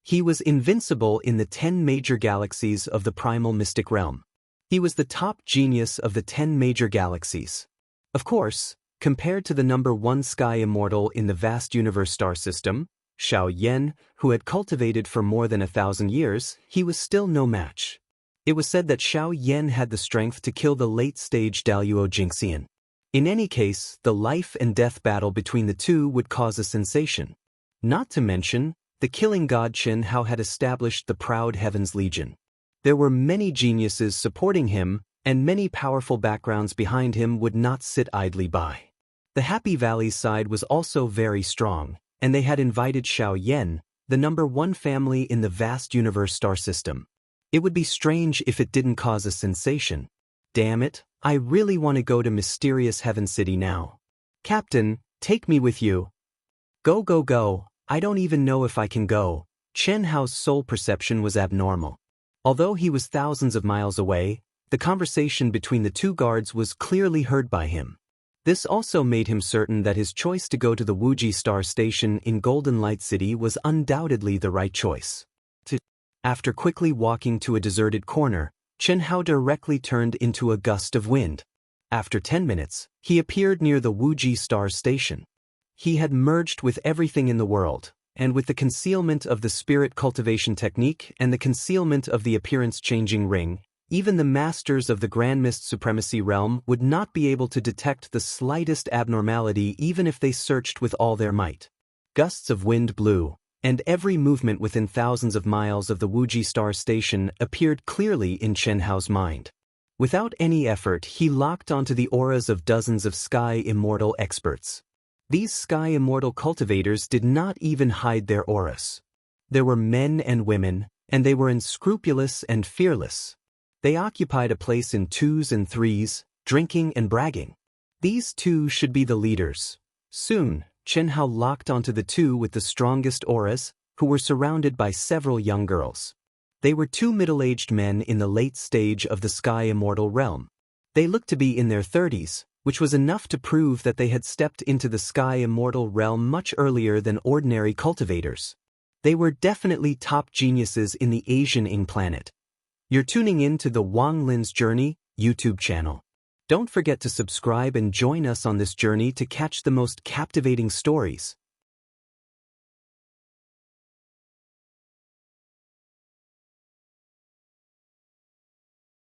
He was invincible in the 10 major galaxies of the primal mystic realm. He was the top genius of the 10 major galaxies. Of course, compared to the number 1 sky immortal in the vast universe star system, Xiao Yan, who had cultivated for more than 1,000 years, he was still no match. It was said that Xiao Yan had the strength to kill the late-stage Daoist Jingxian. In any case, the life and death battle between the two would cause a sensation. Not to mention, the killing god Chen Hao had established the proud Heaven's Legion. There were many geniuses supporting him, and many powerful backgrounds behind him would not sit idly by. The Happy Valley side was also very strong, and they had invited Xiao Yan, the number 1 family in the vast universe star system. It would be strange if it didn't cause a sensation. Damn it, I really want to go to Mysterious Heaven City now. Captain, take me with you. Go go go, I don't even know if I can go. Chen Hao's soul perception was abnormal. Although he was thousands of miles away, the conversation between the two guards was clearly heard by him. This also made him certain that his choice to go to the Wuji Star Station in Golden Light City was undoubtedly the right choice. After quickly walking to a deserted corner, Chen Hao directly turned into a gust of wind. After 10 minutes, he appeared near the Wuji Star Station. He had merged with everything in the world, and with the concealment of the spirit cultivation technique and the concealment of the appearance-changing ring, even the masters of the Grand Mist Supremacy realm would not be able to detect the slightest abnormality even if they searched with all their might. Gusts of wind blew, and every movement within thousands of miles of the Wuji Star Station appeared clearly in Chen Hao's mind. Without any effort, he locked onto the auras of dozens of Sky Immortal experts. These Sky Immortal cultivators did not even hide their auras. There were men and women, and they were unscrupulous and fearless. They occupied a place in 2s and 3s, drinking and bragging. These two should be the leaders. Soon, Chen Hao locked onto the two with the strongest auras, who were surrounded by several young girls. They were 2 middle-aged men in the late stage of the Sky Immortal realm. They looked to be in their 30s, which was enough to prove that they had stepped into the Sky Immortal realm much earlier than ordinary cultivators. They were definitely top geniuses in the Asian Ing planet. You're tuning in to the Wang Lin's Journey YouTube channel. Don't forget to subscribe and join us on this journey to catch the most captivating stories.